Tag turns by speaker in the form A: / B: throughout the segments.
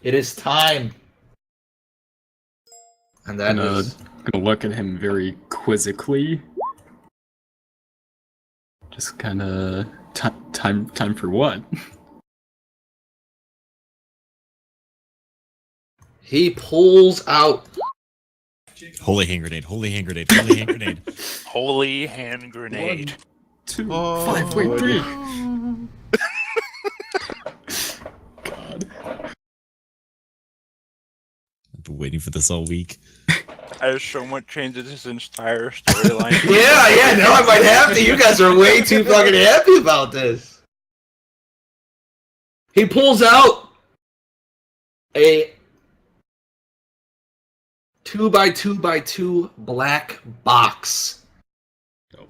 A: It is time. And that is...
B: Gonna look at him very quizzically. Just kinda... Time for what?
A: He pulls out...
C: Holy hand grenade, holy hand grenade, holy hand grenade.
D: Holy hand grenade.
B: 1, 2,
C: Oh,
B: 5, wait, 3. God.
C: I've been waiting for this all week.
D: There's so much change in this entire storyline.
A: Yeah, now I might have to. You guys are way too fucking happy about this. He pulls out a 2x2x2 black box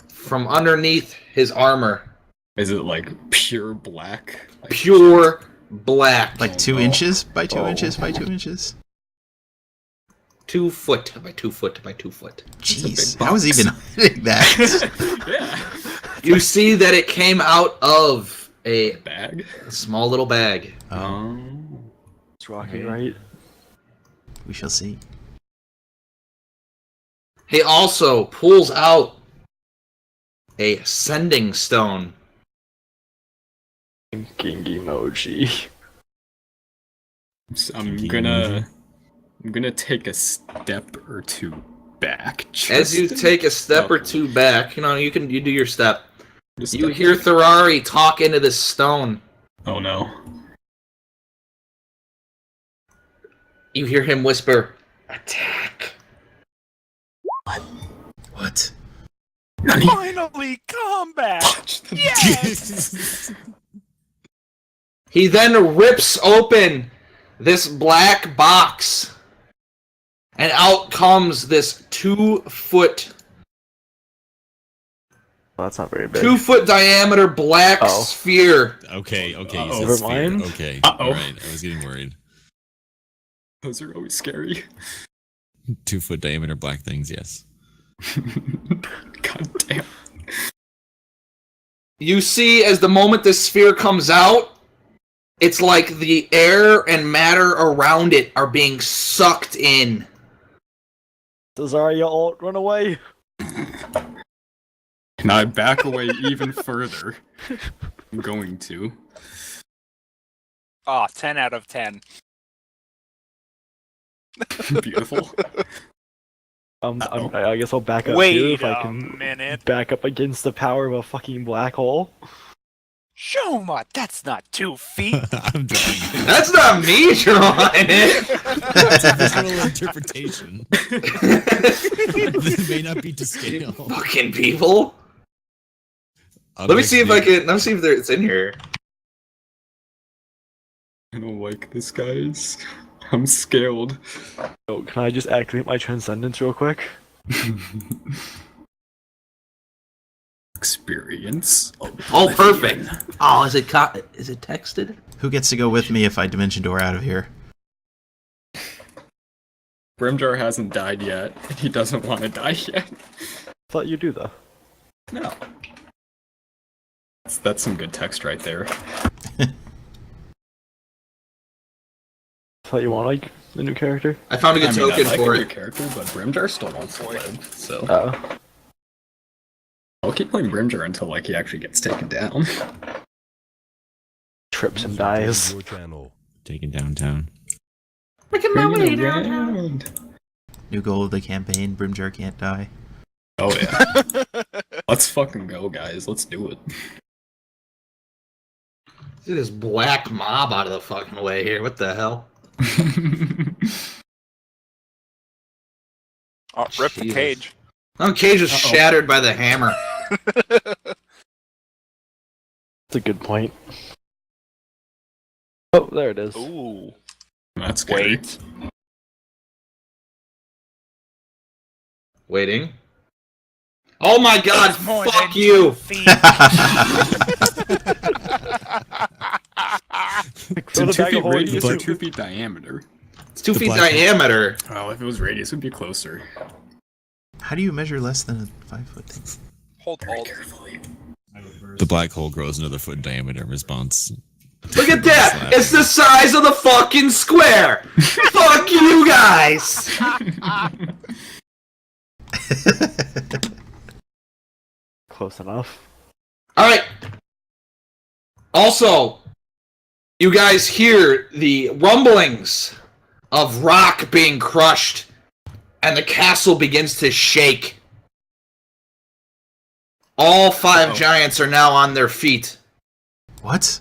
A: from underneath his armor.
B: Is it like pure black? Like,
A: Pure black.
E: Like 2 inches by 2 inches by 2 inches?
A: 2 foot by 2 foot by 2 foot.
E: Jeez, how is he even hiding that?
B: Yeah.
A: You see that it came out of a
B: Bag?
A: small little bag.
F: It's rocking, right?
E: We shall see.
A: He also pulls out a sending stone.
F: King emoji.
B: So I'm gonna take a step or two back.
A: As you take a step or two back, you do your step.
B: Just
A: You
B: step
A: hear
B: back.
A: Ferrari talk into this stone.
B: Oh no.
A: You hear him whisper, "Attack."
E: What?
D: Finally, combat! Yes!
A: He then rips open this black box, and out comes this 2 foot,
F: Well, that's not very big.
A: 2 foot diameter black
F: Oh.
A: sphere.
C: Okay, you
B: Uh-oh.
C: said
F: Never
C: sphere.
F: mind.
C: Okay,
B: Uh-oh.
C: alright, I was getting worried.
B: Those are always scary.
C: 2 foot diameter black things, yes.
B: God damn.
A: You see, as the moment this sphere comes out, it's like the air and matter around it are being sucked in.
F: Zarya alt, run away!
B: Can I back away even further? I'm going to.
D: Oh, 10 out of 10.
B: Beautiful.
F: I guess I'll back up here
D: Wait
F: if I
D: a
F: can
D: minute.
F: back up against the power of a fucking black hole.
D: Shoma, that's not 2 feet.
C: I'm drawing it.
A: That's not me drawing it.
C: It's a visual interpretation. This may not be to scale.
A: Fucking people. Let me see if it's in here.
B: I don't like this, guys. I'm scared.
F: Oh, can I just activate my transcendence real quick?
B: Experience.
A: Oh, perfect. Oh, is it texted?
E: Who gets to go with me if I dimension door out of here?
B: Brimjar hasn't died yet. He doesn't want to die yet.
F: Thought you do though.
B: No. That's some good text right there.
F: Thought you want like a new character.
A: I found a good token
B: I like
A: for
B: a new
A: it.
B: character, but Brimjar still wants to live, so
F: Oh.
B: I'll keep playing Brimjar until like he actually gets taken down.
F: Trips and dies.
C: Your channel. Taken downtown.
A: Making my way downtown.
B: Around.
E: New goal of the campaign, Brimjar can't die.
B: Oh yeah. Let's fucking go, guys. Let's do it.
A: See this black mob out of the fucking way here. What the hell?
D: Oh, rip the
A: Jesus.
D: cage.
A: Oh, cage was shattered by the hammer.
F: That's a good point. Oh, there it is.
D: Ooh.
B: That's scary.
D: Wait.
A: Waiting. Oh my god,
D: It's more
A: fuck
D: than
A: you!
D: 2 feet.
B: It's
F: Throw
B: a
F: the
B: 2
F: bag
B: feet
F: of holding
B: radius
F: you
B: and
F: too.
B: 2 feet diameter.
A: It's 2
C: The
A: feet
C: black-
A: diameter.
B: Oh, if it was radius, it would be closer.
E: How do you measure less than a 5 foot thing?
D: Hold,
B: Very
D: hold.
B: carefully.
C: The black hole grows another foot in diameter in response
A: Look at that! It's the size of the fucking square! Fuck you guys!
F: Close enough.
A: Alright. Also, you guys hear the rumblings of rock being crushed, and the castle begins to shake. All 5 giants are now on their feet.
E: What?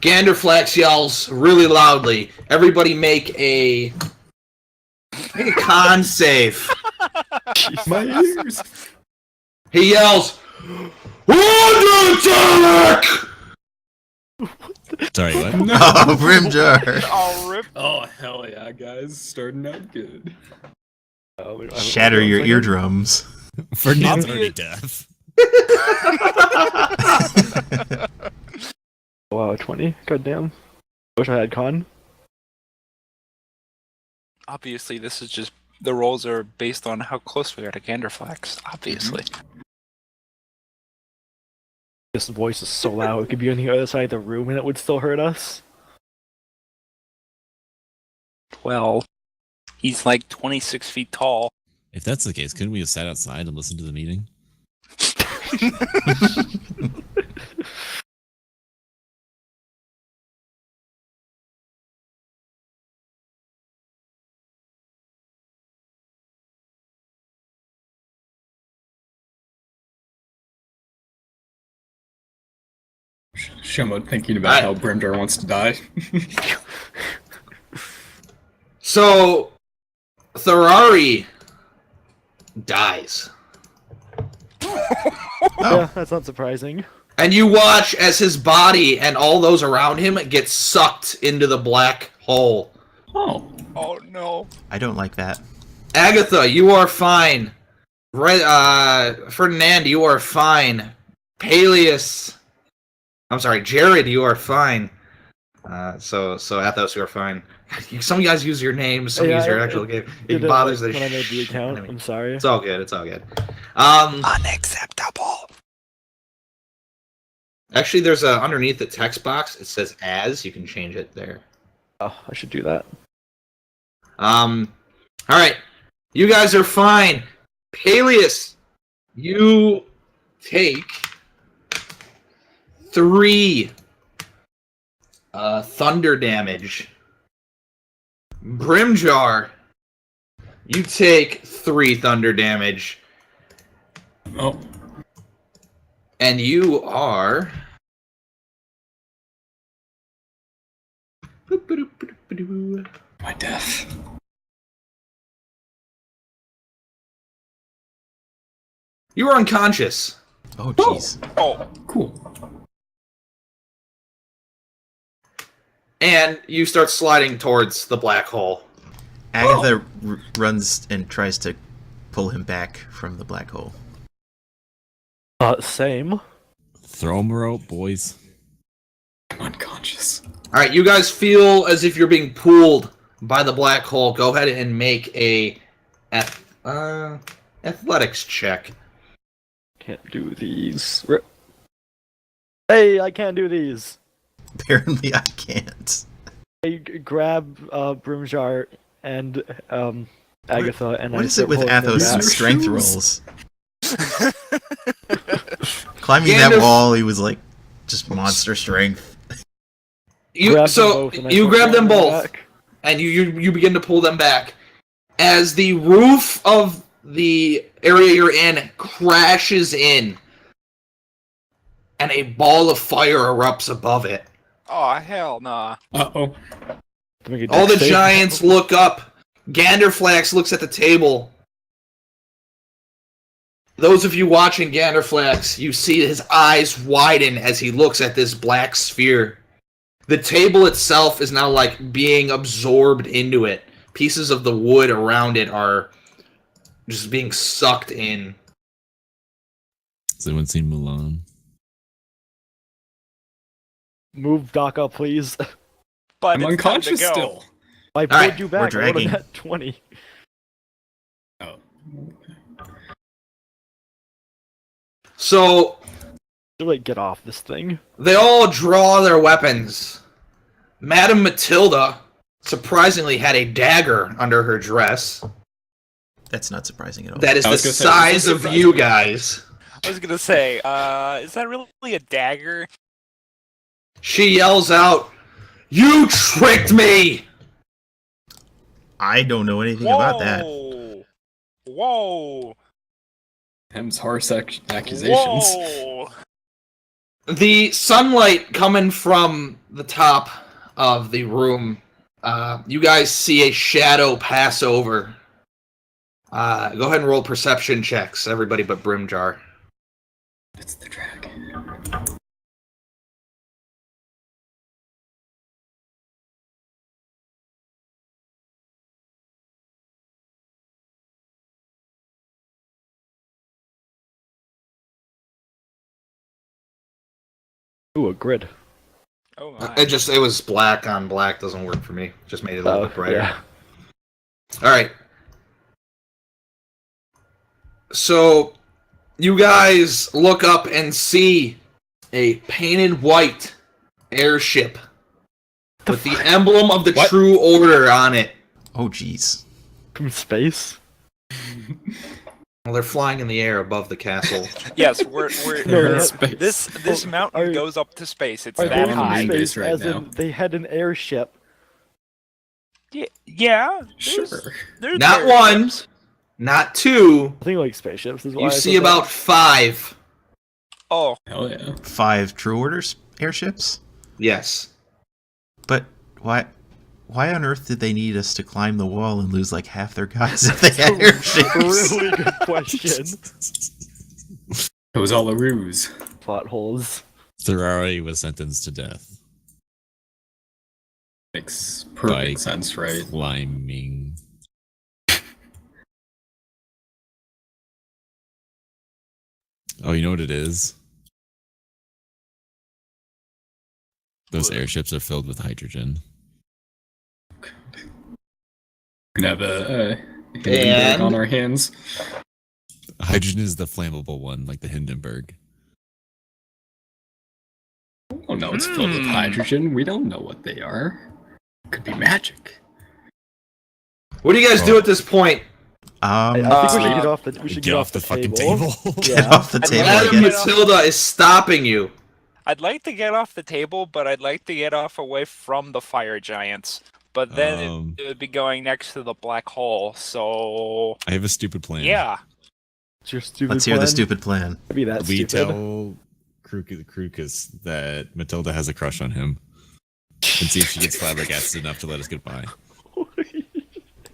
A: Ganderflax yells really loudly. Everybody make a con save.
B: My ears.
A: He yells, "Attack!"
C: Sorry, what?
E: Oh, Brimjar!
D: Oh, rip.
B: Oh hell yeah, guys! Starting out good.
E: Shatter your eardrums.
C: For not already deaf.
F: Wow, 20. Goddamn. Wish I had con.
D: Obviously, this is just the rolls are based on how close we are to Ganderflax. Obviously.
F: This voice is so loud. It could be on the other side of the room and it would still hurt us.
D: Well, he's like 26 feet tall.
C: If that's the case, couldn't we have sat outside and listened to the meeting?
B: Shemo thinking about how Brimdar wants to die.
A: So, Therari dies.
F: Yeah, that's not surprising.
A: And you watch as his body and all those around him get sucked into the black hole.
B: Oh.
D: Oh no.
E: I don't like that.
A: Agatha, you are fine. Ferdinand, you are fine. Peleus, I'm sorry, Jared, you are fine. So Athos, you are fine. Some guys use your names, some use your actual game. It bothers the
F: when I made the
A: shit
F: account.
A: out of me.
F: I'm sorry.
A: It's all good. It's all good.
D: Unacceptable.
A: Actually, there's a underneath the text box. It says "as." You can change it there.
F: Oh, I should do that.
A: All right, you guys are fine. Peleus, you take 3 thunder damage. Brimjar, you take 3 thunder damage.
B: Oh.
A: And you are...
B: My death.
A: You are unconscious.
E: Oh, jeez.
D: Oh,
B: Cool.
A: And you start sliding towards the black hole.
E: Agatha runs and tries to pull him back from the black hole.
F: Same.
C: Throw him a rope, boys.
B: I'm unconscious.
A: Alright, you guys feel as if you're being pulled by the black hole. Go ahead and make a athletics check.
F: Can't do these. Hey, I can't do these.
E: Apparently, I can't.
F: I grab Brimjar and Agatha, and
E: What
F: I
E: is it with
F: start pulling them
E: Athos'
F: back.
E: strength
B: Shoes?
E: rolls? Climbing that wall, he was like just monster strength.
A: You
F: Grab them
A: so
F: both, and I
A: you
F: start
A: grab them
F: pulling
A: both,
F: back.
A: and you begin to pull them back. As the roof of the area you're in crashes in, and a ball of fire erupts above it.
D: oh hell nah.
B: Uh-oh.
F: To make a
A: All the
F: dex save.
A: giants look up. Ganderflax looks at the table. Those of you watching Ganderflax, you see his eyes widen as he looks at this black sphere. The table itself is now like being absorbed into it. Pieces of the wood around it are just being sucked in.
C: Has anyone seen Mulan?
F: Move Daka, please.
D: But
B: I'm
D: it's
B: unconscious
D: time to go.
B: still.
F: I pulled
A: Alright,
F: you
E: we're
F: back. I rolled
E: dragging.
F: a net 20.
B: Oh.
A: So,
F: To like get off this thing.
A: They all draw their weapons. Madame Matilda surprisingly had a dagger under her dress.
E: That's not surprising at all.
A: That is
B: I
A: the
B: was gonna say,
A: size
B: this is
A: of
B: surprising.
A: you guys.
D: I was gonna say, is that really a dagger?
A: She yells out, "You tricked me!"
E: I don't know anything about that.
D: Whoa!
B: Hem's harsh accusations.
D: Whoa!
A: The sunlight coming from the top of the room, you guys see a shadow pass over. Go ahead and roll perception checks, everybody but Brimjar.
B: It's the dragon.
F: Ooh, a grid.
D: Oh my.
A: It was black on black, doesn't work for me. Just made it a little bit brighter.
F: Yeah.
A: Alright. So, you guys look up and see a painted white airship with the emblem of the
B: What?
A: True Order on it.
E: Oh, jeez.
F: From space?
A: Well, they're flying in the air above the castle.
D: Yes, we're
F: No,
B: space.
D: this mountain
F: are-
D: goes up to space. It's
F: Are
D: that
F: they
B: on the
D: high.
B: main
F: from
B: base
F: space,
B: right
F: as
B: now.
F: in they had an airship?
D: Yeah.
B: Sure.
D: There's
A: Not
D: there-
A: one, not two.
F: I think like spaceships is why
A: You
F: I
A: see
F: said
A: about 5.
D: Oh,
B: Hell yeah.
E: 5 True Orders airships?
A: Yes.
E: But why on earth did they need us to climb the wall and lose like half their guys if they had airships?
F: Really good question.
B: It was all a ruse.
F: Plot holes.
C: Ferrari was sentenced to death
B: Makes perfect
C: by
B: sense, right?
C: climbing. Oh, you know what it is? Those airships are filled with hydrogen.
B: Gonna have a
A: And-
B: Hindenburg on our hands.
C: Hydrogen is the flammable one, like the Hindenburg.
B: Oh no, it's filled with hydrogen. We don't know what they are. Could be magic.
A: What do you guys do at this point?
F: I think we should
D: Uh,
F: get off the. We should
C: Get off the fucking table.
E: Get
F: Yeah.
E: off the table, I
A: Madame
E: guess.
A: Matilda is stopping you.
D: I'd like to get off the table, but I'd like to get off away from the fire giants. But then it would be going next to the black hole. So
C: I have a stupid plan.
D: yeah.
F: It's your stupid
E: Let's hear the
F: plan.
E: stupid plan.
F: Maybe that's
C: We
F: stupid.
C: tell Krukus that Matilda has a crush on him. And see if she gets flabbergasted enough to let us get by.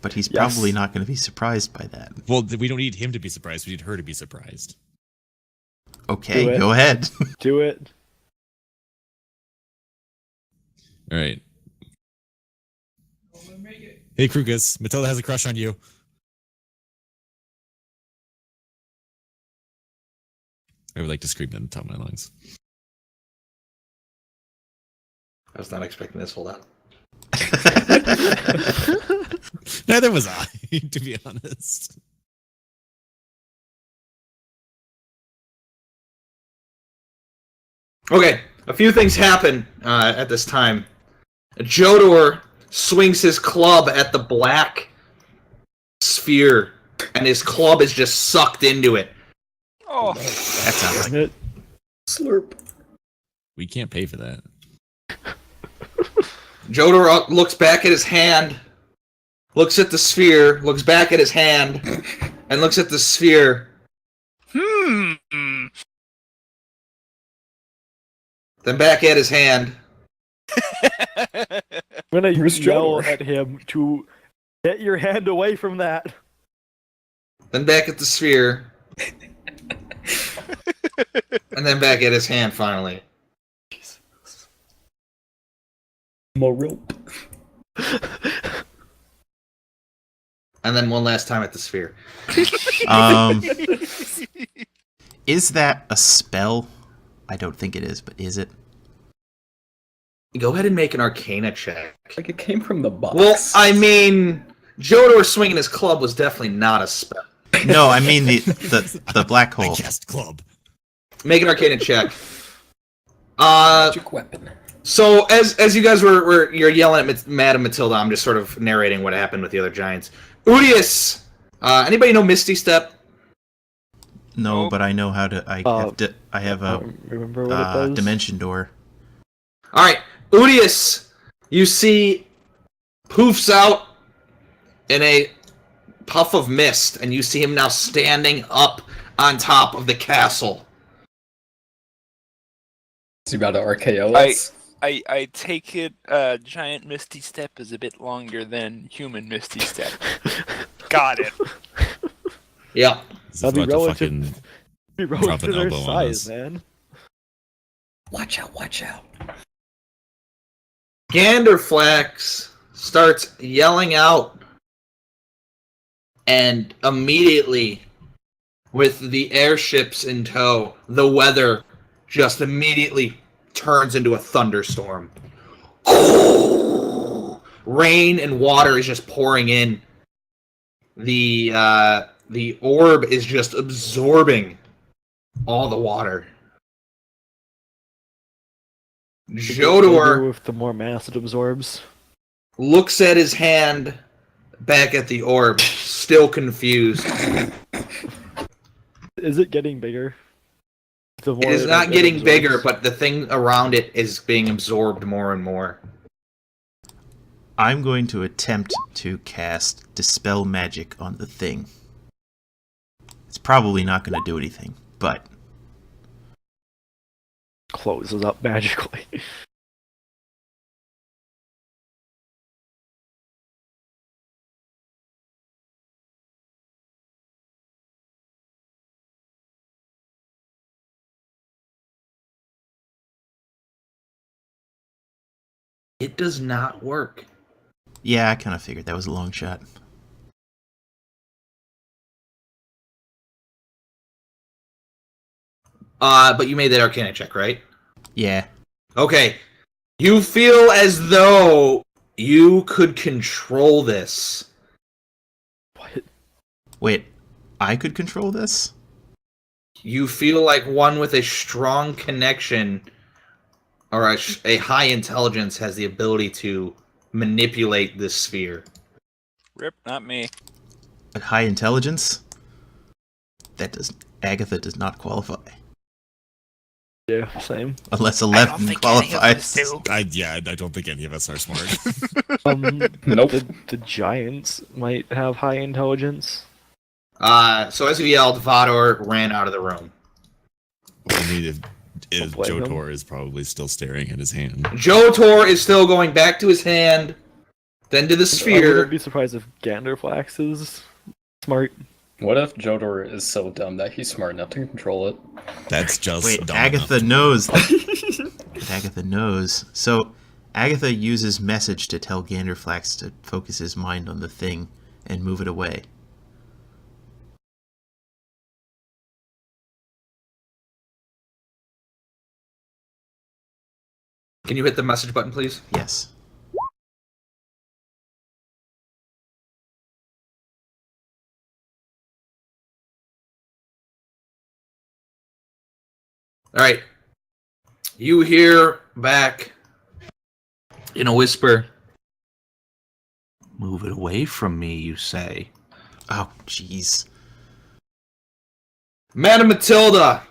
E: But he's
F: Yes.
E: probably not going to be surprised by that.
C: Well, we don't need him to be surprised. We need her to be surprised.
E: Okay,
F: Do it.
E: go ahead.
F: Do it.
C: All right. Hey, Krukus. Matilda has a crush on you. I would like to scream that at the top of my lungs.
A: I was not expecting this. Hold on.
C: Neither was I, to be honest.
A: Okay, a few things happen at this time. Jodor swings his club at the black sphere, and his club is just sucked into it.
D: Oh,
E: That sounds like
F: Dang it.
B: Slurp.
C: We can't pay for that.
A: Jodor looks back at his hand, looks at the sphere, looks back at his hand, and looks at the sphere. Then back at his hand.
F: I'm gonna
B: Where's
F: yell
B: Jodor?
F: at him to get your hand away from that.
A: Then back at the sphere. And then back at his hand finally.
B: More rope.
A: And then one last time at the sphere.
E: Is that a spell? I don't think it is, but is it?
A: Go ahead and make an Arcana check.
B: Like it came from the box.
A: Well, I mean, Jodor swinging his club was definitely not a spell.
E: No, I mean the black hole.
C: I cast club.
A: Make an Arcana check.
B: Magic weapon.
A: So as you guys you're yelling at Madame Matilda, I'm just sort of narrating what happened with the other giants. Udius, anybody know Misty Step?
E: No,
D: Nope.
E: but I know how to. I have a
F: remember what it does?
E: dimension door.
A: All right, Udius, you see, poofs out in a puff of mist, and you see him now standing up on top of the castle.
B: Is he about to RKO us?
D: I take it giant Misty Step is a bit longer than human Misty Step. Got it.
A: Yeah.
C: He's
F: That'd be
C: about to
F: relative-
C: fucking
F: Be
C: Drop
F: relative
C: an
F: to their
C: elbow on
F: size,
C: us.
F: man.
B: Watch out, watch out.
A: Ganderflax starts yelling out, and immediately, with the airships in tow, the weather just immediately turns into a thunderstorm. Rain and water is just pouring in. The orb is just absorbing all the water. Jodor
F: With the more mass it absorbs.
A: looks at his hand back at the orb, still confused.
F: Is it getting bigger? The
A: It
F: more
A: is not
F: it
A: getting
F: absorbs?
A: bigger, but the thing around it is being absorbed more and more.
E: I'm going to attempt to cast Dispel Magic on the thing. It's probably not going to do anything, but
F: Closes up magically.
A: It does not work.
E: yeah, I kind of figured that was a long shot.
A: But you made that Arcana check, right?
E: Yeah.
A: Okay. You feel as though you could control this.
F: What?
E: Wait, I could control this?
A: You feel like one with a strong connection or a high intelligence has the ability to manipulate this sphere.
D: Rip, not me.
E: At high intelligence? Agatha does not qualify.
F: Yeah, same.
E: Unless 11 qualifies.
C: I don't think any of us are smart.
B: Nope.
F: The giants might have high intelligence.
A: So as you yelled, Vador ran out of the room.
C: I mean, if
F: Don't blame him.
C: Jotor is probably still staring at his hand.
A: Jotor is still going back to his hand, then to the
F: I
A: sphere.
F: wouldn't be surprised if Ganderflax is smart.
B: What if Jodor is so dumb that he's smart enough to control it?
C: That's just
E: Wait,
C: dumb
E: Agatha
C: enough.
E: knows. Agatha knows. So, Agatha uses message to tell Ganderflax to focus his mind on the thing and move it away.
A: Can you hit the message button, please?
E: Yes.
A: All right. You hear back in a whisper. Move it away from me, you say.
E: Oh, jeez.
A: Madame Matilda,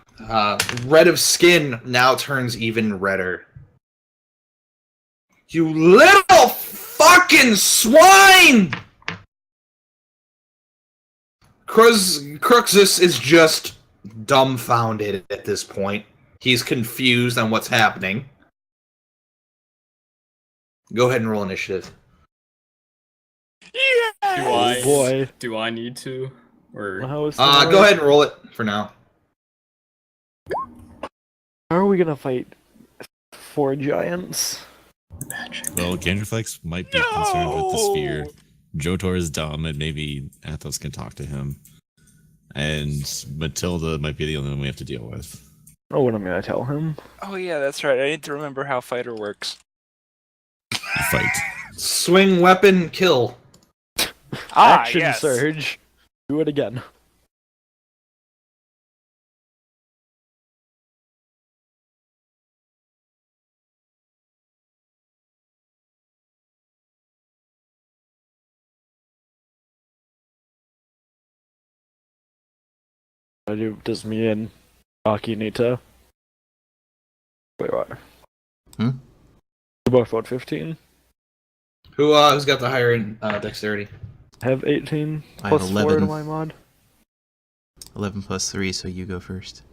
A: red of skin, now turns even redder. You little fucking swine! Cruxus is just dumbfounded at this point. He's confused on what's happening. Go ahead and roll initiative.
F: Oh boy.
B: Do I need to? Or
F: How is
A: Go ahead and roll it for now.
F: How are we gonna fight 4 giants?
B: magic?
C: Well, Ganderflex might be concerned with the sphere. Jotor is dumb, and maybe Athos can talk to him. And Matilda might be the only one we have to deal with.
F: Oh, what am I gonna tell him?
D: Oh yeah, that's right. I need to remember how fighter works.
C: Fight.
A: Swing weapon, kill.
F: Action
D: yes.
F: surge. Do it again. Does me and Aki need to... Wait, what?
E: Hmm?
F: We both vote 15.
A: Who's got the higher dexterity?
F: I have 18
E: I have
F: plus 4 to
E: 11.
F: my mod.
E: 11 plus 3, so you go first.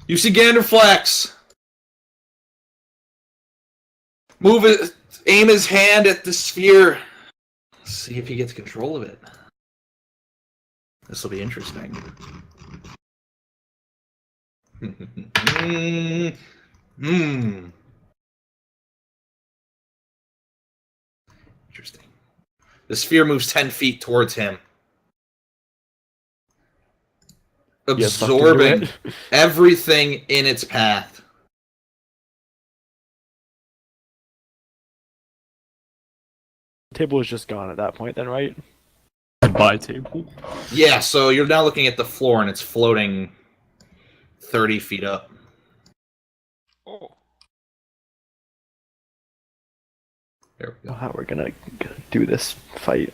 A: You see Ganderflex. Move it. Aim his hand at the sphere. See if he gets control of it. This will be interesting. Interesting. The sphere moves 10 feet towards him, absorbing everything in its path.
F: The table is just gone at that point, then, right?
B: Goodbye table.
A: Yeah, so you're now looking at the floor and it's floating 30 feet up.
D: Oh.
A: There we go.
F: How we're gonna do this fight.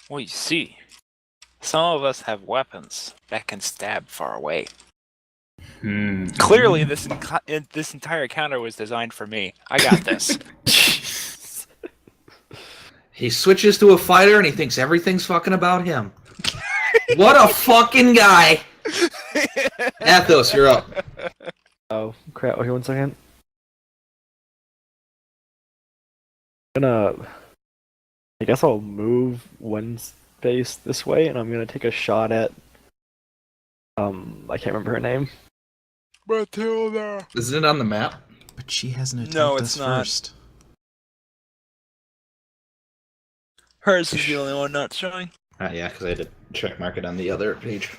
D: Well, you see, some of us have weapons that can stab far away. Clearly, this entire counter was designed for me. I got this.
A: He switches to a fighter and he thinks everything's fucking about him. What a fucking guy! Athos, you're up.
F: Oh, crap. Okay, 1 second. I guess I'll move one space this way, and I'm gonna take a shot at... I can't remember her name.
D: Matilda.
A: Isn't it on the map?
E: But she hasn't attacked
D: No,
E: us
D: it's not.
E: first.
D: Hers is the only one not showing.
A: Yeah, because I had to check mark it on the other page.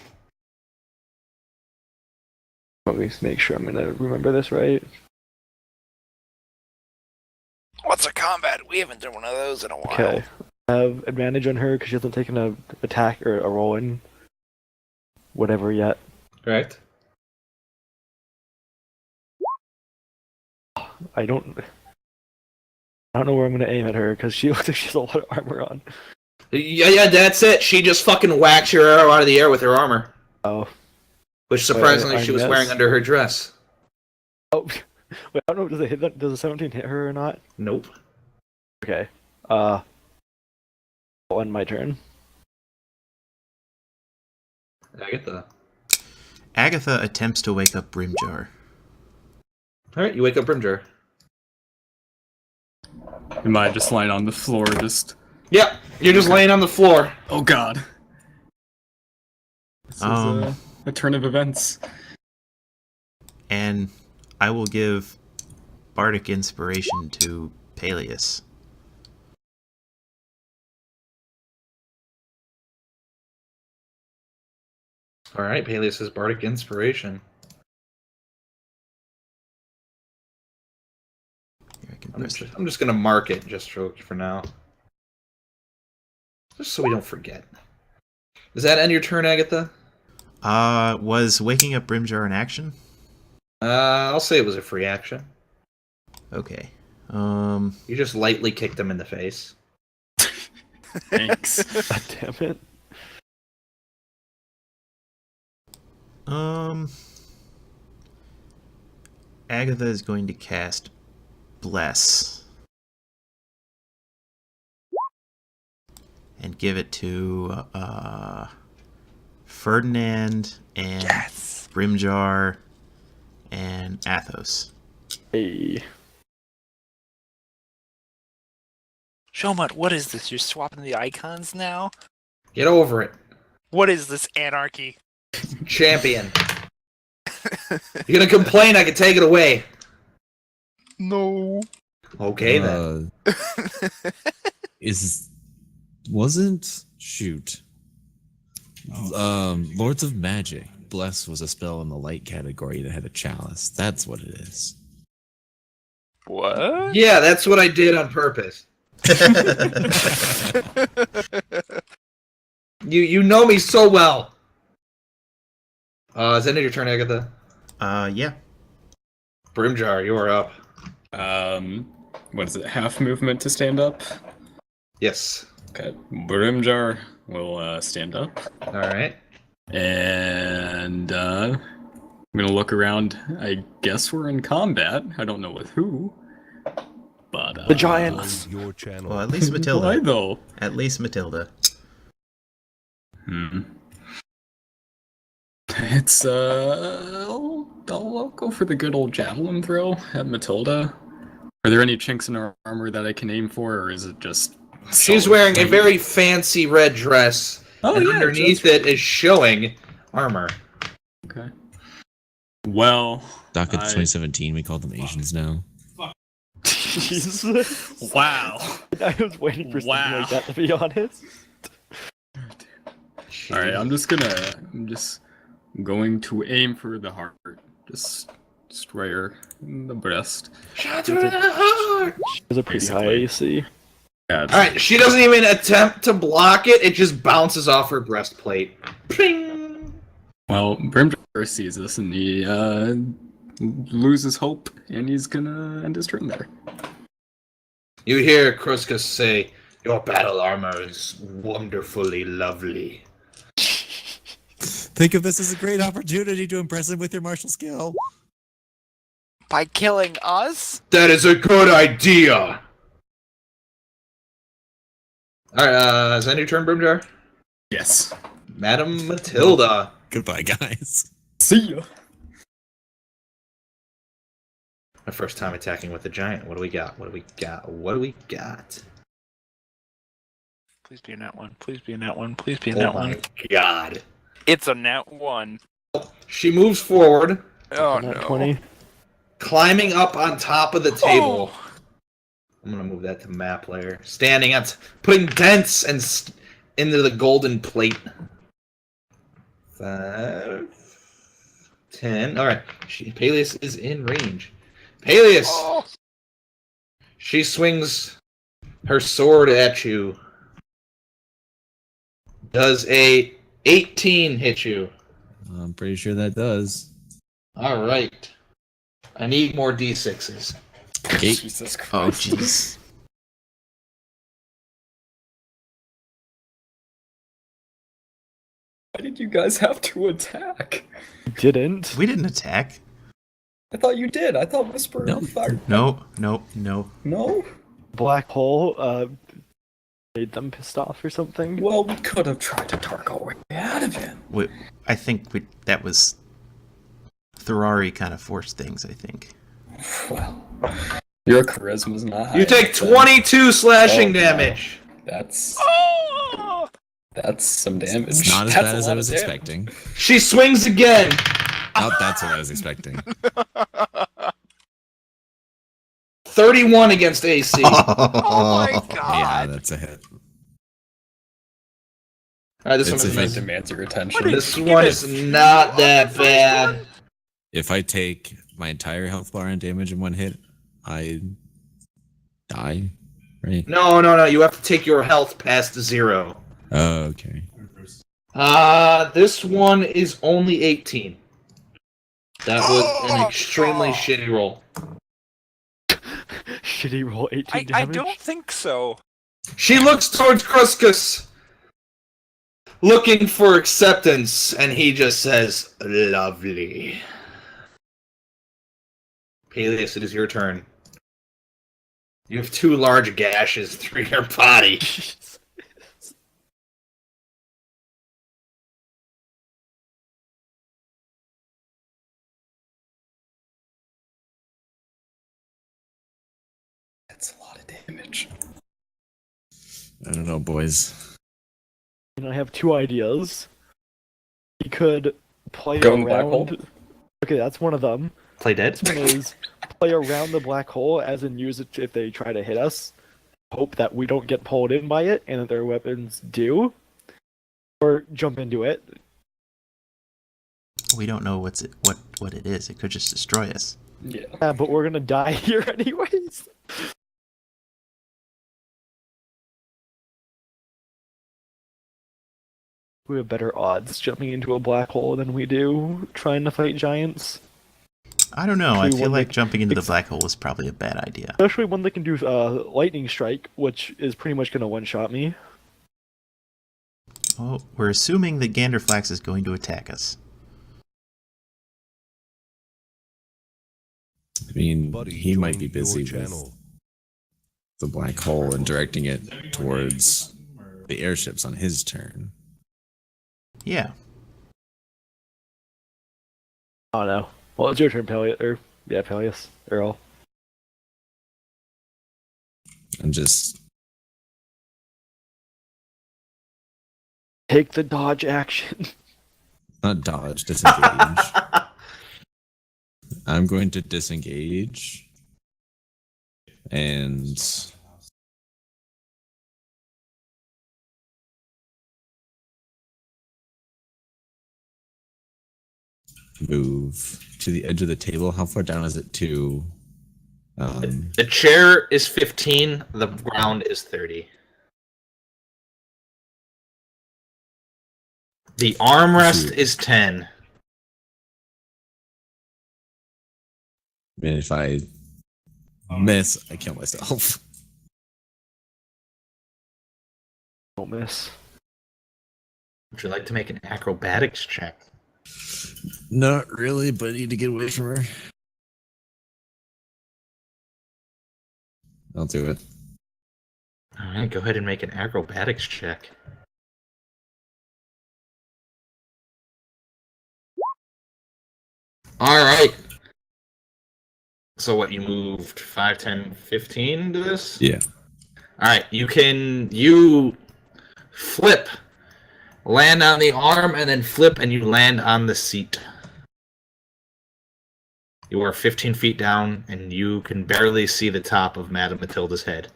F: Let me make sure I'm gonna remember this right.
D: What's a combat? We haven't done one of those in a while.
F: Okay. I have advantage on her because she hasn't taken a attack or a roll in whatever yet.
A: Correct?
F: I don't know where I'm gonna aim at her because she looks like she has a lot of armor on.
A: Yeah, that's it. She just fucking whacks your arrow out of the air with her armor.
F: Oh.
A: Which surprisingly
F: I
A: she was
F: miss.
A: wearing under her dress.
F: Oh. Wait, I don't know. Does it hit that? Does the 17 hit her or not?
A: Nope.
F: Okay. I'll end my turn.
A: I get that.
E: Agatha attempts to wake up Brimjar.
A: Alright, you wake up Brimjar.
B: Am I just lying on the floor, just...
A: Yep, you're just laying on the floor.
B: Oh god. This is a turn of events.
E: And I will give Bardic Inspiration to Peleus.
A: Alright, Peleus has Bardic Inspiration.
E: Here, I can press
A: I'm just gonna mark it just for now. Just so we don't forget. Does that end your turn, Agatha?
E: Was waking up Brimjar an action?
A: I'll say it was a free action.
E: Okay.
A: You just lightly kicked him in the face.
B: Thanks.
F: God damn it.
E: Agatha is going to cast Bless. And give it to Ferdinand and
D: Yes.
E: Brimjar and Athos.
F: Hey.
D: Shomut, what is this? You're swapping the icons now?
A: Get over it.
D: What is this anarchy?
A: Champion. You're gonna complain, I can take it away.
D: No.
A: Okay then.
C: Lords of Magic. Bless was a spell in the light category that had a chalice. That's what it is.
D: What?
A: Yeah, that's what I did on purpose. You know me so well. Is that your turn, Agatha?
E: Yeah.
A: Brimjar, you are up.
B: What is it? Half movement to stand up?
A: Yes.
B: Okay. Brimjar will stand up.
A: All right.
B: And I'm gonna look around. I guess we're in combat. I don't know with who. But
F: The giants.
G: Your channel.
E: Well, at least Matilda.
B: Why though?
E: At least Matilda.
B: It's I'll go for the good old javelin throw at Matilda. Are there any chinks in her armor that I can aim for, or is it just?
A: She's wearing a very fancy red dress, and underneath it is showing armor.
B: Okay. Well,
C: Docket 2017, we call them Asians now.
F: Jesus.
B: Wow.
F: I was waiting for something like that, to be honest.
B: All right, I'm just going to aim for the heart. Just destroy her in the breast.
A: Shot her in the heart.
F: It's a pretty high
B: Basically.
F: AC.
B: Yeah,
A: All right, she doesn't even attempt to block it. It just bounces off her breastplate. Ping!
B: well, Brimjar sees this and he loses hope, and he's gonna end his turn there.
A: You hear Kruskus say, "Your battle armor is wonderfully lovely."
C: Think of this as a great opportunity to impress him with your martial skill.
D: By killing us?
A: That is a good idea. All right, is that your turn, Brimjar?
B: Yes.
A: Madam Matilda.
C: Goodbye, guys.
B: See ya.
A: My first time attacking with the giant. What do we got? What do we got? What do we got?
D: Please be a nat one. Please be a nat one. Please be a
A: Oh
D: nat
A: my
D: one.
A: god.
D: It's a nat one.
A: She moves forward,
D: Oh
F: Not
D: no.
F: 20.
A: climbing up on top of the table.
D: Oh.
A: I'm gonna move that to map layer. Standing up, putting dents and into the golden plate. 5, 10. All right, Peleus is in range. Peleus.
D: Oh.
A: She swings her sword at you. Does a 18 hit you?
C: I'm pretty sure that does.
A: All right. I need more d6s.
C: Okay.
B: Jesus Christ.
E: Oh, jeez.
B: Why did you guys have to attack?
F: Didn't.
E: We didn't attack.
B: I thought you did. I thought Whisper.
C: No.
E: No.
B: No?
F: Black hole, made them pissed off or something.
B: Well, we could have tried to talk our way out of it.
E: I think that was Ferrari kind of forced things, I think.
B: Well, your charisma's not high.
A: You take
B: enough,
A: 22 slashing
B: Oh,
A: damage.
B: That's
D: Oh.
B: some damage.
C: It's not as
B: That's
C: bad
B: a
C: as
B: lot
C: I
B: of
C: was
B: damage.
C: expecting.
A: She swings again.
C: Nope, that's what I was expecting.
A: 31 against AC.
D: Oh my
C: Yeah,
D: god.
C: that's a hit.
A: Alright, this
C: It's
A: one
C: a
A: is
C: hit.
B: Demands your attention.
A: This one is not that bad.
C: If I take my entire health bar and damage in one hit, I die, right?
A: No. You have to take your health past 0.
C: Oh, okay.
A: This one is only 18. That was an extremely shitty roll.
F: Shitty roll 18
D: I
F: damage.
D: don't think so.
A: She looks towards Kruskus, looking for acceptance, and he just says, "Lovely." Peleus, it is your turn. You have 2 large gashes through your body.
B: That's a lot of damage.
C: I don't know, boys.
F: And I have 2 ideas. He could play
B: Go in the black hole?
F: around. Okay, that's one of them.
A: Play dead.
F: This one is play around the black hole, as in use it if they try to hit us. Hope that we don't get pulled in by it, and that their weapons do. Or jump into it.
E: We don't know what it is. It could just destroy us.
B: Yeah.
F: Yeah, but we're gonna die here anyways. We have better odds jumping into a black hole than we do trying to fight giants.
E: I don't know. I
F: Actually,
E: feel
F: one
E: like
F: that-
E: jumping into the black hole is probably a bad idea.
F: Especially one that can do lightning strike, which is pretty much gonna one-shot me.
E: Oh, we're assuming that Ganderflax is going to attack us.
C: I mean,
G: Buddy
C: he might be
G: joined your
C: busy with
G: channel.
C: the black hole and directing it towards the airships on his turn.
E: Yeah.
F: Oh no. Well, it's your turn, Peleus. Peleus. Earl.
C: And just
F: Take the dodge action.
C: not dodge, disengage. I'm going to disengage. And move to the edge of the table. How far down is it to?
A: The chair is 15. The ground is 30. The armrest is 10.
C: I mean, if I miss, I kill myself.
F: Don't miss.
A: Would you like to make an acrobatics check?
C: Not really, but I need to get away from her. I'll do it.
A: All right, go ahead and make an acrobatics check. All right. So what, you moved 5, 10, 15 to this?
C: Yeah.
A: All right, you flip, land on the arm, and then flip, and you land on the seat. You are 15 feet down, and you can barely see the top of Madame Matilda's head.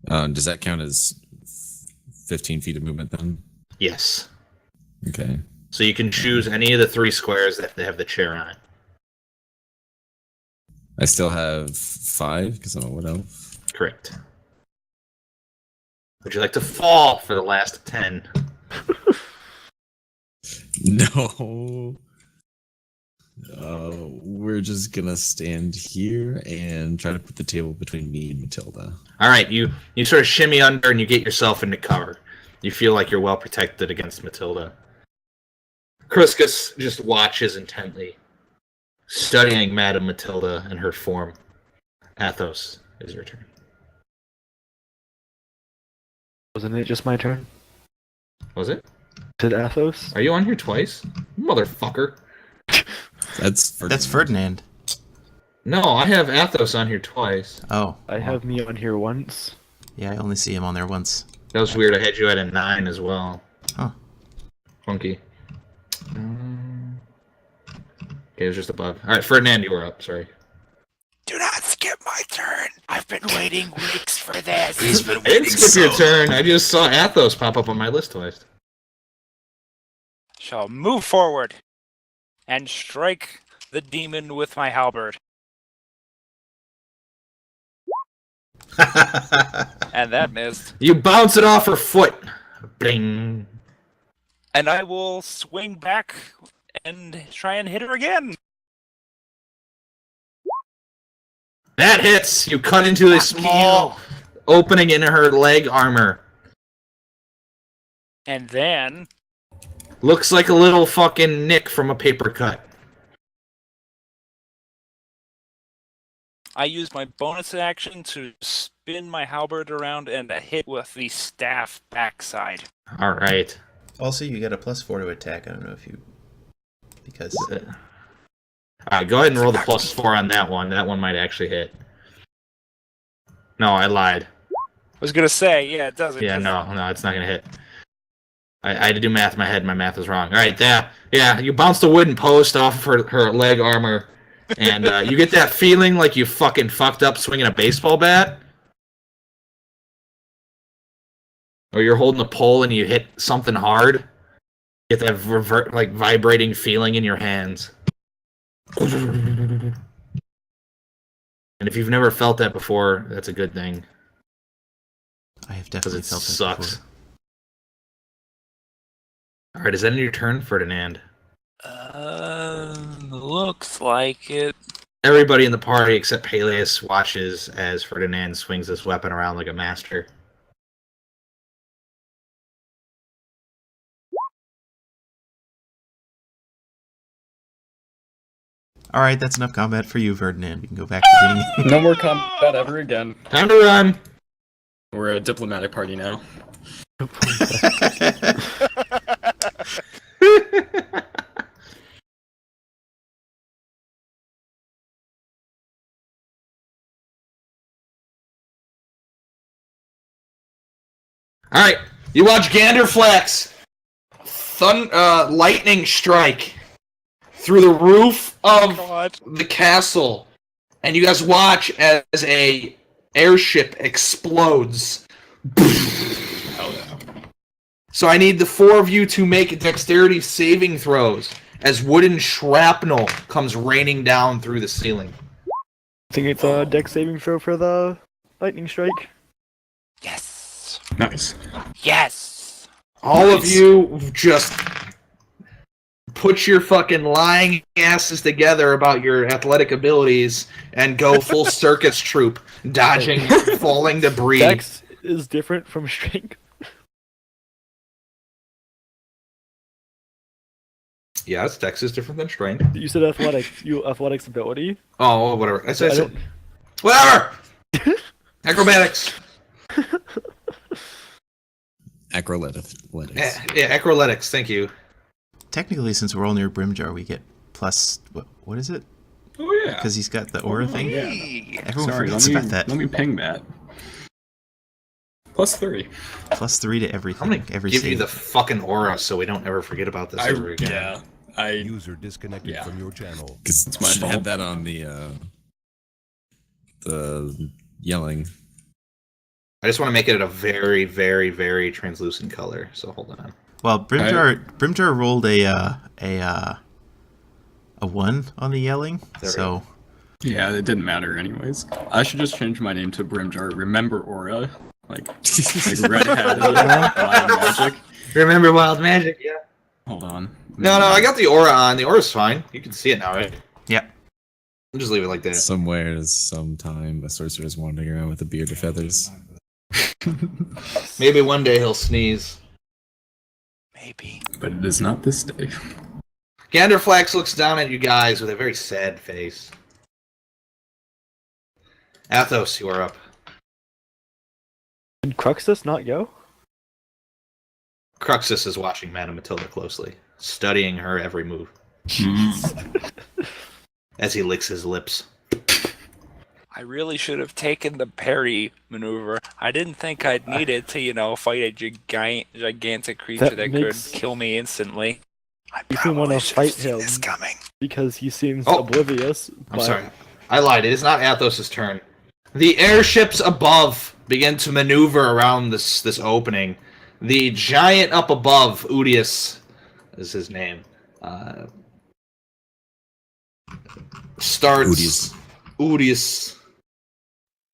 C: Does that count as 15 feet of movement then?
A: Yes.
C: Okay.
A: So you can choose any of the 3 squares that have the chair on it.
C: I still have 5 because I'm a wood elf.
A: Correct. Would you like to fall for the last 10?
C: No. We're just gonna stand here and try to put the table between me and Matilda.
A: All right, you sort of shimmy under and you get yourself into cover. You feel like you're well protected against Matilda. Kriskus just watches intently, studying Madame Matilda and her form. Athos, is your turn.
F: Wasn't it just my turn?
A: Was it?
F: Did Athos?
A: Are you on here twice? Motherfucker.
E: That's Ferdinand.
A: No, I have Athos on here twice.
E: Oh.
F: I have me on here once.
E: Yeah, I only see him on there once.
A: That was weird. I had you at a 9 as well.
E: Huh.
A: Funky. Okay, it was just above. Alright, Ferdinand, you were up. Sorry.
D: Do not skip my turn. I've been waiting weeks for this.
E: He's been
A: I didn't skip your turn. I just saw Athos pop up on my list twice.
D: Shall move forward and strike the demon with my halberd. And that missed.
A: You bounce it off her foot. Bing.
D: And I will swing back and try and hit her again.
A: That hits. You cut into a small opening in her leg armor.
D: And then
A: Looks like a little fucking nick from a paper cut.
D: I use my bonus action to spin my halberd around and hit with the staff backside.
A: All right.
E: Also, you get a +4 to attack. I don't know if you... Because...
A: All right, go ahead and roll the +4 on that one. That one might actually hit. No, I lied.
D: I was gonna say, yeah, it doesn't.
A: Yeah, no, it's not gonna hit. I had to do math in my head. My math was wrong. All right, yeah. You bounce the wooden post off of her leg armor, and you get that feeling like you fucking fucked up swinging a baseball bat, or you're holding a pole and you hit something hard. You get that vibrating feeling in your hands. And if you've never felt that before, that's a good thing.
E: I have
A: Because
E: definitely
A: it
E: felt that
A: sucks.
E: before.
A: Alright, is that in your turn, Ferdinand?
D: Looks like it.
A: Everybody in the party except Peleus watches as Ferdinand swings this weapon around like a master.
E: All right, that's enough combat for you, Ferdinand. We can go back to being.
B: No more combat ever again.
A: Time to run.
B: We're a diplomatic party now.
A: All right, you watch Ganderflex lightning strike through the roof of the castle, and you guys watch as a airship explodes.
B: Hell yeah.
A: So I need the four of you to make dexterity saving throws as wooden shrapnel comes raining down through the ceiling.
F: I think it's a dex saving throw for the lightning strike.
D: Yes.
B: Nice.
D: Yes.
A: All of you just put your fucking lying asses together about your athletic abilities and go full circus troop, dodging falling debris.
F: Dex is different from strength.
A: Yes, dex is different than strength.
F: You said athletics. You athletics ability.
A: Oh, whatever. I said
F: don't-
A: whatever. Acrobatics.
C: Acroletics.
A: Yeah, acroletics. Thank you.
E: Technically, since we're all near Brimjar, we get plus. What is it?
B: Oh yeah.
E: Because he's got the aura thing.
B: Yeah.
E: Everyone
B: Sorry,
E: forgets about that.
B: let me ping that. +3.
E: +3 to everything.
A: I'm gonna
E: every
A: give
E: save.
A: you the fucking aura so we don't ever forget about this ever again.
B: Yeah. I
G: User disconnected
B: Yeah.
G: from your channel.
C: Because
B: It's my
C: should
B: fault.
C: have that on the yelling.
A: I just want to make it a very, very, very translucent color. So hold on.
E: Well, Brimjar rolled a 1 on the yelling,
A: There we
E: so
B: Yeah, it didn't matter anyways. I should just change my name to Brimjar. Remember Aura? Like Red Hat Wild Magic.
A: Remember wild magic? Yeah.
B: Hold on.
A: No, I got the aura on. The aura's fine. You can see it now, right?
E: yeah.
A: I'll just leave it like that.
C: Somewhere, sometime, a sorcerer is wandering around with a beard of feathers.
A: Maybe one day he'll sneeze.
D: Maybe.
B: But it is not this day.
A: Ganderflax looks down at you guys with a very sad face. Athos, you are up.
F: Did Cruxus not go?
A: Cruxus is watching Madame Matilda closely, studying her every move as he licks his lips.
D: I really should have taken the parry maneuver. I didn't think I'd need it to, fight a gigantic creature that
F: makes-
D: could kill me instantly. I
F: If you wanna
D: probably should have
F: fight
D: seen
F: him.
D: this coming.
F: Because he seems
A: Oh.
F: oblivious.
A: I'm
F: but
A: sorry. I lied. It is not Athos' turn. The airships above begin to maneuver around this opening. The giant up above, Udius is his name, starts... Udius.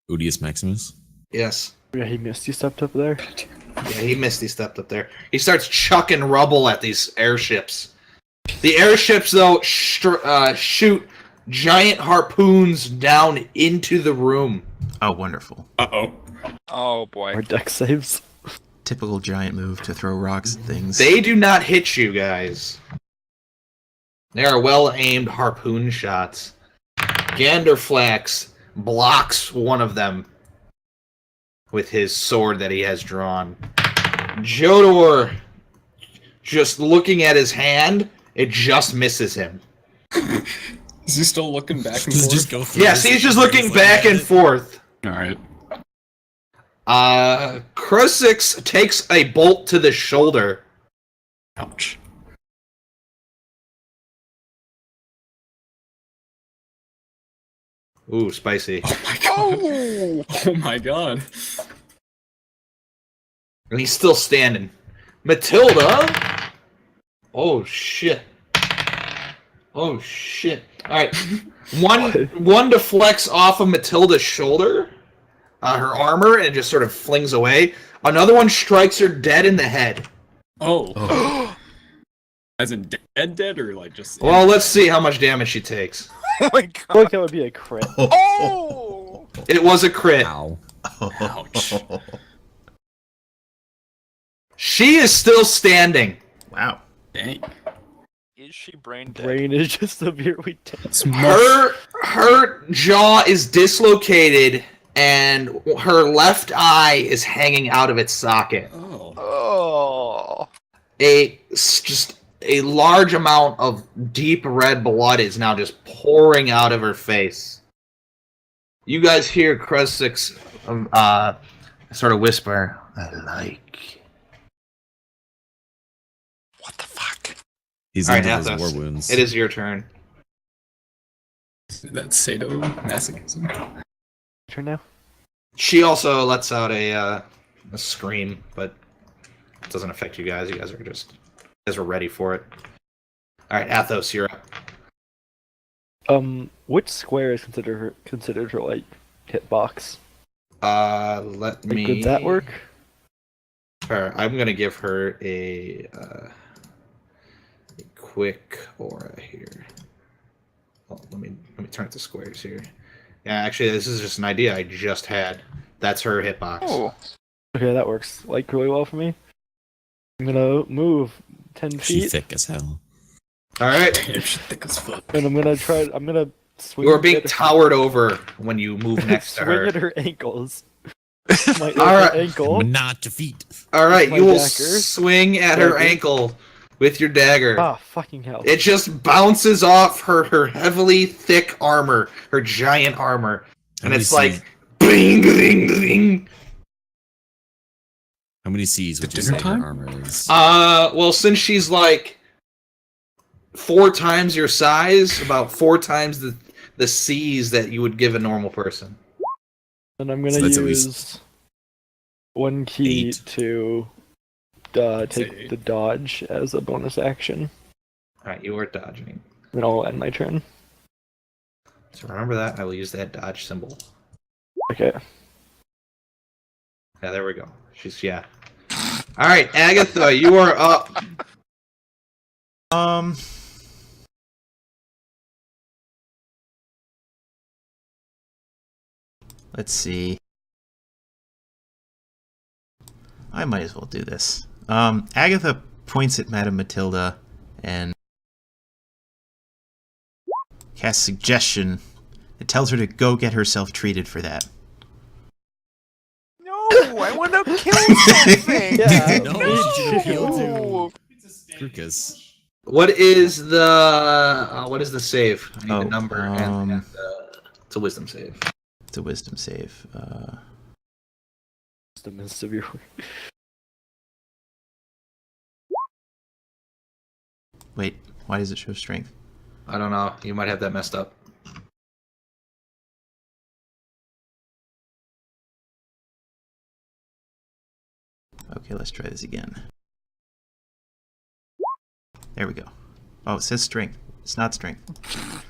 C: Odious Maximus.
A: Yes.
F: Yeah, he missed. You stepped up there.
A: Yeah, he missed. He stepped up there. He starts chucking rubble at these airships. The airships, though, shoot giant harpoons down into the room.
E: Oh, wonderful.
B: Uh-oh.
D: Oh boy.
F: Our deck saves.
E: Typical giant move to throw rocks at things.
A: They do not hit you guys. They are well-aimed harpoon shots. Ganderflax blocks one of them with his sword that he has drawn. Jodor, just looking at his hand, it just misses him.
B: Is he still looking back and
C: Does
B: forth?
C: it just go through
A: Yes,
C: his-
A: he's just looking back and forth.
B: Alright.
A: Krosix takes a bolt to the shoulder.
B: Ouch.
A: Ooh, spicy.
B: Oh my god. Oh my god.
A: And he's still standing. Matilda? Oh, shit. Oh, shit. Alright. One deflects off of Matilda's shoulder, her armor, and just sort of flings away. Another one strikes her dead in the head.
B: Oh. As in dead or like just...
A: Well, let's see how much damage she takes.
D: Oh my
F: I feel
D: god.
F: like that would be a crit.
D: Oh!
A: It was a crit.
C: Ow.
B: Ouch.
A: She is still standing.
E: Wow.
B: Dang.
D: Is she brain dead?
F: Brain is just severely dead.
B: It's mush.
A: Her jaw is dislocated, and her left eye is hanging out of its socket.
B: Oh.
D: Oh.
A: Just a large amount of deep red blood is now just pouring out of her face. You guys hear Kruzik's sort of whisper, "I like."
D: What the fuck?
C: He's
A: All right,
C: into those
A: Athos,
C: war wounds.
A: it is your turn.
B: That's sadomasochism.
F: Turn now.
A: She also lets out a scream, but it doesn't affect you guys. You guys are ready for it. All right, Athos, you're up.
F: Which square is considered her like hitbox?
A: Let
F: Like,
A: me.
F: would that work?
A: I'm gonna give her a quick aura here. Oh, let me turn it to squares here. Yeah, actually, this is just an idea I just had. That's her hitbox.
D: Oh.
F: Okay, that works like really well for me. I'm gonna move 10
C: She
F: feet,
C: thick as hell.
A: All right,
B: Damn, she's thick as fuck.
F: and I'm gonna swing.
A: you are being
F: at her-
A: towered over when you move next to
F: swing
A: her.
F: at her ankles. My
A: All right.
F: ankle.
C: Not defeat.
A: All right,
F: my
A: you will
F: dagger.
A: swing at her
F: Dagger.
A: ankle with your dagger.
F: Ah, fucking hell.
A: It just bounces off her heavily thick armor, her giant armor,
C: How
A: and
C: many
A: it's like
C: Cs-
A: bling, bling, bling.
C: How many C's would you
B: Dinner
C: say
B: time?
C: her armor is?
A: Well, since she's like 4 times your size, about 4 times the C's that you would give a normal person.
F: And I'm gonna
C: So that's at
F: use
C: least
F: 1 key
C: 8.
F: to
B: Say
F: take
B: 8.
F: the dodge as a bonus action.
A: All right, you are dodging.
F: Then I'll end my turn.
A: So remember that. I will use that dodge symbol.
F: Okay.
A: Yeah, there we go. Yeah. All right, Agatha, you are up.
E: Let's see. I might as well do this. Agatha points at Madame Matilda and casts suggestion. It tells her to go get herself treated for that.
D: No, I want to kill something.
F: Yeah,
C: No,
F: me
C: she should
F: too.
C: appeal to Lucas.
A: What is the save? I need
E: Oh,
A: the number and it's a wisdom save.
E: It's a wisdom save.
F: Wisdom is severe.
E: Wait, why does it show strength?
A: I don't know. You might have that messed up.
E: Okay, let's try this again. There we go. Oh, it says strength. It's not strength.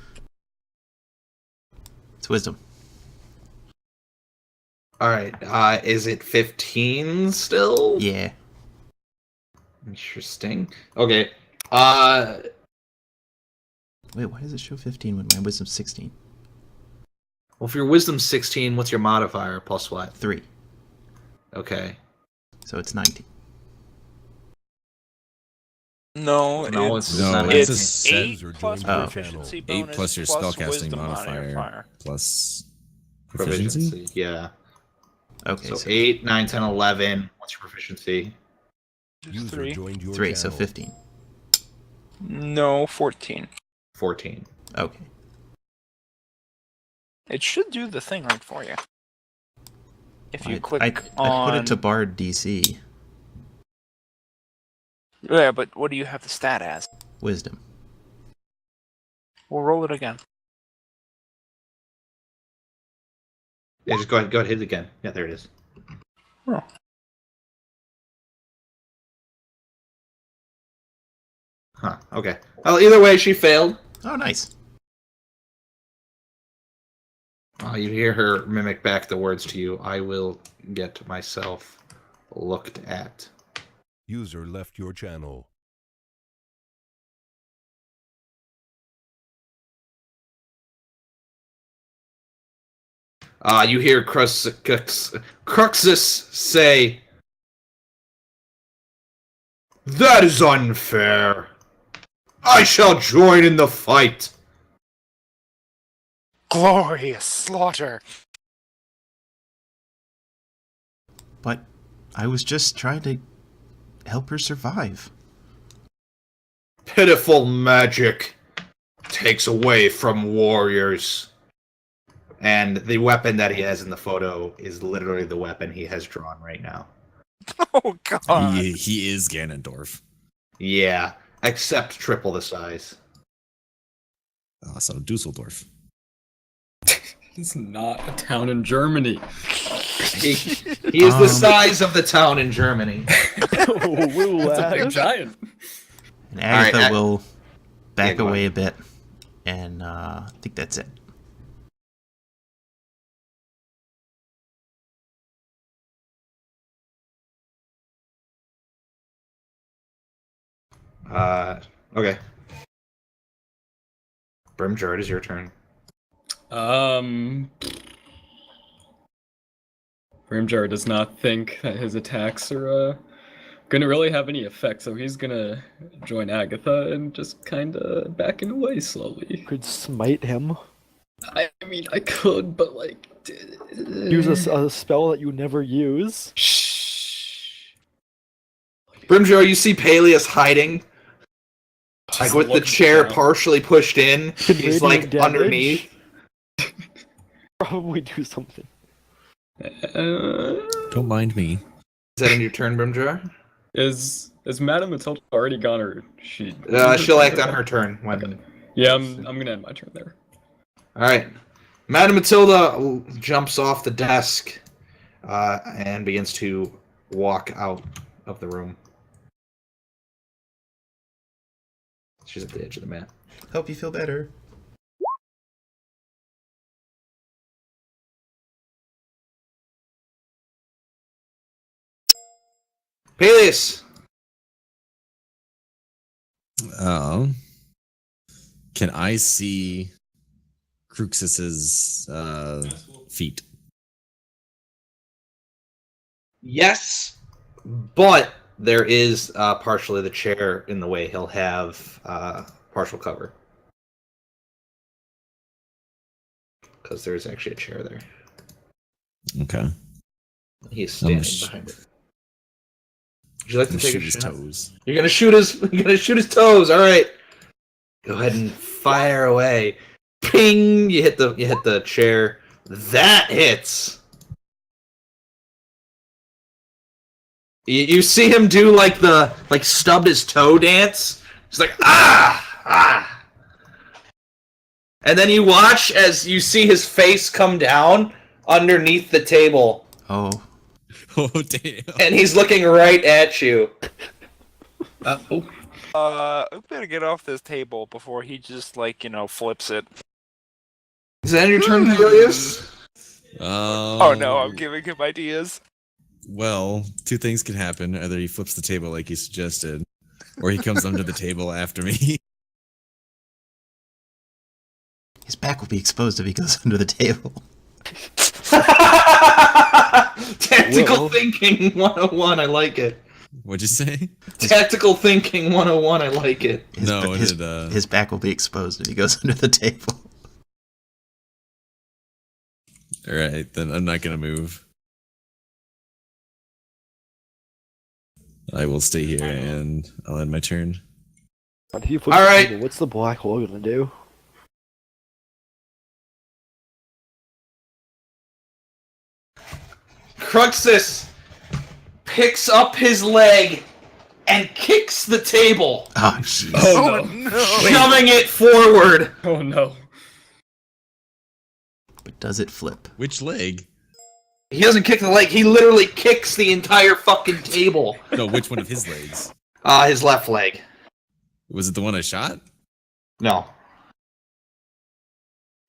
E: It's wisdom.
A: All right. Is it 15 still?
E: Yeah.
A: Interesting. Okay.
E: Wait, why does it show 15 when my wisdom's 16?
A: Well, if your wisdom's 16, what's your modifier? Plus what?
E: 3.
A: Okay.
E: So it's 19.
D: No,
A: No,
D: it's
A: it's not.
C: it's
D: it's
C: a
D: 8
C: set-
D: plus
E: Oh.
D: proficiency
C: 8
D: bonus
C: plus your
D: plus
C: spellcasting
D: wisdom
C: modifier plus proficiency.
A: Proficiency. Yeah.
E: Okay,
A: So
E: so
A: 8, 9, 10, 11. What's your proficiency?
D: Just 3.
E: 3, so 15.
D: No, 14.
A: 14.
E: Okay.
D: It should do the thing right for you. If you click
E: I
D: on...
E: put it to Bard DC.
D: Yeah, but what do you have the stat as?
E: Wisdom.
D: We'll roll it again.
A: Yeah, just go ahead. Hit it again. Yeah, there it is.
D: Oh.
A: Huh. Okay. Well, either way, she failed.
E: Oh, nice.
A: You hear her mimic back the words to you. I will get myself looked at.
G: User left your channel.
A: You hear Cruxus say, "That is unfair. I shall join in the fight.
D: Glorious slaughter.
E: But I was just trying to help her survive.
A: Pitiful magic takes away from warriors. And the weapon that he has in the photo is literally the weapon he has drawn right now.
D: Oh god.
C: He is Ganondorf.
A: Yeah, except triple the size.
C: So Dusseldorf.
B: It's not a town in Germany.
A: He is the size of the town in Germany.
F: Woo,
B: That's a big giant.
E: And Agatha
A: Alright,
E: will back
A: go
E: away a bit. And I think that's it.
A: Okay. Brimjar, it is your turn.
B: Grimjar does not think that his attacks are gonna really have any effect, so he's gonna join Agatha and just kinda backing away slowly.
F: Could smite him.
B: I mean, I could, but like...
F: Use a spell that you never use.
B: Shh.
A: Brimjar, you see Peleus hiding, like
B: Just
A: with the
B: looking
A: chair
B: down.
A: partially pushed in.
F: Can
A: He's
F: radiant
A: like
F: damage
A: underneath.
F: Probably do something.
C: Don't mind me.
A: Is that in your turn, Brimjar?
B: Is Madame Matilda already gone, or she?
A: She'll act on her turn when.
B: Okay. Yeah, I'm gonna end my turn there.
A: All right, Madame Matilda jumps off the desk and begins to walk out of the room. She's at the edge of the mat.
E: Hope you feel better.
A: Peleus!
C: Can I see Cruxus's feet?
A: Yes, but there is partially the chair in the way. He'll have partial cover. Because there's actually a chair there.
C: Okay.
A: He's standing
C: sh-
A: behind it. Would you like to take
C: Shoot
A: a
C: his
A: shot?
C: toes.
A: You're gonna shoot his. You're gonna shoot his toes. All right. Go ahead and fire away. Ping! You hit the chair. That hits. You see him do like stubbed his toe dance. He's like ah. And then you watch as you see his face come down underneath the table.
E: Oh.
C: Oh damn!
A: And he's looking right at you.
B: Oh.
D: I'm gonna get off this table before he just flips it.
A: Is that your turn, Peleus?
D: Oh no, I'm giving him ideas.
C: Well, two things could happen. Either he flips the table like you suggested, or he comes under the table after me.
E: His back will be exposed if he goes under the table.
A: Tactical thinking 101, I like it.
C: What'd you say?
A: Tactical thinking 101, I like it.
E: His back will be exposed if he goes under the table.
C: Alright, then I'm not gonna move. I will stay here and I'll end my turn.
F: How do you flip
A: All
F: the
A: right.
F: table? What's the black hole gonna do?
A: Cruxus picks up his leg and kicks the table,
E: Oh, jeez.
B: Oh
D: no.
A: shoving it forward.
B: Oh no.
E: But does it flip?
C: Which leg?
A: He doesn't kick the leg, he literally kicks the entire fucking table.
C: No, which one of his legs?
A: His left leg.
C: Was it the one I shot?
A: No.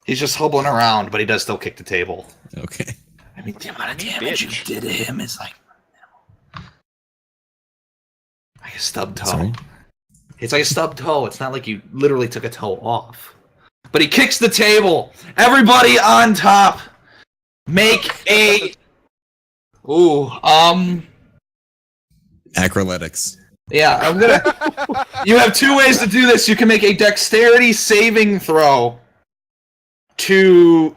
A: He's just hobbling around, but he does still kick the table.
C: Okay.
A: I mean, the amount of damage you did to him is like a stubbed toe.
C: Sorry?
A: It's like a stubbed toe. It's not like you literally took a toe off. But he kicks the table. Everybody on top, make a... Ooh,
C: Acroletics.
A: Yeah, I'm gonna. You have two ways to do this. You can make a dexterity saving throw. Nope.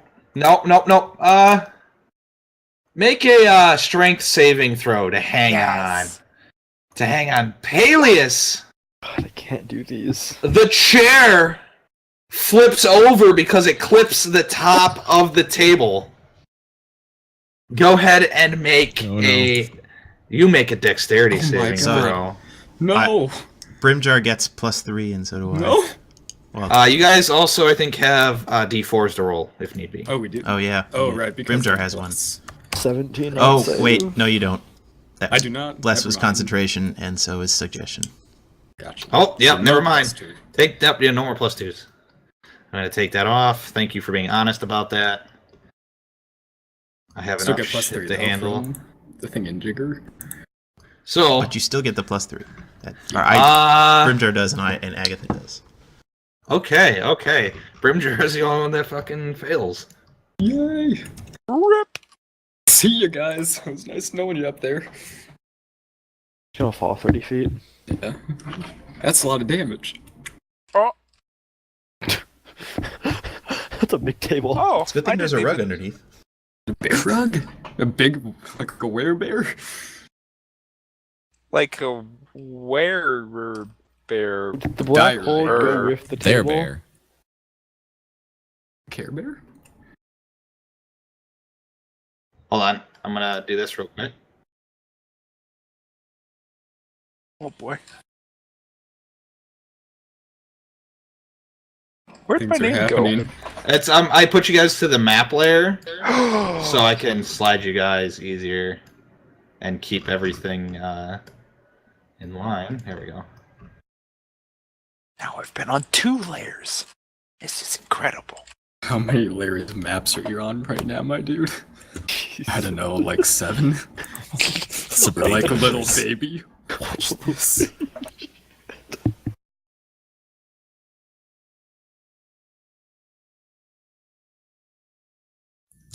A: Make a strength saving throw to hang
D: Yes.
A: on. To hang on. Peleus,
F: God, I can't do these.
A: the chair flips over because it clips the top of the table. Go ahead and make
C: Oh, no.
A: You make a dexterity
B: Oh my
A: saving
B: God.
A: throw.
B: No.
E: Brimjar gets +3, and so do I.
B: No.
E: Well,
A: You guys also, I think, have D4s to roll if need be.
B: Oh, we do.
E: oh yeah.
B: Oh, right. Because
E: Brimjar
B: of
E: has one.
B: Bless.
F: 17. on
E: Oh
F: save.
E: wait, no, you don't. That
B: I do not.
E: Bless
B: Never
E: was
B: mind.
E: concentration, and so is suggestion.
B: Gotcha.
A: Oh, yeah,
B: So
A: never
B: no
A: mind.
B: +2.
A: Take that. Yeah, no more +2s. I'm gonna take that off. Thank you for being honest about that. I have
B: Still
A: enough
B: get
A: shit
B: +3
A: to
B: though
A: handle.
B: from the thing in Jigger.
A: So,
E: But you still get the +3. Or Brimjar does, and Agatha does.
A: okay. Brimjar is the only one that fucking fails.
B: Yay!
D: Rip.
B: See you guys. It was nice knowing you up there.
F: Gonna fall 30 feet.
B: Yeah. That's a lot of damage.
D: Oh,
F: That's a big table.
D: oh.
E: It's a good
D: I
E: thing there's a
D: didn't
E: rug
D: even-
E: underneath.
B: A bear rug? A big, like a werebear?
D: Like a werebear.
F: Did the black
B: Dire
F: hole
D: bear.
F: go with the
C: Their
F: table?
C: bear.
B: Care bear?
A: Hold on. I'm gonna do this real quick.
D: Oh boy. Where'd
B: Things
D: my
B: are
D: name
B: happening.
A: It's I put you guys to the map layer
D: go?
A: so I can slide you guys easier and keep everything in line. Here we go.
D: Now I've been on 2 layers. This is incredible.
B: How many layers of maps are you on right now, my dude? I don't know, like 7? Or like a little baby? Watch this.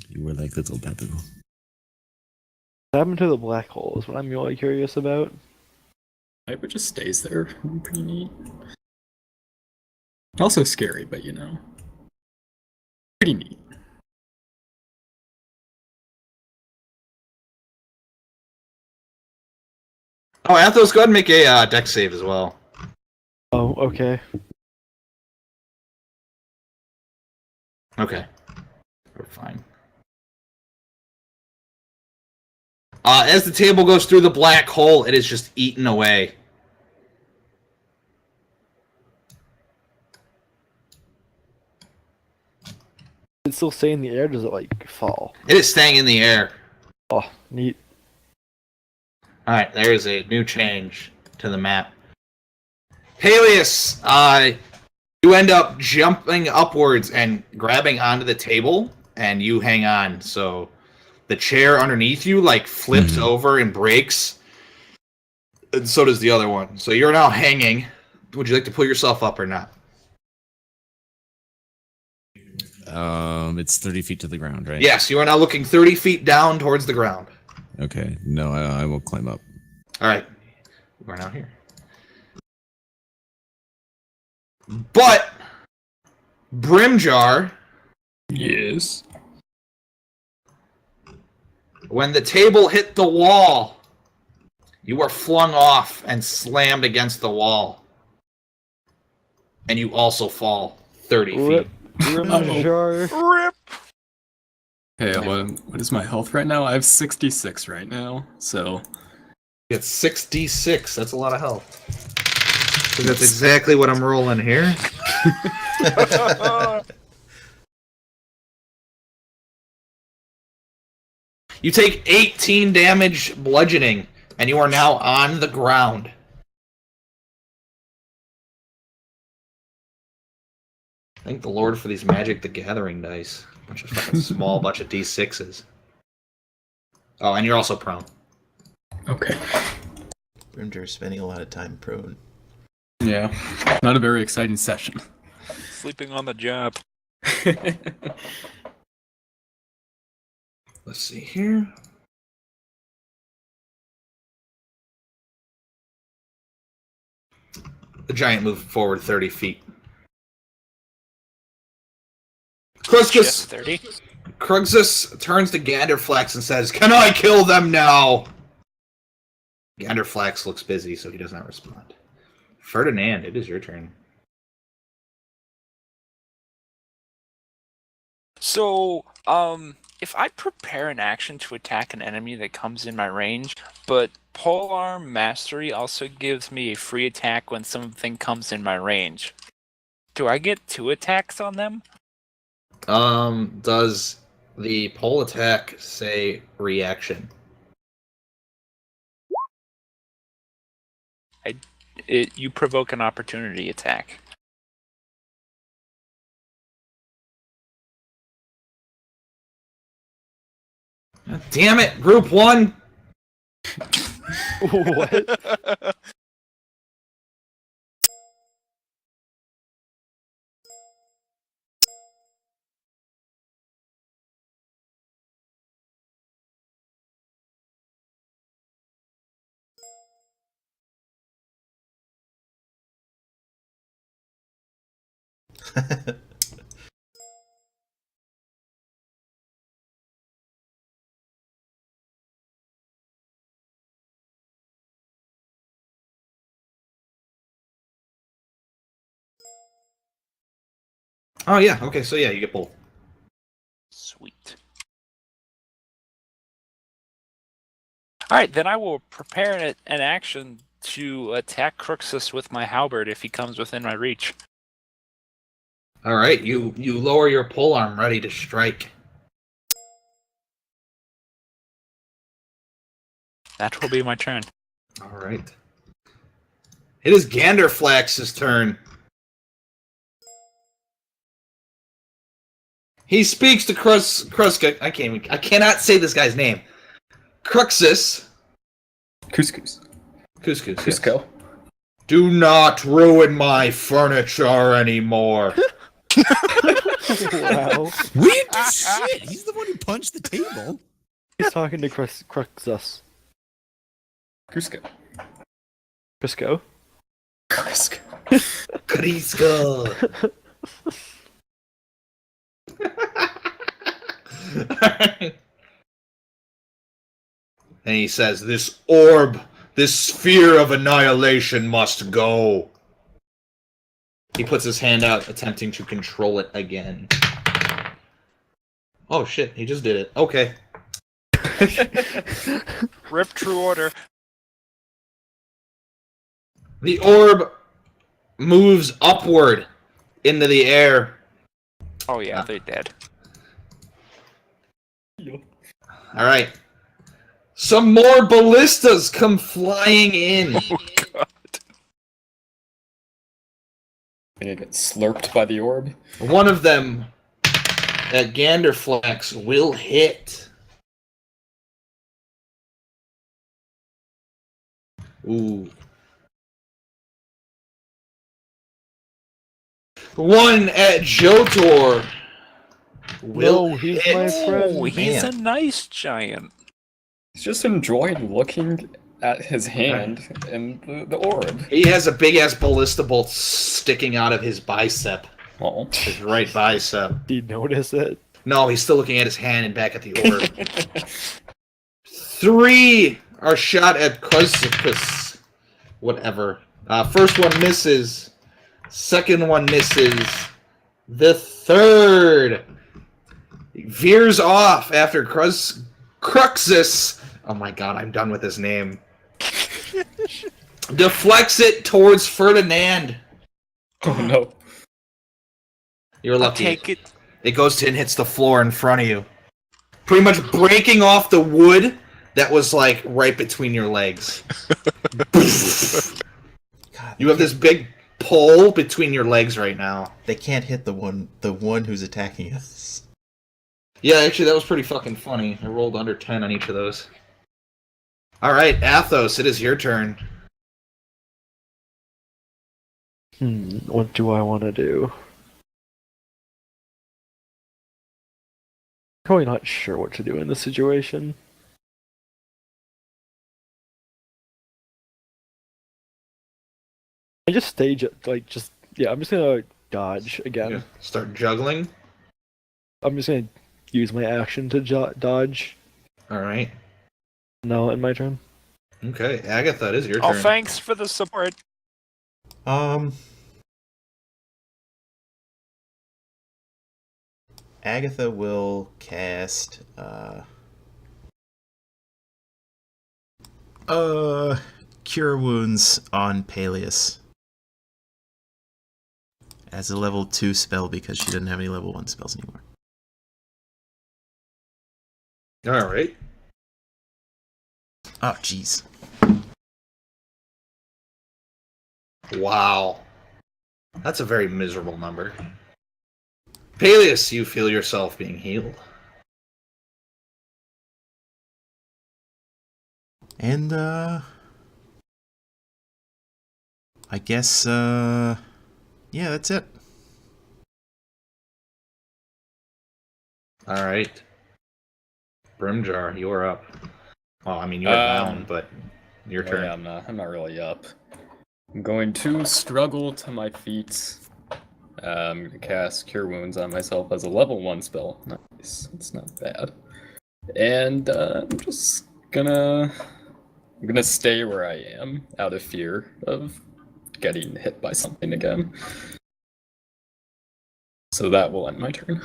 C: You were like little Babu.
F: What happened to the black hole is what I'm really curious about.
B: It just stays there. Pretty neat. Also scary, but you know. Pretty neat.
A: Oh, Athos, go ahead and make a dex save as well.
F: Oh, okay.
A: Okay. We're fine. As the table goes through the black hole, it is just eaten away.
F: It's still stay in the air, does it like fall?
A: It is staying in the air.
F: Oh, neat.
A: Alright, there is a new change to the map. Peleus, you end up jumping upwards and grabbing onto the table, and you hang on. So the chair underneath you like flips over and breaks, and so does the other one. So you're now hanging. Would you like to pull yourself up or not?
C: It's 30 feet to the ground, right?
A: Yes, you are now looking 30 feet down towards the ground.
C: Okay. No, I will climb up.
A: Alright, we're now here. But Brimjar,
B: Yes.
A: when the table hit the wall, you are flung off and slammed against the wall. And you also fall 30
F: Rip.
A: feet.
F: Jar.
D: Rip.
B: Hey, what is my health right now? I have 66 right now, so
A: It's 66. That's a lot of health. That's exactly what I'm rolling here. You take 18 damage bludgeoning, and you are now on the ground. Thank the Lord for these Magic the Gathering dice. Bunch of fucking small bunch of D6s. Oh, and you're also prone.
B: okay.
E: Brimjar's spending a lot of time prone.
B: Yeah. Not a very exciting session.
D: Sleeping on the job.
A: Let's see here. The giant moved forward 30 feet. Kruskus
D: 30.
A: Krugzus turns to Ganderflex and says, "Can I kill them now?" Ganderflex looks busy, so he does not respond. Ferdinand, it is your turn.
D: So, if I prepare an action to attack an enemy that comes in my range, but Polearm Mastery also gives me a free attack when something comes in my range, do I get 2 attacks on them?
A: Does the pole attack say reaction?
D: You provoke an opportunity attack.
A: Damn it, Group 1!
F: What?
A: Oh yeah, okay, so yeah, you get both.
D: Sweet. Alright, then I will prepare an action to attack Cruxus with my halberd if he comes within my reach.
A: Alright, you lower your pole arm ready to strike.
D: That will be my turn.
A: Alright. It is Ganderflax's turn. He speaks to Kruska. I cannot say this guy's name. Cruxus.
B: Couscous.
A: Couscous.
B: Cusco.
A: Do not ruin my furniture anymore.
F: Wow.
C: We didn't do shit. He's the one who punched the table.
F: He's talking to Cruxus.
B: Cusco.
F: Cusco?
B: Cusco.
A: Crisco. And he says, "This orb, this sphere of annihilation must go." He puts his hand out, attempting to control it again. Oh shit, he just did it. Okay.
D: Rip True Order.
A: The orb moves upward into the air.
D: Oh yeah, they're dead.
A: Alright. Some more ballistas come flying in.
D: Oh god.
B: Gonna get slurped by the orb.
A: One of them at Ganderflex will hit. Ooh. One at Jotor will
F: No, he's
A: hit.
F: my friend.
D: Oh, he's
E: Man.
D: a nice giant.
B: He's just enjoying looking at his hand and the orb.
A: He has a big ass ballista bolt sticking out of his bicep.
B: Oh.
A: His right bicep.
F: Do you notice it?
A: No, he's still looking at his hand and back at the orb. 3 are shot at Chrysippus. Whatever. First one misses. Second one misses. The third veers off after Cruxus. Oh my god, I'm done with his name. Deflects it towards Ferdinand.
B: Oh no.
A: You're
D: I'll
A: lucky.
D: take it.
A: It goes to and hits the floor in front of you. Pretty much breaking off the wood that was like right between your legs.
E: God,
A: You have this big pole between your legs right now.
E: they can't hit the one who's attacking us.
A: Yeah, actually that was pretty fucking funny. I rolled under 10 on each of those. Alright, Athos, it is your turn.
F: What do I want to do? Probably not sure what to do in this situation. I just stage it, like, just, yeah, I'm just gonna dodge again.
A: Yeah. Start juggling.
F: I'm just gonna use my action to dodge.
A: All right.
F: Now in my turn.
A: Okay, Agatha, it is your
D: Oh,
A: turn.
D: thanks for the support.
E: Agatha will cast Cure Wounds on Peleus as a level 2 spell because she doesn't have any level 1 spells anymore.
A: All right.
E: Oh, jeez.
A: Wow. That's a very miserable number. Peleus, you feel yourself being healed.
E: And, I guess, yeah, that's it.
A: All right. Brimjar, you're up. Well, I mean, you're down, but your turn.
B: Yeah, I'm not really up. I'm going to struggle to my feet. I'm gonna cast Cure Wounds on myself as a level 1 spell. Nice, it's not bad. And I'm just gonna stay where I am out of fear of getting hit by something again. So that will end my turn.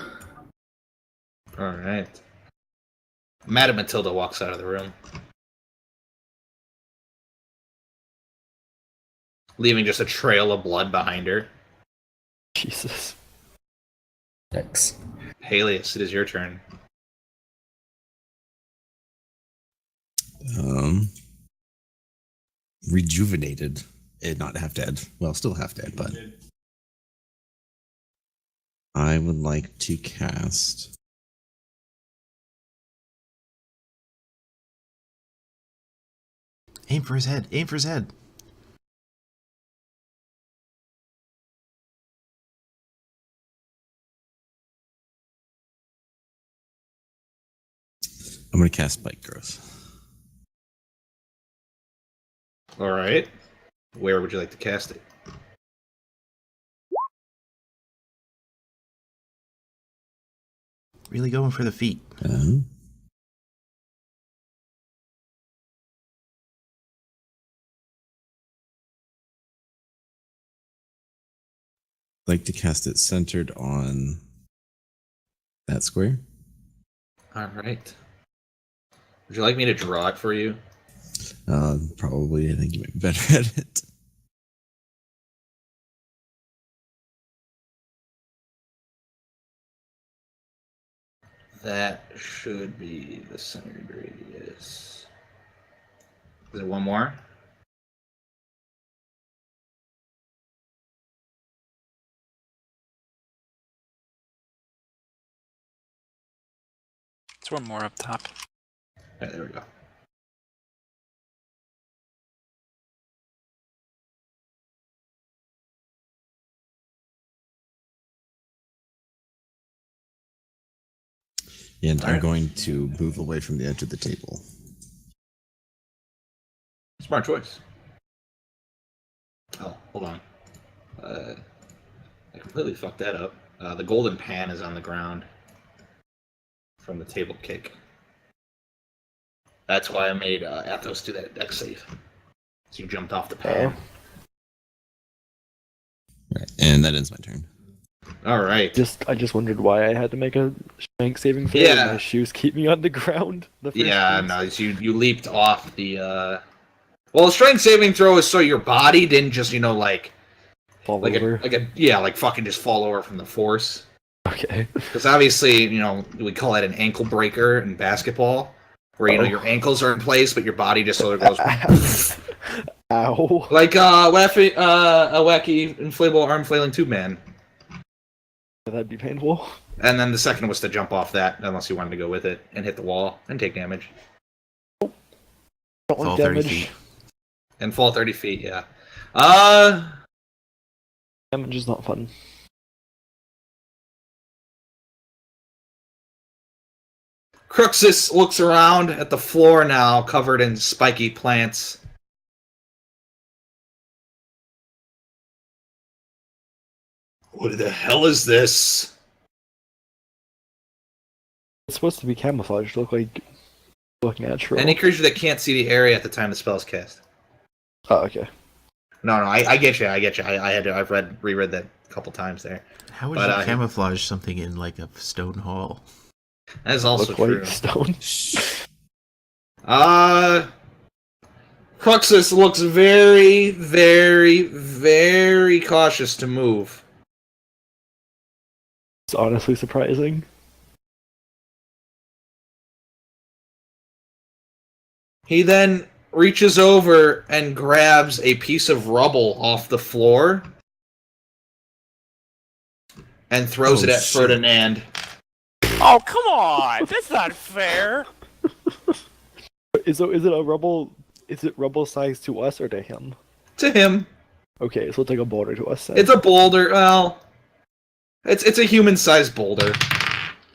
A: All right. Madame Matilda walks out of the room, leaving just a trail of blood behind her.
F: Jesus.
B: Thanks.
A: Peleus, it is your turn.
C: Rejuvenated and not half dead. Well, still half dead, but I would like to cast
E: Aim for his head. Aim for his head.
C: I'm going to cast Bite Growth.
A: All right. Where would you like to cast it?
E: Really going for the feet.
C: Like to cast it centered on that square.
A: All right. Would you like me to draw it for you?
C: Probably. I think you might be better at it.
A: That should be the centered radius. Is it one more?
D: It's one more up top.
A: Yeah, there we go.
C: And I'm
A: Alright.
C: going to move away from the edge of the table.
A: Smart choice. Oh, hold on. I completely fucked that up. The golden pan is on the ground from the table kick. That's why I made Athos do that deck save. So you jumped off the pan.
C: Right. And that ends my turn.
A: All right.
F: I just wondered why I had to make a strength saving throw.
A: Yeah.
F: And my shoes keep me on the ground. The first
A: Yeah,
F: piece.
A: no, you leaped off the. Well, a strength saving throw is so your body didn't just like
F: Fall
A: like
F: over.
A: like fucking just fall over from the force.
F: Okay.
A: Because obviously, we call it an ankle breaker in basketball, where your ankles are in place, but your body just sort of goes.
F: Ow.
A: Like a wacky inflatable arm flailing tube man.
F: That'd be painful.
A: And then the second was to jump off that, unless you wanted to go with it and hit the wall and take damage.
F: Don't
E: Fall
F: want
E: 30
F: damage.
E: feet.
A: And fall 30 feet, yeah.
F: Damage is not fun.
A: Cruxus looks around at the floor now, covered in spiky plants. What the hell is this?
F: It's supposed to be camouflaged. Look natural.
A: Any creature that can't see the area at the time the spell's cast.
F: Oh, okay.
A: No, I get you. I've reread that a couple times there.
E: How would
A: But,
E: you camouflage something in like a stone hall?
A: That is also
F: Look
A: true.
F: like stone.
A: Cruxus looks very, very, very cautious to move.
F: It's honestly surprising.
A: He then reaches over and grabs a piece of rubble off the floor and throws it at
C: shit.
A: Ferdinand.
D: Oh, come on! That's not fair!
F: Is it a rubble? Is it rubble size to us or to him?
A: To him.
F: Okay, so it's like a boulder to us. Then.
A: It's a boulder. Well, it's a human-sized boulder.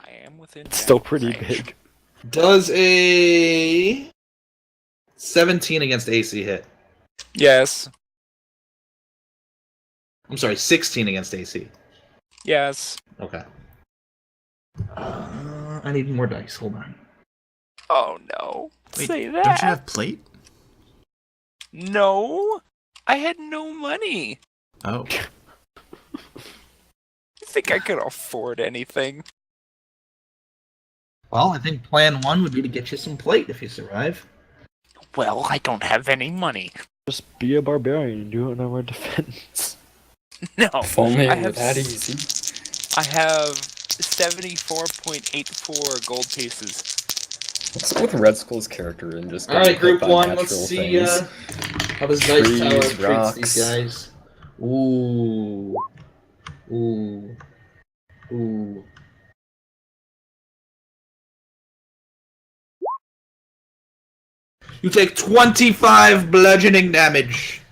D: I am within.
F: It's still pretty
D: range.
F: big.
A: Does a 17 against AC hit?
D: Yes.
A: I'm sorry, 16 against AC.
D: Yes.
A: Okay. I need more dice. Hold on.
D: Oh no.
E: Wait,
D: Say
E: don't you
D: that.
E: have plate?
D: No. I had no money.
E: Oh,
D: You think I could afford anything?
A: Well, I think plan 1 would be to get you some plate if you survive.
D: Well, I don't have any money.
F: Just be a barbarian and do it in our defense.
D: No.
B: If only
D: I
B: it were
D: have
B: that easy.
D: I have 74.84 gold pieces.
B: Let's go with Red Skull's character and just.
A: All right,
B: get
A: group
B: hit by
A: 1. Let's
B: natural
A: see
B: things.
A: how this dice
B: Trees,
A: tower treats
B: rocks.
A: these guys. Ooh. Ooh. Ooh. You take 25 bludgeoning damage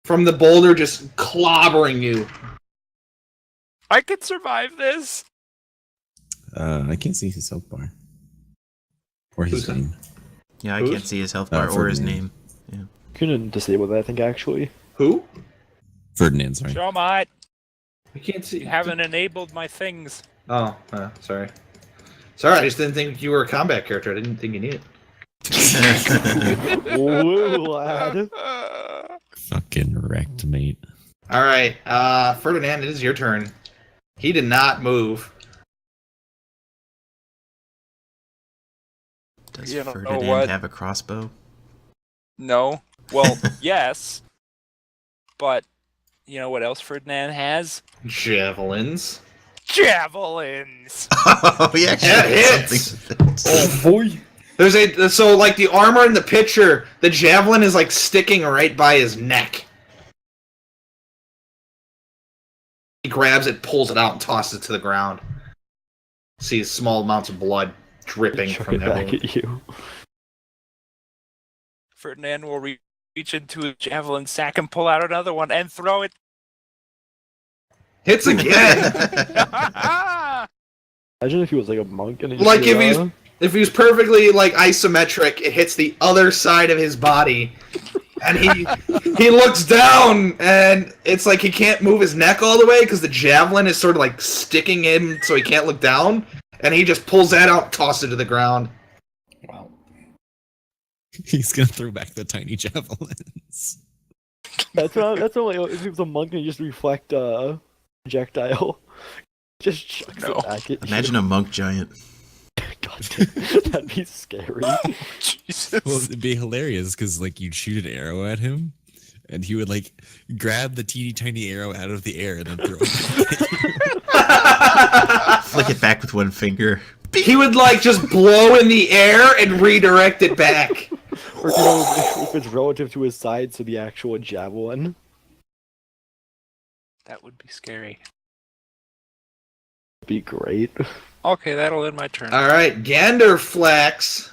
A: from the boulder just clobbering you.
D: I could survive this.
C: I can't see his health bar. Or his
A: Who's that?
C: name.
E: yeah, I
A: Who's?
E: can't see his health bar or his name.
C: Ferdinand.
F: Couldn't disable that, I think, actually.
A: Who?
C: Ferdinand, sorry.
D: Shawmot,
A: I can't see.
D: you haven't enabled my things.
A: Oh, sorry. Sorry, I just didn't think you were a combat character. I didn't think you needed it.
F: Woo, lad.
C: Fucking wrecked, mate.
A: All right, Ferdinand, it is your turn. He did not move.
E: Does
D: You know
E: Ferdinand
D: what?
E: have a crossbow?
D: No. Well, yes. But you know what else Ferdinand has?
A: Javelins.
D: Javelins.
E: Oh, yeah,
A: That hits!
B: Oh boy!
A: There's so like the armor in the picture, the javelin is like sticking right by his neck. He grabs it, pulls it out, and tosses it to the ground. Sees small amounts of blood dripping
F: Chuck
A: from
F: it
A: that
F: back
A: wound.
F: at you.
D: Ferdinand will reach into a javelin sack and pull out another one and throw it.
A: Hits again.
F: Imagine if he was like a monk and he
A: Like,
F: just
A: if he's- If he's perfectly like isometric, it hits the other side of his body, and he looks down, and it's like he can't move his neck all the way because the javelin is sort of like sticking him, so he can't look down, and he just pulls that out, and tosses it to the ground.
B: Wow.
C: He's gonna throw back the tiny javelins.
F: That's only if he was a monk and he just reflect projectile. Just chucks
D: No.
F: it back at
E: Imagine a monk giant.
F: you. God damn, that'd be scary.
D: Jesus.
C: Well, it'd be hilarious because like you'd shoot an arrow at him, and he would like grab the teeny tiny arrow out of the air and then throw it.
E: Flick it back with one finger.
A: He would like just blow in the air and redirect it back.
F: Or you know, if it's relative to his size, so the actual javelin.
D: That would be scary.
F: Be great.
D: Okay, that'll end my turn.
A: All right, Ganderflex.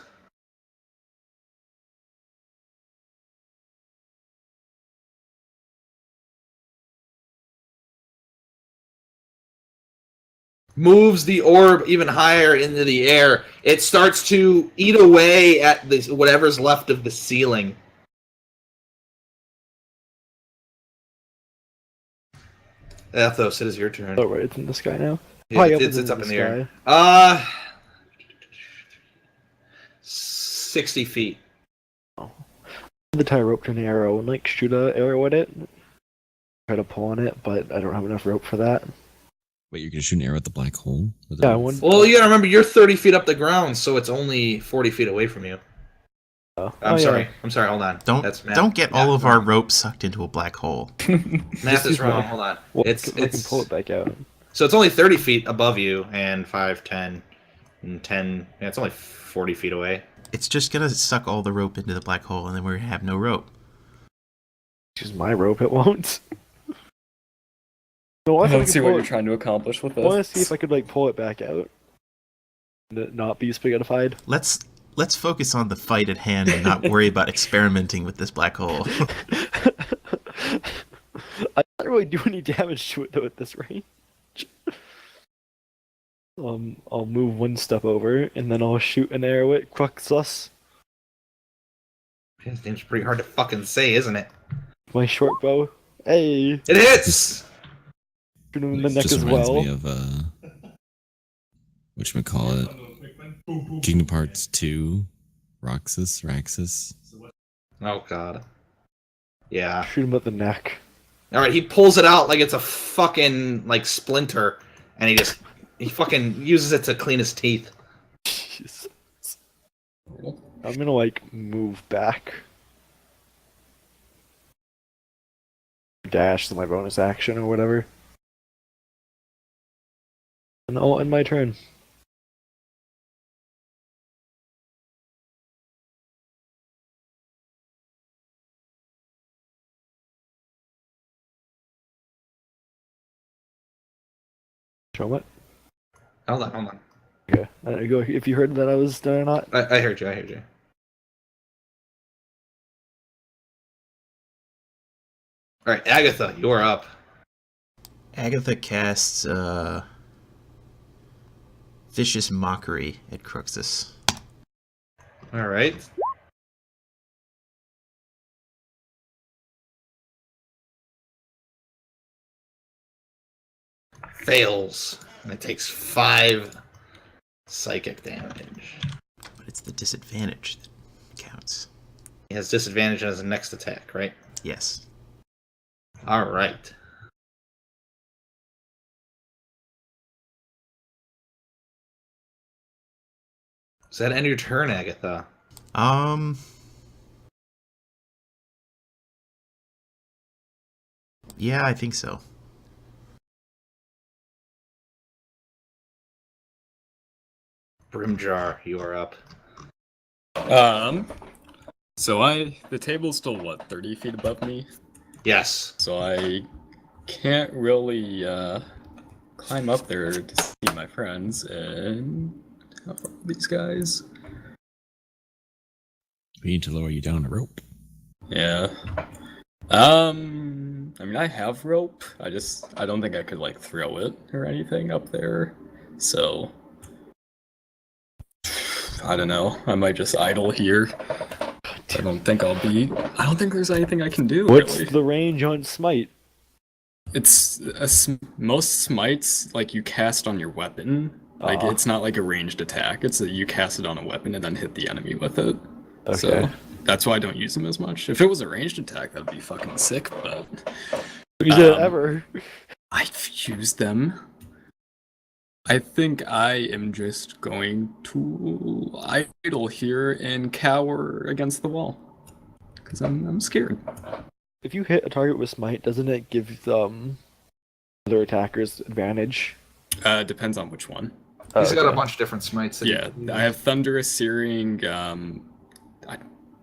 A: Moves the orb even higher into the air. It starts to eat away at this whatever's left of the ceiling. Athos, it is your turn.
F: Oh, right, it's in the sky now.
A: Yeah,
F: High up
A: it's
F: is in
A: up in the
F: sky.
A: air. 60 feet.
F: The tie rope to an arrow and like shoot a arrow at it. Try to pull on it, but I don't have enough rope for that.
C: Wait, you're gonna shoot an arrow at the black hole? With
F: Yeah,
C: a-
F: I want.
A: Well, you gotta remember, you're 30 feet up the ground, so it's only 40 feet away from you. I'm sorry.
F: Yeah.
A: I'm sorry. Hold on.
E: Don't
A: That's math.
E: don't get
A: math
E: all
A: is
E: of our
A: wrong.
E: rope sucked into a black hole.
A: Math is wrong. Hold on.
F: Well,
A: It's
F: I can pull it back out.
A: so it's only 30 feet above you, and 5, 10, and 10. Yeah, it's only 40 feet away.
E: It's just gonna suck all the rope into the black hole, and then we're gonna have no rope.
F: Use my rope, it won't. No,
B: I
F: I
B: don't
F: can
B: see what
F: pull
B: you're
F: it.
B: trying to accomplish with
F: I want to
B: this.
F: see if I could like pull it back out and it not be spaghettified.
E: Let's focus on the fight at hand and not worry about experimenting with this black hole.
F: I don't really do any damage to it though at this range. I'll move one step over and then I'll shoot an arrow at Cruxus.
A: His name's pretty hard to fucking say, isn't it?
F: My short bow. Hey,
A: It hits.
F: shoot him in the neck
C: Just
F: as
C: reminds
F: well.
C: me of whatchamacallit? Kingdom Hearts 2, Raxus.
A: Oh god. Yeah.
F: Shoot him at the neck.
A: All right. He pulls it out like it's a fucking like splinter, and he fucking uses it to clean his teeth.
F: Jesus. I'm gonna like move back. Dash is my bonus action or whatever. And I'll end my turn. Show what?
A: Hold on.
F: Okay. Go if you heard that I was done or not.
A: I heard you. I heard you. All right, Agatha, you're up.
E: Agatha casts vicious mockery at Cruxus.
A: All right. Fails, and it takes 5 psychic damage.
E: But it's the disadvantage that counts.
A: He has disadvantage on his next attack, right?
E: Yes.
A: All right. Does that end your turn, Agatha?
E: Yeah, I think so.
A: Brimjar, you are up.
B: So the table's still what, 30 feet above me?
A: Yes.
B: So I can't really climb up there to see my friends. And how far are these guys?
C: We need to lower you down a rope.
B: Yeah. I mean, I have rope. I don't think I could like throw it or anything up there. So I don't know. I might just idle here. I don't think there's anything I can do.
F: What's
B: really.
F: the range on smite?
B: It's most smites like you cast on your weapon. Like
F: Aw.
B: it's not like a ranged attack. It's that you cast it on a weapon and then hit the enemy with it.
F: Okay.
B: So that's why I don't use them as much. If it was a ranged attack, that'd be fucking sick. But
F: Use it ever.
B: I've used them. I think I am just going to idle here and cower against the wall because I'm scared.
F: If you hit a target with smite, doesn't it give other attackers advantage?
B: Depends on which one.
A: He's got a
F: Okay.
A: bunch of different smites. that he
B: Yeah,
A: can use.
B: I have Thunderous Searing.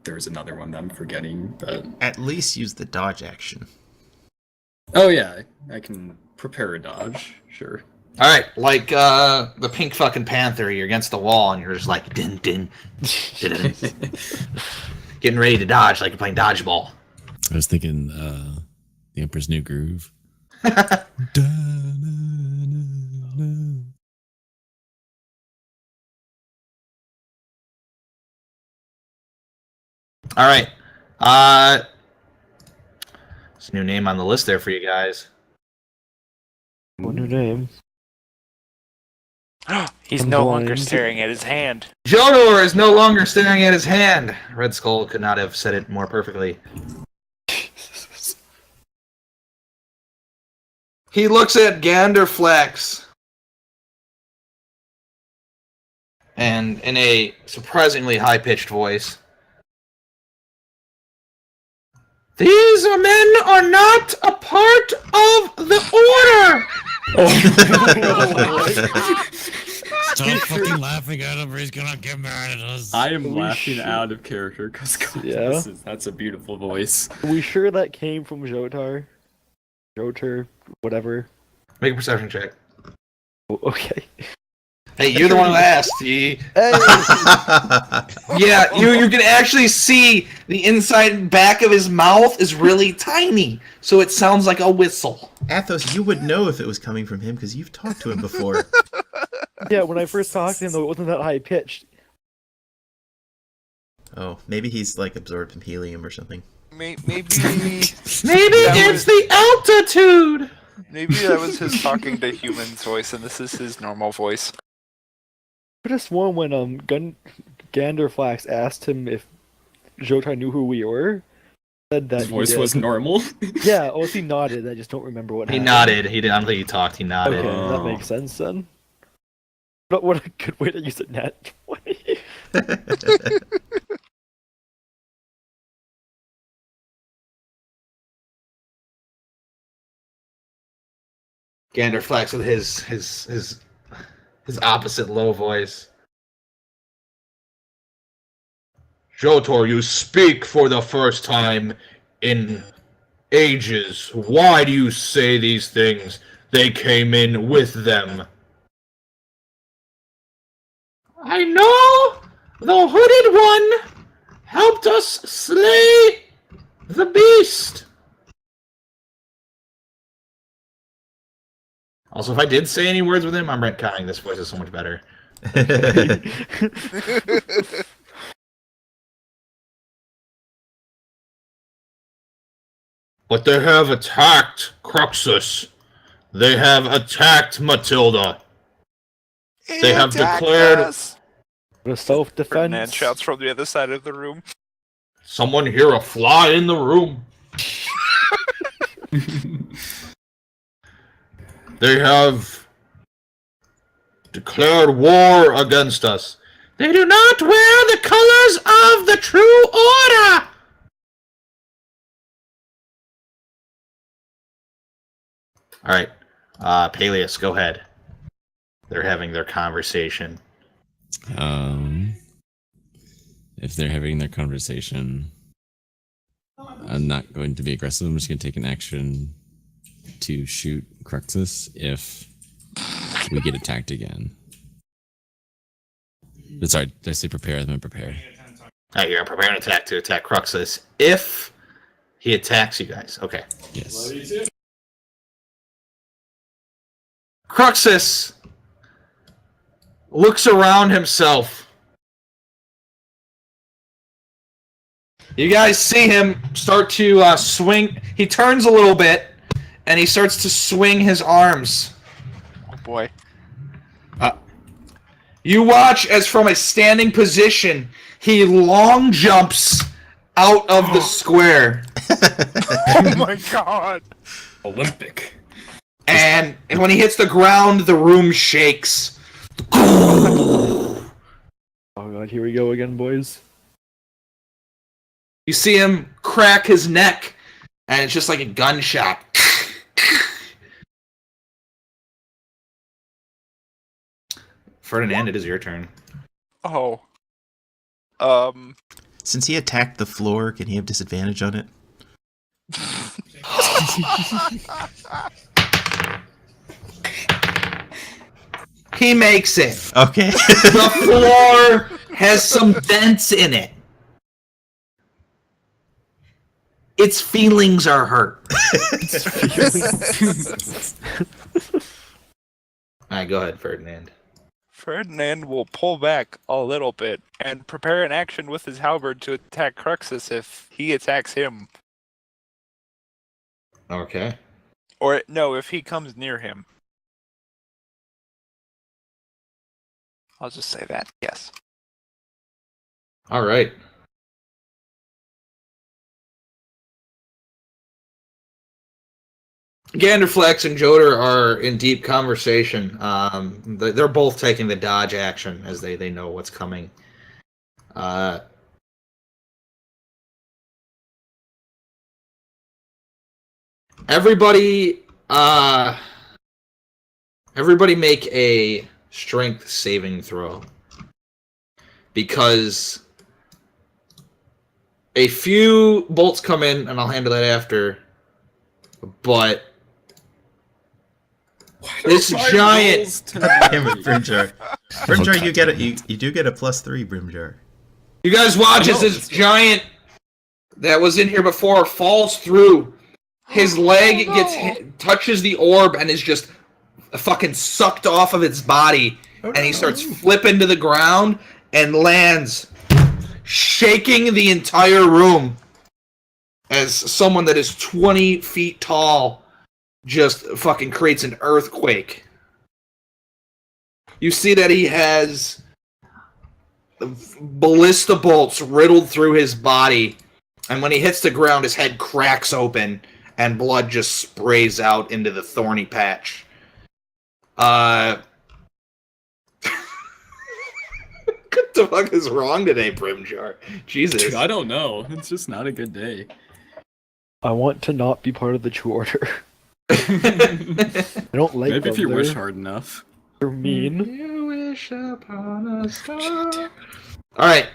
B: There's another one that I'm forgetting, but
E: At least use the dodge action.
B: oh yeah, I can prepare a dodge. Sure.
A: All right, like the pink fucking panther, you're against the wall, and you're just like din din, din, getting ready to dodge, like you're playing dodgeball.
C: I was thinking the Emperor's New Groove.
A: All right, there's a new name on the list there for you guys.
F: What new name?
D: He's
F: I'm
D: no longer
F: blind.
D: staring at his hand.
A: Jodor is no longer staring at his hand. Red Skull could not have said it more perfectly. He looks at Ganderflex. And in a surprisingly high-pitched voice, "These men are not a part of the Order!"
C: Stop fucking laughing at him or he's gonna get mad at us.
B: I am
F: We
B: laughing
F: should-
B: out of character because
F: Yeah?
B: that's a beautiful voice.
F: Are we sure that came from Jotar? Jotar, whatever.
A: Make a perception check.
F: Okay.
A: Hey, you're the one who asked.
F: Hey!
A: Yeah, you can actually see the inside and back of his mouth is really tiny, so it sounds like a whistle.
E: Athos, you would know if it was coming from him because you've talked to him before.
F: Yeah, when I first talked to him, though, it wasn't that high pitched.
E: Oh, maybe he's like absorbed some helium or something.
D: Maybe
A: Maybe it's the altitude.
D: maybe that was his talking to humans voice, and this is his normal voice.
F: I could have sworn when Ganderflax asked him if Jotar knew who we were, said that
B: His
F: he
B: voice
F: did.
B: was normal.
F: Yeah, oh, he nodded. I just don't remember what
A: He
F: happened.
A: nodded. He did. I don't think he talked. He nodded.
F: Okay,
B: Oh.
F: that makes sense then. But what a good way to use a net 20.
A: Ganderflex with his opposite low voice. Jotor, you speak for the first time in ages. Why do you say these things? They came in with them. I know the hooded one helped us slay the beast. Also, if I did say any words with him, I'm retconning. This voice is so much better. But they have attacked Cruxus. They have attacked Matilda. They have declared-
F: The self-defense.
D: Ferdinand shouts from the other side of the room.
A: Someone hear a fly in the room. They have declared war against us. They do not wear the colors of the true order. All right, Peleus, go ahead. They're having their conversation.
C: If they're having their conversation, I'm not going to be aggressive. I'm just going to take an action to shoot Cruxus if we get attacked again. But sorry, did I say prepare? I'm going to prepare.
A: Alright, you're preparing an attack to attack Cruxus if he attacks you guys. Okay.
C: Yes.
A: Cruxus looks around himself. You guys see him start to swing. He turns a little bit, and he starts to swing his arms.
D: Oh boy.
A: You watch as from a standing position, he long jumps out of the square.
D: Oh my god.
B: Olympic.
A: And when he hits the ground, the room shakes.
F: Oh god, here we go again, boys.
A: You see him crack his neck, and it's just like a gunshot. Ferdinand, it is your turn.
D: Oh.
E: Since he attacked the floor, can he have disadvantage on it?
A: He makes it.
E: Okay.
A: The floor has some dents in it. Its feelings are hurt. Alright, go ahead, Ferdinand.
D: Ferdinand will pull back a little bit and prepare an action with his halberd to attack Cruxus if he attacks him.
A: Okay.
D: Or, no, if he comes near him. I'll just say that. Yes.
A: All right. Ganderflex and Joder are in deep conversation. They're both taking the dodge action as they know what's coming. Everybody make a strength saving throw. Because a few bolts come in, and I'll handle that after. But this giant...
E: Damn it, Brimjar. Brimjar, you do get a +3, Brimjar.
A: You guys watch as this giant that was in here before falls through. His leg touches the orb and is just fucking sucked off of its body. And he starts flipping to the ground and lands, shaking the entire room as someone that is 20 feet tall just fucking creates an earthquake. You see that he has ballista bolts riddled through his body, and when he hits the ground, his head cracks open, and blood just sprays out into the thorny patch. What the fuck is wrong today, Brimjar? Jesus.
B: I don't know. It's just not a good day.
F: I want to not be part of the True Order. I don't like
B: Maybe if you
F: them.
B: wish hard enough.
F: They're mean.
A: You wish upon a star. Alright.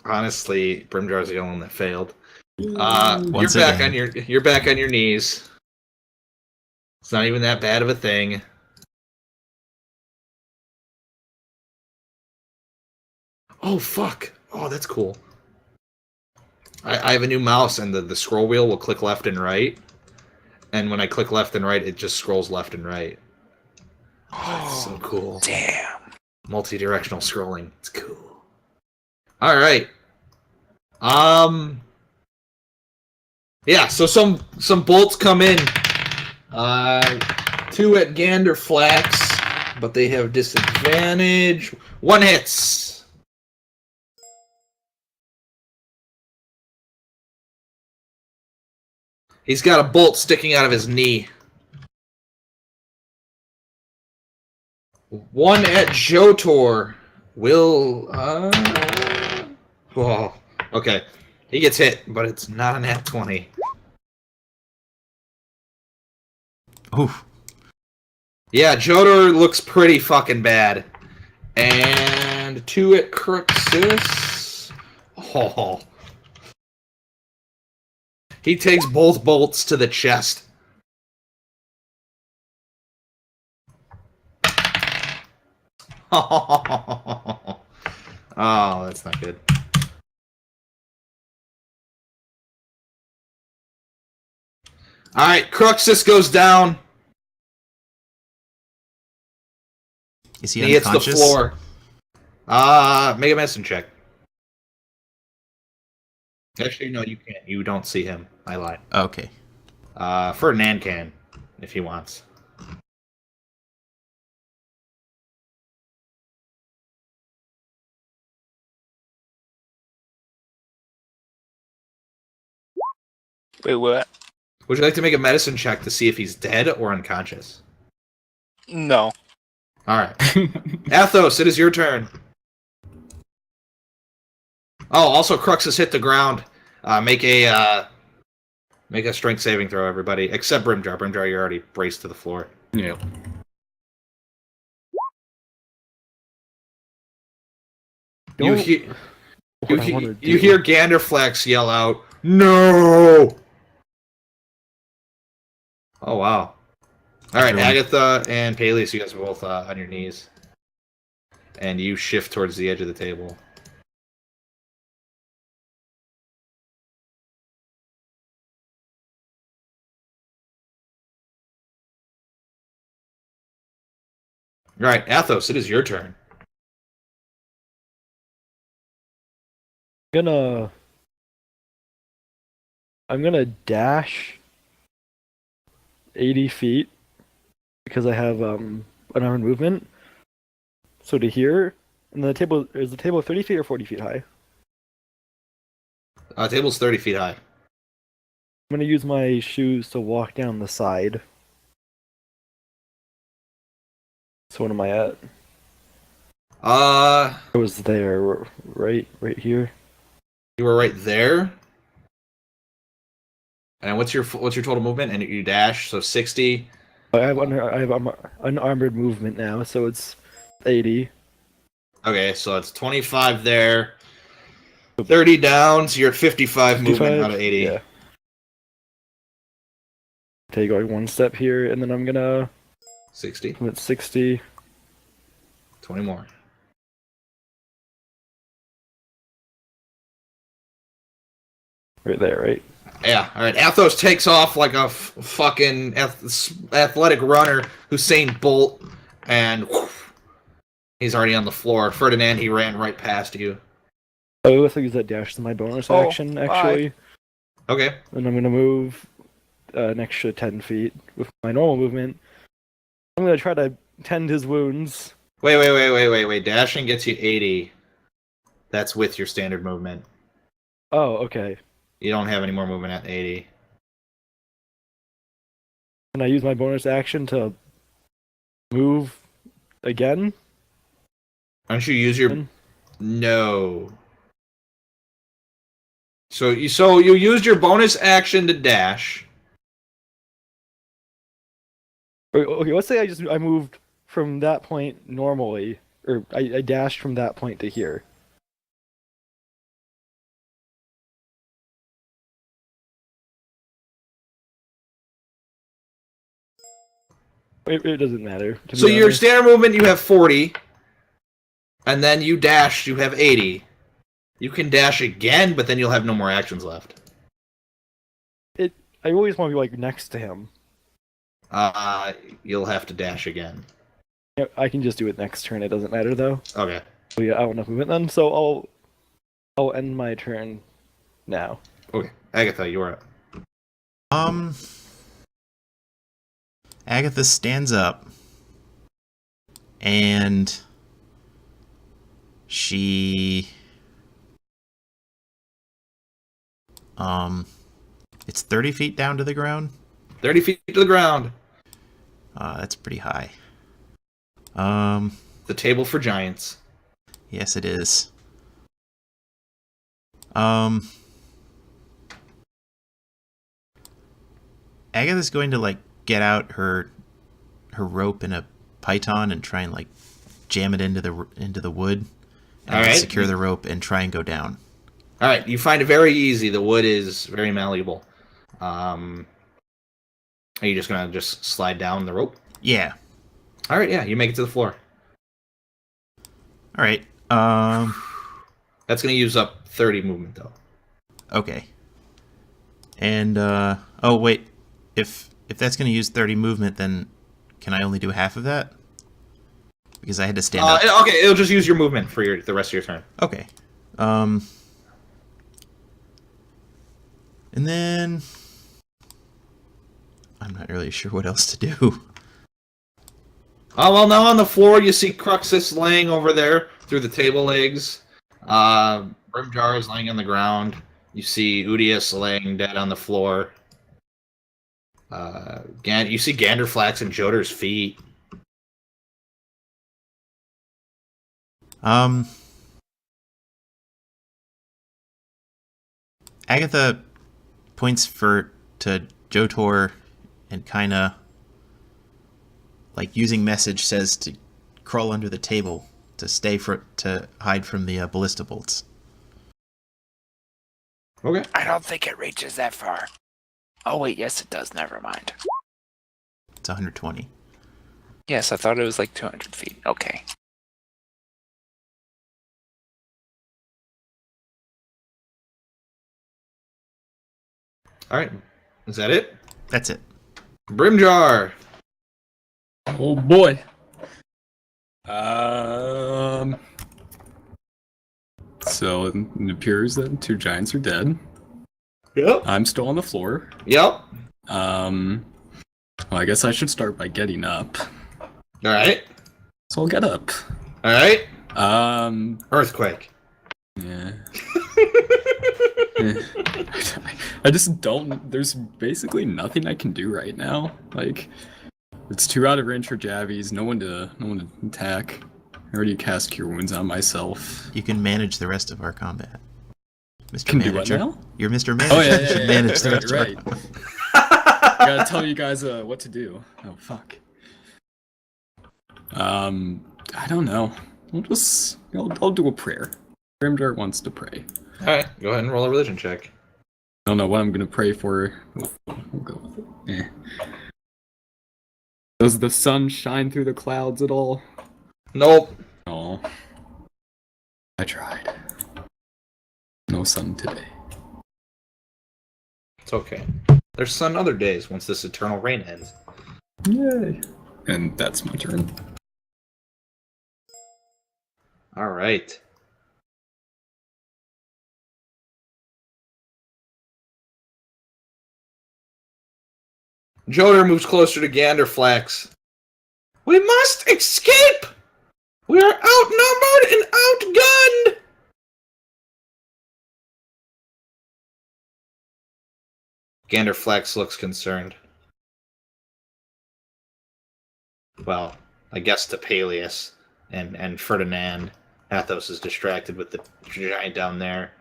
A: Honestly, Brimjar's the only one that failed. You're back on your knees. It's not even that bad of a thing. Oh fuck. Oh, that's cool. I have a new mouse, and the scroll wheel will click left and right. And when I click left and right, it just scrolls left and right. Oh, that's so cool.
D: Damn.
A: Multi-directional scrolling. It's cool. Alright. Yeah, so some bolts come in. 2 at Ganderflex, but they have disadvantage. 1 hits. He's got a bolt sticking out of his knee. 1 at Jotor. Will... Oh, okay. He gets hit, but it's not an nat 20.
E: Oof.
A: Yeah, Jotor looks pretty fucking bad. And 2 at Cruxus. Oh. He takes both bolts to the chest. Oh, that's not good. Alright, Cruxus goes down.
E: Is he
A: He hits the
E: unconscious?
A: floor. Make a medicine check. Actually, no, you can't. You don't see him. I lied.
E: Okay.
A: Ferdinand can, if he wants.
D: Wait, what?
A: Would you like to make a medicine check to see if he's dead or unconscious?
D: No.
A: Alright. Athos, it is your turn. Oh, also Cruxus hit the ground. Make a strength saving throw, everybody. Except Brimjar. Brimjar, you're already braced to the floor.
B: Yeah.
A: You,
F: Don't-
A: he-
F: What
A: you,
F: I
A: he-
F: wanna
A: you
F: do.
A: hear Ganderflex yell out, "No!" Oh, wow. Alright,
E: Everyone-
A: Agatha and Peleus, you guys are both on your knees. And you shift towards the edge of the table. Alright, Athos, it is your turn.
F: I'm gonna dash 80 feet because I have unarmed movement. So to here, and the table is the table 30 feet or 40 feet high?
A: Table's 30 feet high.
F: I'm gonna use my shoes to walk down the side. So what am I at? I was there, right here.
A: You were right there. And what's your total movement? And you dash, so 60.
F: I have unarmored movement now, so it's 80.
A: Okay, so it's 25 there. 30 down, so you're at 55 movement out of 80.
F: Yeah. Okay, going one step here, and then I'm gonna
A: 60.
F: I'm at 60.
A: 20 more.
F: Right there, right?
A: Yeah, alright. Athos takes off like a fucking athletic runner, Usain Bolt, and he's already on the floor. Ferdinand, he ran right past you.
F: I also use that dash as my bonus action, actually.
A: Okay.
F: And I'm gonna move an extra 10 feet with my normal movement. I'm gonna try to tend his wounds.
A: Wait. Dashing gets you 80. That's with your standard movement.
F: Oh, okay.
A: You don't have any more movement at 80.
F: Can I use my bonus action to move again?
A: Why don't you use your... No. So you used your bonus action to dash.
F: Okay, let's say I moved from that point normally, or I dashed from that point to here. It doesn't matter.
A: So your standard movement, you have 40. And then you dash, you have 80. You can dash again, but then you'll have no more actions left.
F: I always want to be like next to him.
A: You'll have to dash again.
F: Yeah, I can just do it next turn. It doesn't matter though.
A: Okay.
F: So yeah, I don't have movement then. So I'll end my turn now.
A: Okay. Agatha, you're up.
E: Agatha stands up and she it's 30 feet down to the ground.
A: 30 feet to the ground.
E: That's pretty high.
A: The table for giants.
E: Yes, it is. Agatha's going to like get out her rope and a python and try and like jam it into the wood and
A: All right.
E: secure the rope and try and go down.
A: All right, you find it very easy. The wood is very malleable. Are you just gonna slide down the rope?
E: Yeah.
A: All right, yeah, you make it to the floor.
E: All right.
A: That's gonna use up 30 movement though.
E: Okay. And oh wait, if that's going to use 30 movement, then can I only do half of that? Because I had to stand up.
A: Okay, it'll just use your movement for the rest of your turn.
E: Okay. And then I'm not really sure what else to do.
A: Oh, well, now on the floor you see Cruxus laying over there through the table legs. Brimjar is laying on the ground. You see Udius laying dead on the floor. You see Ganderflax and Joder's feet.
E: Agatha points to Jotor and kind of like using message says to crawl under the table to hide from the ballista bolts.
A: Okay.
D: I don't think it reaches that far. Oh wait, yes it does. Never mind.
E: It's 120.
D: Yes, I thought it was like 200 feet. Okay.
A: All right. Is that it?
E: That's it.
A: Brimjar.
B: Oh boy. So it appears that two giants are dead.
A: Yep.
B: I'm still on the floor.
A: Yep.
B: Well, I guess I should start by getting up.
A: All right.
B: So I'll get up.
A: All right. Earthquake.
B: Yeah. I just don't. There's basically nothing I can do right now. Like, it's too out of range for jabbies. No one to attack. I already cast Cure Wounds on myself.
E: You can manage the rest of our combat. Mr.
B: Can
E: Manager.
B: do what now?
E: You're Mr. Manager.
B: Oh yeah,
E: You should manage the rest of
B: right.
E: our
B: I gotta tell you guys what to do. Oh fuck. I don't know. I'll do a prayer. Grimdart wants to pray.
A: All right. Go ahead and roll a religion check.
B: I don't know what I'm gonna pray for. We'll go with it. Does the sun shine through the clouds at all?
A: Nope.
B: Oh. I tried. No sun today.
A: It's okay. There's sun other days once this eternal rain ends.
B: Yay. And that's my turn.
A: All right. Joder moves closer to Ganderflex. We must escape! We are outnumbered and outgunned! Ganderflex looks concerned. Well, I guess to Peleus and Ferdinand. Athos is distracted with the giant down there.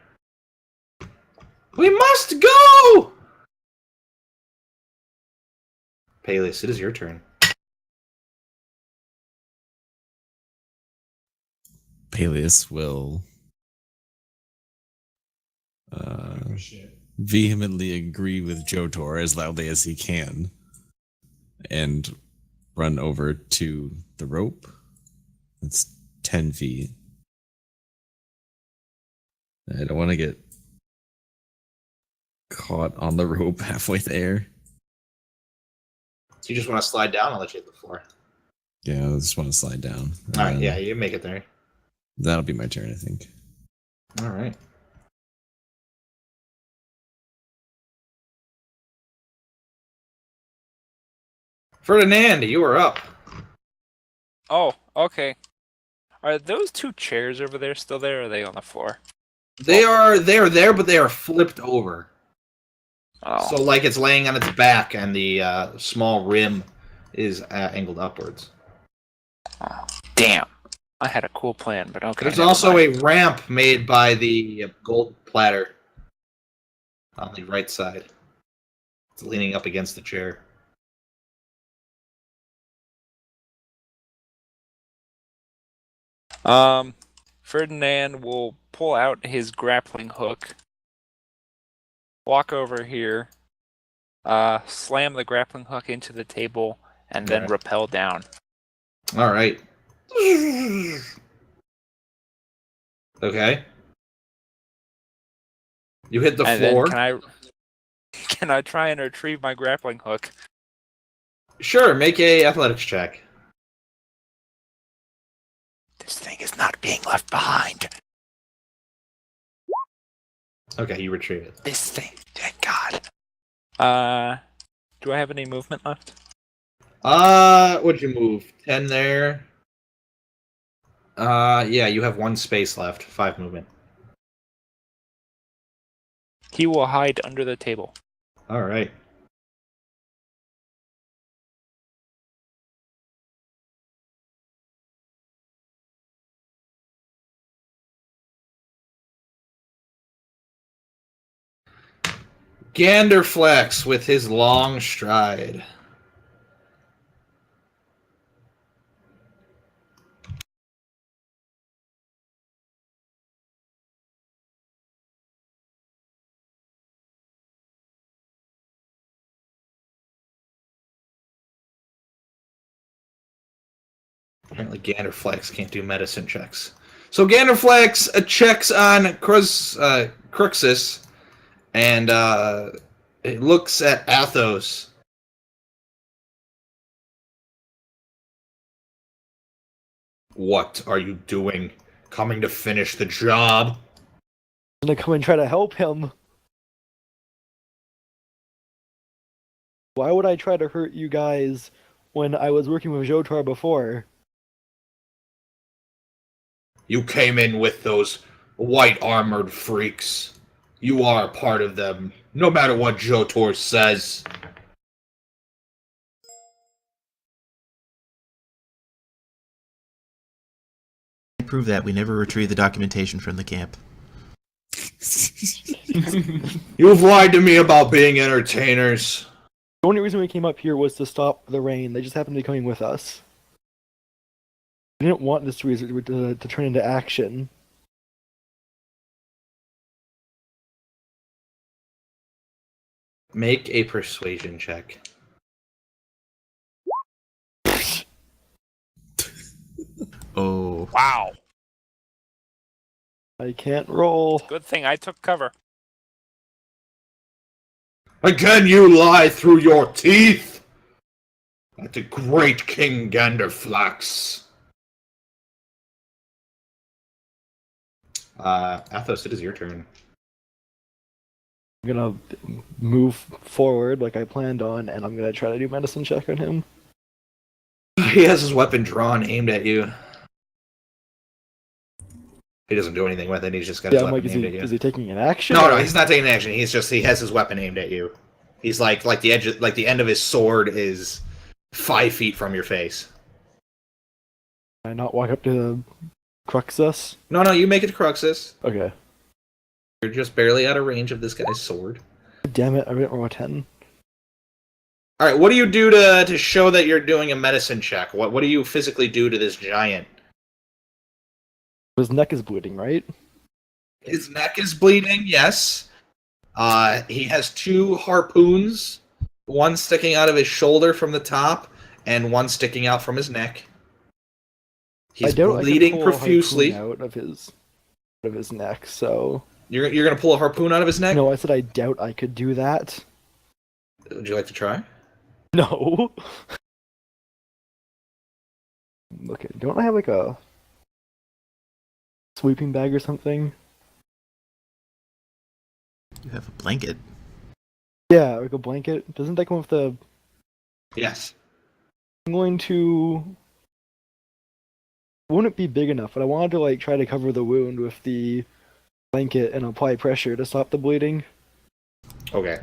A: We must go! Peleus, it is your turn.
C: Peleus will vehemently agree with Jotor as loudly as he can and run over to the rope. It's 10 feet. I don't want to get caught on the rope halfway there.
A: So you just want to slide down? I'll let you hit the floor.
C: Yeah, I just want to slide down.
A: All right, yeah, you make it there.
C: That'll be my turn, I think.
A: All right. Ferdinand, you are up.
D: Oh, okay. Are those two chairs over there still there, or are they on the floor?
A: They are there, but they are flipped over.
D: Oh.
A: So like it's laying on its back, and the small rim is angled upwards.
D: Oh, damn. I had a cool plan, but okay.
A: There's also a ramp made by the gold platter on the right side. It's leaning up against the chair.
D: Ferdinand will pull out his grappling hook, walk over here, slam the grappling hook into the table, and then
A: Right.
D: rappel down.
A: All right. Okay. You hit the
D: And
A: floor.
D: then can I try and retrieve my grappling hook?
A: Sure, make a athletics check.
D: This thing is not being left behind.
A: Okay, you retrieve it.
D: This thing, thank God. Do I have any movement left?
A: What'd you move? 10 there. Yeah, you have 1 space left. 5 movement.
D: He will hide under the table.
A: All right. Ganderflex with his long stride. Apparently Ganderflex can't do medicine checks. So Ganderflex checks on Cruxus, and it looks at Athos. What are you doing? Coming to finish the job?
F: I'm gonna come and try to help him. Why would I try to hurt you guys when I was working with Jotar before?
A: You came in with those white armored freaks. You are a part of them, no matter what Jotor says.
E: To prove that, we never retrieved the documentation from the camp.
A: You've lied to me about being entertainers.
F: The only reason we came up here was to stop the rain. They just happened to be coming with us. We didn't want this to turn into action.
A: Make a persuasion check.
E: Oh.
D: Wow.
F: I can't roll.
D: Good thing I took cover.
A: Again, you lie through your teeth. Like the great King Ganderflax. Athos, it is your turn.
F: I'm gonna move forward like I planned on, and I'm gonna try to do medicine check on him.
A: He has his weapon drawn, aimed at you. He doesn't do anything with it. He's just got his
F: Yeah, I'm
A: weapon
F: like,
A: aimed at you.
F: is he taking an action?
A: No,
F: or-
A: he's not taking action. He has his weapon aimed at you. He's like the edge, like the end of his sword is 5 feet from your face.
F: Can I not walk up to Cruxus?
A: No, you make it to Cruxus.
F: Okay.
A: You're just barely out of range of this guy's sword.
F: Damn it, I didn't roll a 10.
A: All right, what do you do to show that you're doing a medicine check? What do you physically do to this giant?
F: His neck is bleeding, right?
A: His neck is bleeding. Yes. He has 2 harpoons, one sticking out of his shoulder from the top, and one sticking out from his neck. He's bleeding profusely.
F: Out of his neck. So
A: You're gonna pull a harpoon out of his neck?
F: no, I said I doubt I could do that.
A: Would you like to try?
F: No. Okay, don't I have like a sweeping bag or something?
E: You have a blanket.
F: Yeah, like a blanket. Doesn't that come with the?
A: Yes.
F: I'm going to. Wouldn't be big enough, but I wanted to like try to cover the wound with the blanket and apply pressure to stop the bleeding.
A: Okay.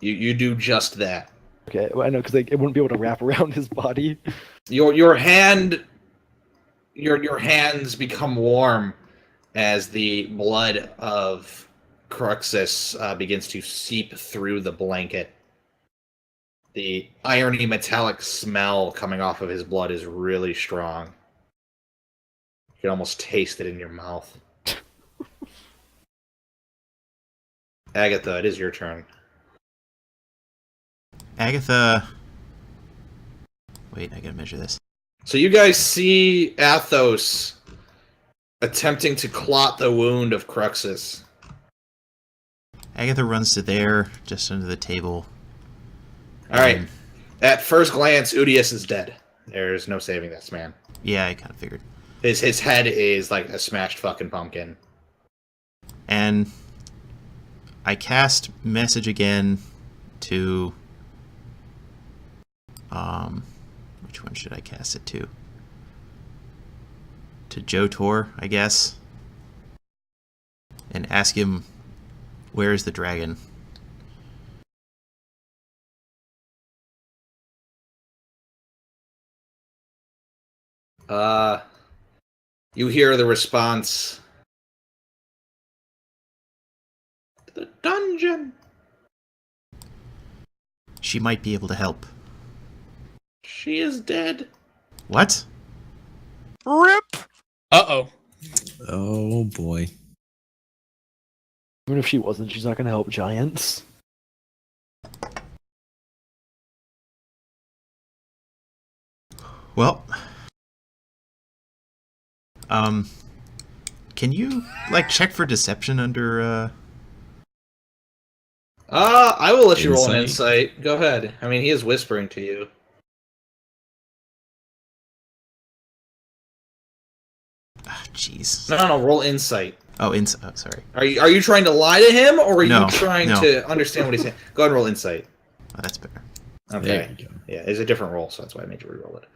A: You do just that.
F: Okay, well, I know because like, it wouldn't be able to wrap around his body.
A: Your hands become warm as the blood of Cruxus begins to seep through the blanket. The irony metallic smell coming off of his blood is really strong. You can almost taste it in your mouth. Agatha, it is your turn.
E: Agatha. Wait, I gotta measure this.
A: So you guys see Athos attempting to clot the wound of Cruxus.
E: Agatha runs to there, just under the table.
A: Alright. At first glance, Udius is dead. There's no saving this man.
E: Yeah, I kind of figured.
A: His head is like a smashed fucking pumpkin.
E: And I cast message again to which one should I cast it to? To Jotor, I guess. And ask him, where is the dragon?
A: You hear the response. The dungeon.
E: She might be able to help.
A: She is dead.
E: What?
D: RIP!
B: Uh-oh.
C: Oh boy.
F: Even if she wasn't, she's not going to help giants.
E: Well, can you like check for deception under
A: I will let you roll an
C: Insight?
A: insight. Go ahead. I mean, he is whispering to you.
E: Jeez.
A: No, roll insight.
E: Oh, sorry.
A: Are you trying to lie to him, or are
E: No,
A: you trying
E: no.
A: to understand what he's saying? Go ahead and roll insight.
E: Oh, that's better.
A: Okay.
C: There you go.
A: Yeah, it's a different roll, so that's why I made you reroll it.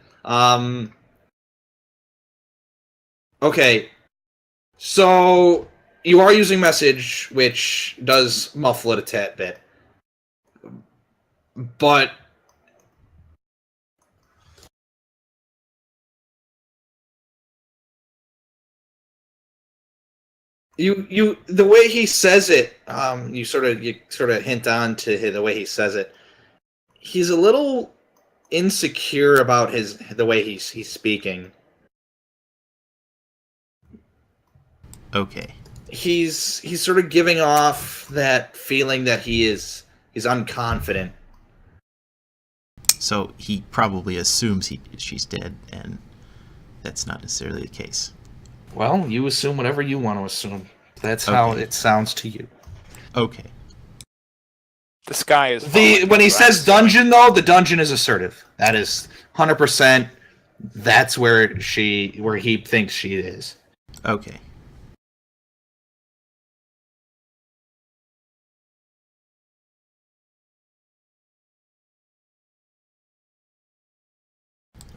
A: Okay. So you are using message, which does muffle it a tad bit, but the way he says it, you sort of hint on to the way he says it. He's a little insecure about the way he's speaking.
E: Okay.
A: He's sort of giving off that feeling that he's unconfident.
E: So he probably assumes she's dead, and that's not necessarily the case.
A: Well, you assume whatever you want to assume. That's how it sounds to you.
E: Okay.
D: The sky is
A: When he says dungeon, though, the dungeon is assertive. That is 100%. That's where he thinks she is.
E: Okay.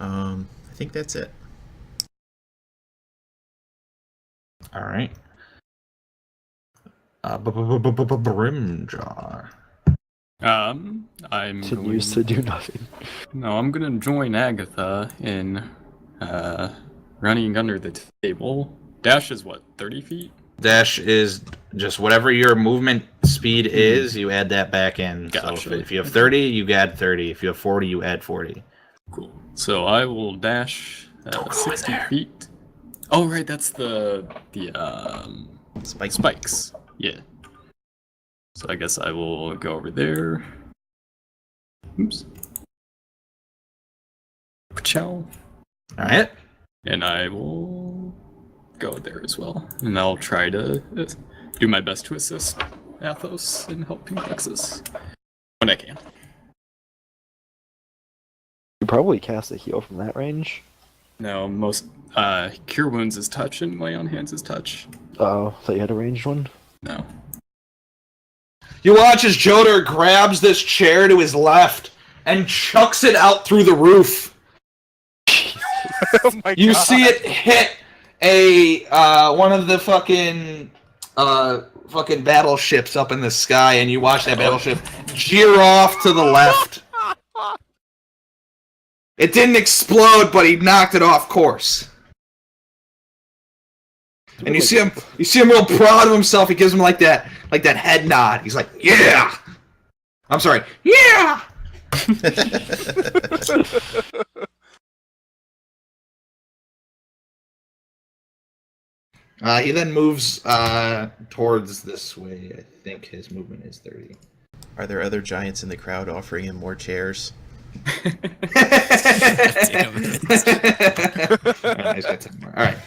E: I think that's it.
A: All right. Brimjar.
B: I'm
F: Continues to do nothing.
B: No, I'm gonna join Agatha in running under the table. Dash is what, 30 feet?
A: Dash is just whatever your movement speed is, you add that back in.
B: Gotcha.
A: So if you have 30, you add 30. If you have 40, you add 40.
B: Cool. So I will dash 60 feet. Oh right, that's the spikes. Yeah. So I guess I will go over there. Oops. Ciao.
A: All right.
B: And I will go there as well. And I'll try to do my best to assist Athos in helping Texas when I can.
F: You probably cast a heal from that range.
B: No, most Cure Wounds is touch and Lay on Hands is touch.
F: Oh, thought you had a ranged one?
B: No.
A: You watch as Joder grabs this chair to his left and chucks it out through the roof.
D: Oh my
A: You
D: God.
A: see it hit one of the fucking battleships up in the sky, and you watch that battleship jeer off to the left. It didn't explode, but he knocked it off course. And you see him real proud of himself. He gives him like that head nod. He's like, "Yeah." I'm sorry, "Yeah." He then moves towards this way. I think his movement is 30.
E: Are there other giants in the crowd offering him more chairs?
A: Alright.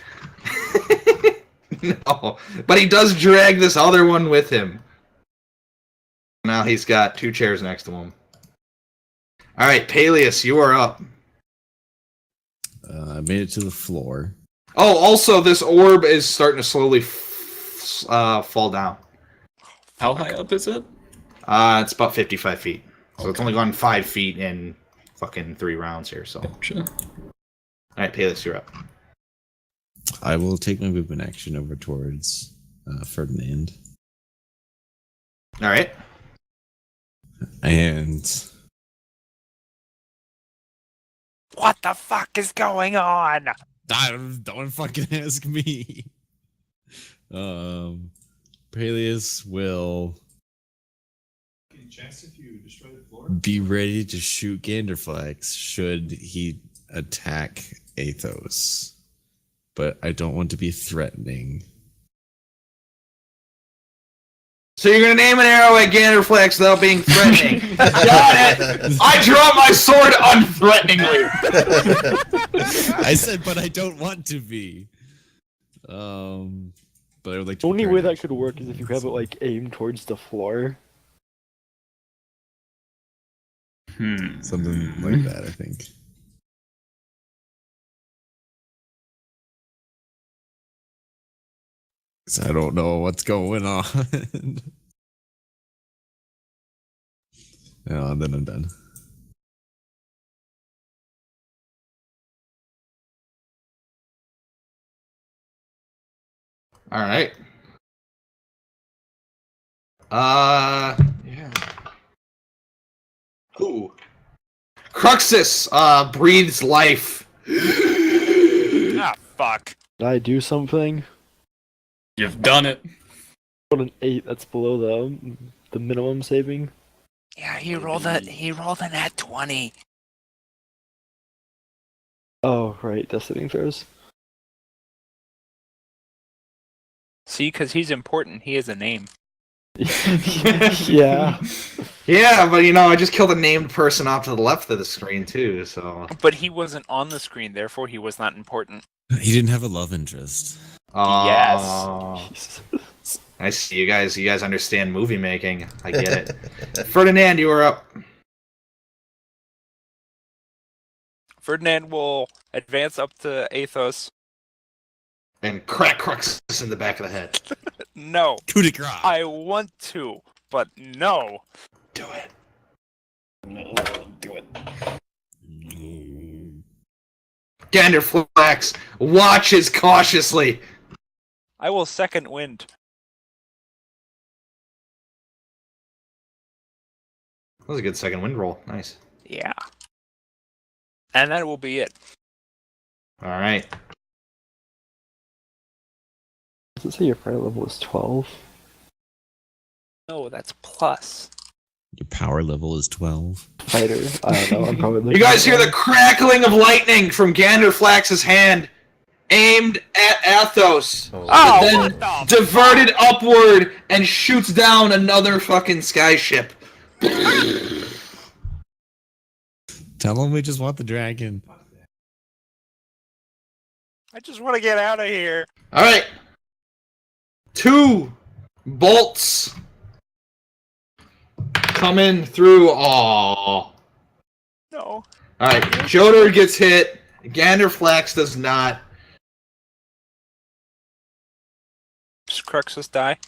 A: No. But he does drag this other one with him. Now he's got 2 chairs next to him. Alright, Peleus, you are up.
C: I made it to the floor.
A: Oh, also, this orb is starting to slowly fall down.
B: How high up is it?
A: It's about 55 feet. So it's only gone 5 feet in fucking 3 rounds here, so.
B: Gotcha.
A: Alright, Peleus, you're up.
C: I will take my movement action over towards Ferdinand.
A: Alright.
C: And
D: What the fuck is going on?
C: don't fucking ask me. Peleus will be ready to shoot Ganderflex should he attack Athos. But I don't want to be threatening.
A: So you're gonna name an arrow at Ganderflex without being threatening. Got it! I draw my sword unthreateningly!
C: I said, but I don't want to be. But I would like to.
F: The only
C: prepare
F: way
C: an
F: that
C: action
F: could work is if you have it like aimed towards the floor.
C: something like that, I think. 'Cause I don't know what's going on. No, and then I'm done.
A: All right. Yeah. Ooh. Cruxus breathes life.
D: Ah, fuck.
F: Did I do something?
B: You've done it.
F: What an 8. That's below the minimum saving.
D: Yeah, he rolled a nat 20.
F: Oh, right. Death saving throws.
D: See, because he's important. He has a name.
F: Yeah.
A: Yeah, but you know, I just killed a named person off to the left of the screen too, so.
D: But he wasn't on the screen, therefore he was not important.
C: He didn't have a love interest.
A: Oh, I see. You guys understand movie making. I get it. Ferdinand, you are up.
D: Ferdinand will advance up to Athos.
A: And crack Cruxus in the back of the head.
D: No.
C: Coup de grace.
D: I want to, but no.
A: Do it.
B: Do it.
A: Ganderflax watches cautiously.
D: I will second wind.
A: That was a good second wind roll. Nice.
D: Yeah. And that will be it.
A: All right.
F: Does it say your fire level is 12?
D: No, that's plus.
C: Your power level is 12.
F: Fighter? I don't know. I'm probably
A: You guys hear the crackling of lightning from Ganderflax's hand, aimed at Athos.
D: Oh,
A: then
D: what the
A: diverted upward and shoots down another fucking skyship.
C: Tell him we just want the dragon.
D: I just want to get out of here.
A: All right. 2 bolts coming through. Aww.
D: No.
A: All right. Jodor gets hit. Ganderflax does not.
D: Does Cruxus die?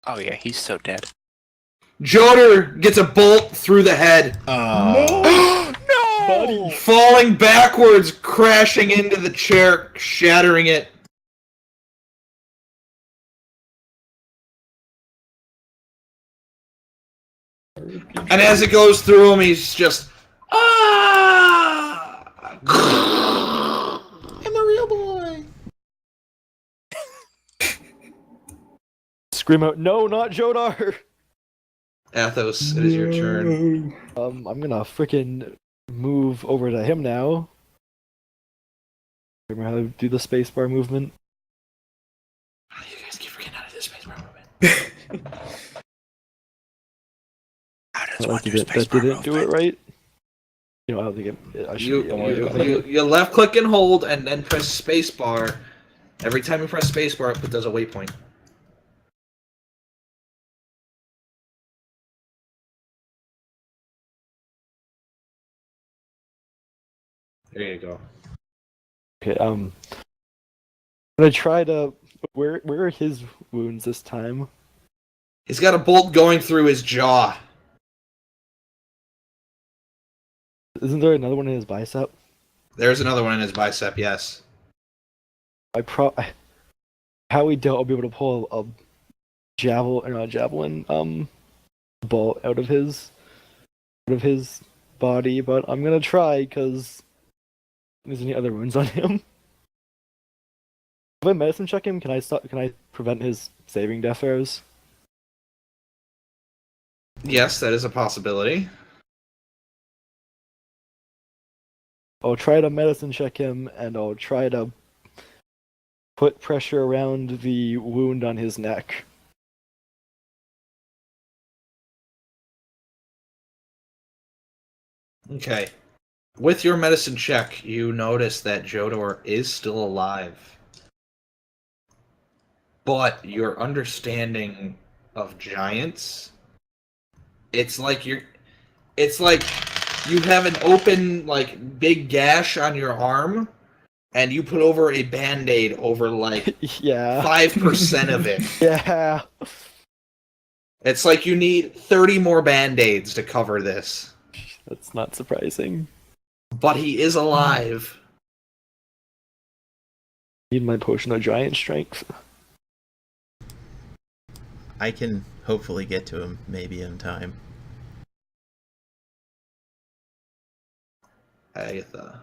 D: Oh yeah, he's so dead.
A: Jodor gets a bolt through the head.
D: No!
A: Falling backwards, crashing into the chair, shattering it. And as it goes through him, he's just, ah! I'm a real boy.
F: Scream out, no, not Jodar!
A: Athos, it is your turn.
F: I'm gonna frickin' move over to him now. Remember how to do the spacebar movement?
A: Oh, you guys keep forgetting how to do spacebar movement.
D: How does
F: I
D: one
F: like
D: do
F: that
D: spacebar
F: didn't do it
D: movement?
F: right. You know, I don't think I should be able to do it.
A: You left click and hold and then press spacebar. Every time you press spacebar, it does a waypoint. There you go.
F: Okay, I'm gonna try to. Where are his wounds this time?
A: He's got a bolt going through his jaw.
F: Isn't there another one in his bicep?
A: There's another one in his bicep, yes.
F: How we doubt I'll be able to pull a javelin bolt out of his body, but I'm gonna try because there's any other wounds on him. If I medicine check him, can I prevent his saving death throws?
A: Yes, that is a possibility.
F: I'll try to medicine check him, and I'll try to put pressure around the wound on his neck.
A: Okay. With your medicine check, you notice that Jodor is still alive. But your understanding of giants, it's like you have an open, like, big gash on your arm, and you put over a band-aid over like
F: Yeah.
A: 5% of it.
F: Yeah.
A: It's like you need 30 more band-aids to cover this.
F: That's not surprising.
A: But he is alive.
F: Need my potion of giant strength.
E: I can hopefully get to him, maybe in time.
A: Agatha.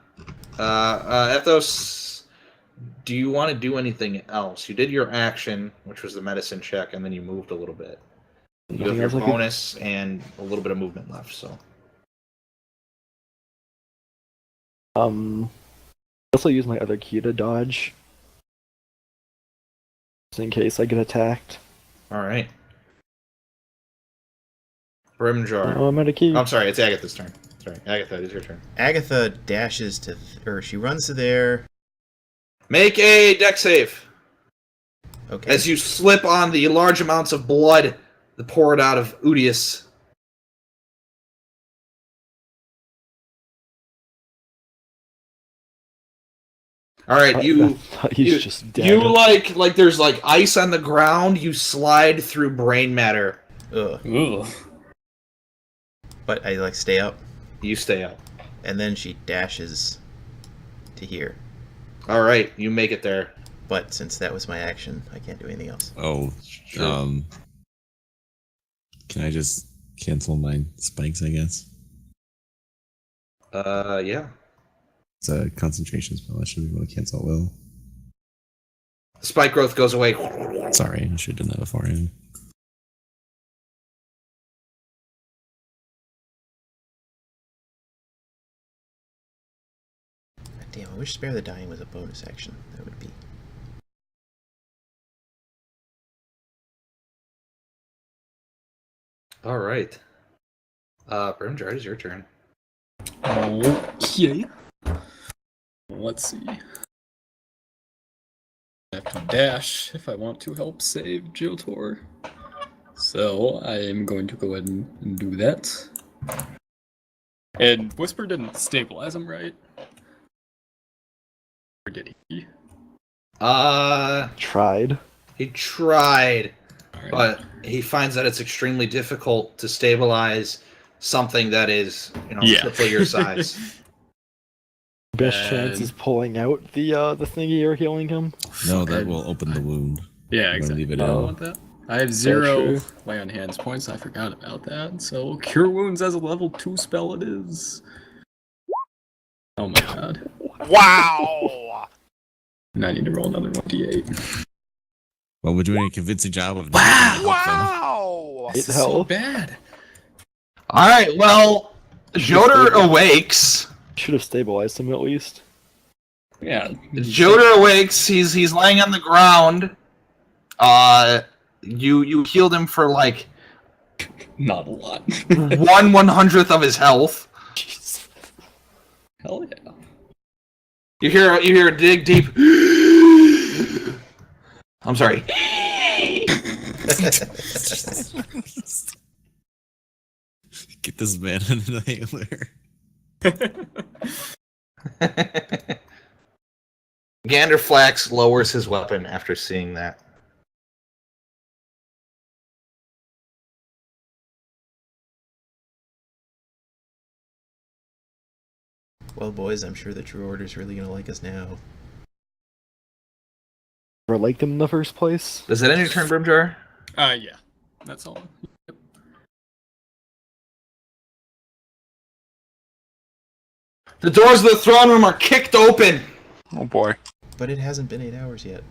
A: Ethos, do you want to do anything else? You did your action, which was the medicine check, and then you moved a little bit. You have your
F: Nothing else I could-
A: bonus and a little bit of movement left, so.
F: I also use my other key to dodge. Just in case I get attacked.
A: Alright. Brimjar.
F: Oh, I'm out of key.
A: I'm sorry, it's Agatha's turn. Sorry, Agatha, it is your turn.
E: Agatha dashes to, or she runs to there.
A: Make a deck save.
E: Okay.
A: As you slip on the large amounts of blood that poured out of Udius. Alright,
F: He's just dead.
A: you like there's like ice on the ground, you slide through brain matter.
E: Ugh.
B: Ooh.
E: But I like stay up,
A: You stay up.
E: and then she dashes to here.
A: Alright, you make it there.
E: But since that was my action, I can't do anything else.
C: Oh,
A: Sure.
C: can I just cancel my spikes? I guess
A: Yeah.
C: it's a concentration spell. I should be able to cancel it well.
A: Spike growth goes away.
C: Sorry, I should have done that beforehand.
E: Damn, I wish Spare the Dying was a bonus action. That would be.
A: Alright. Brimjar, it is your turn.
B: Okay. Let's see. I have to dash if I want to help save Jotor. So I am going to go ahead and do that. And Whisper didn't stabilize him, right? Or did he?
F: Tried.
A: He tried,
B: Alright.
A: but he finds that it's extremely difficult to stabilize something that is,
B: Yeah.
A: triple your size.
F: Best chance is pulling out the thingy you're healing him.
C: No, that will open the wound.
B: Yeah,
C: I'm gonna
B: exactly.
C: leave it
B: I don't
C: in.
B: want that. I have 0
F: true.
B: lay on hands points. I forgot about that. So Cure Wounds as a level 2 spell it is. Oh my god.
D: Wow!
B: And I need to roll another 1d8.
C: Well, we're doing a convincing job of.
D: Wow!
F: It
B: So
F: helped.
B: bad.
A: Alright, well, Joder awakes.
F: Should have stabilized him at least.
B: Yeah.
A: Joder awakes, he's laying on the ground. You healed him for like
B: Not a lot.
A: 1/100th of his health.
B: Hell yeah.
A: You hear a dig deep. I'm sorry.
C: Get this man an inhaler.
A: Ganderflax lowers his weapon after seeing that.
E: Well, boys, I'm sure the True Order's really gonna like us now.
F: Never liked him in the first place.
A: Does that end your turn, Brimjar?
B: Yeah. That's all.
A: The doors of the throne room are kicked open.
D: Oh boy.
E: But it hasn't been 8 hours yet.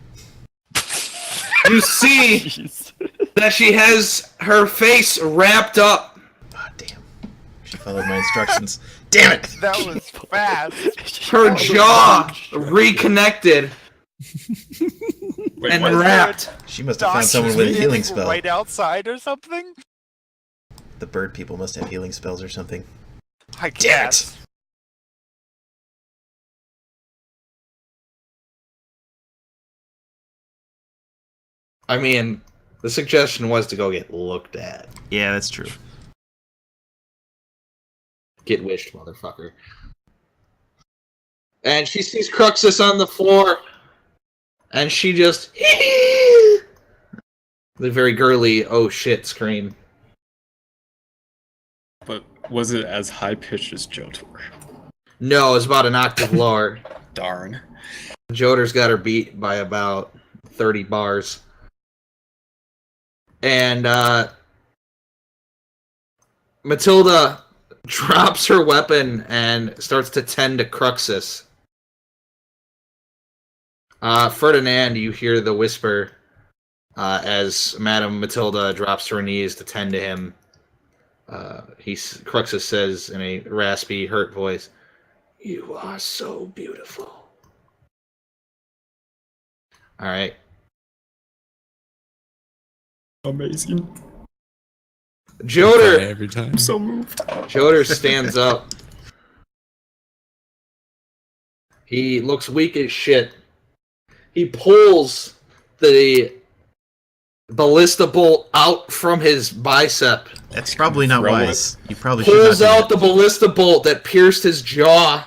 A: You see
F: Jeez.
A: that she has her face wrapped up.
E: Ah, damn. She followed my instructions. Damn it!
D: That was fast.
A: Her jaw reconnected
B: Wait,
A: and
B: what?
A: wrapped.
E: She must have found someone with a healing spell.
D: Right outside or something?
E: The bird people must have healing spells or something.
D: I
E: Damn it!
D: guess.
A: I mean, the suggestion was to go get looked at.
E: Yeah, that's true.
A: Get wished, motherfucker. And she sees Cruxus on the floor, and she just the very girly "oh shit" scream.
B: But was it as high pitched as Jotor?
A: No, it's about an octave lower.
B: Darn.
A: Joder's got her beat by about 30 bars. And Matilda drops her weapon and starts to tend to Cruxus. Ferdinand, you hear the whisper as Madame Matilda drops to her knees to tend to him. Cruxus says in a raspy, hurt voice, "You are so beautiful." All right.
B: Amazing.
A: Joder
C: Every time.
B: I'm so moved.
A: Joder stands up. He looks weak as shit. He pulls the ballista bolt out from his bicep.
E: That's probably not
B: Throw
E: wise. You probably should not
A: Pulls
E: do
A: out
E: that.
A: the ballista bolt that pierced his jaw.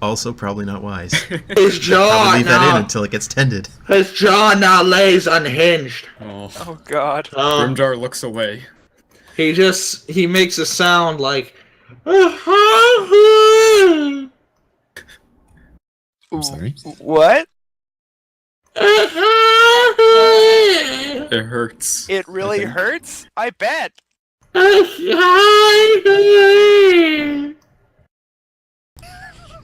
E: Also, probably not wise.
A: His jaw
E: Probably leave that in
A: now,
E: until it gets tended.
A: his jaw now lays unhinged.
B: Oh.
D: Oh God.
B: Grimjar looks away.
A: He makes a sound like
C: I'm sorry.
D: What?
B: It hurts.
D: It
B: I
D: really
B: think.
D: hurts? I bet.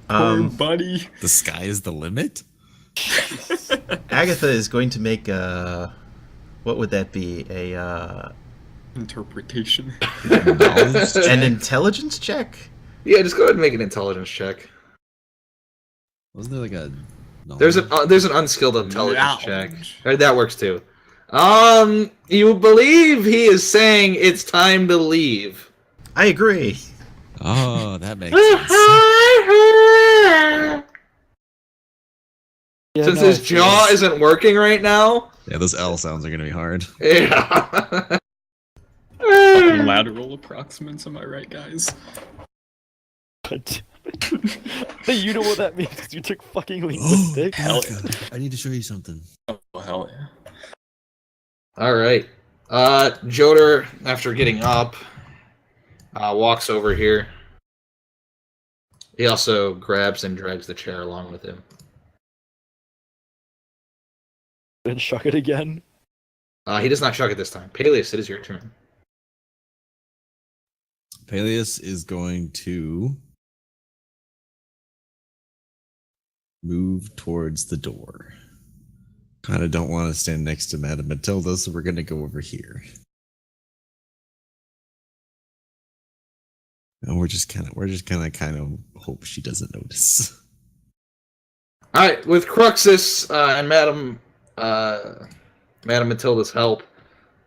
B: Poor buddy.
C: The sky is the limit?
E: Agatha is going to make a... What would that be?
B: Interpretation.
E: An intelligence check?
A: Yeah, just go ahead and make an intelligence check.
C: Wasn't there like a...
A: There's an unskilled intelligence check.
B: Knowledge.
A: That works too. You believe he is saying it's time to leave.
E: I agree.
C: Oh, that makes sense.
F: Yeah,
A: Since
F: no,
A: his
F: it's-
A: jaw isn't working right now.
C: Yeah, those L sounds are gonna be hard.
A: Yeah.
B: Lateral approximants, am I right, guys?
F: You know what that means because you took fucking linguistics.
B: hell
C: I need to show you something.
B: Oh, hell yeah.
A: All right. Joder, after getting up, walks over here. He also grabs and drags the chair along with him.
F: And shuck it again.
A: He does not chuck it this time. Peleus, it is your turn.
C: Peleus is going to move towards the door. Kind of don't want to stand next to Madame Matilda, so we're going to go over here. And we're just kind of hope she doesn't notice.
A: All right, with Cruxus and Madame Matilda's help,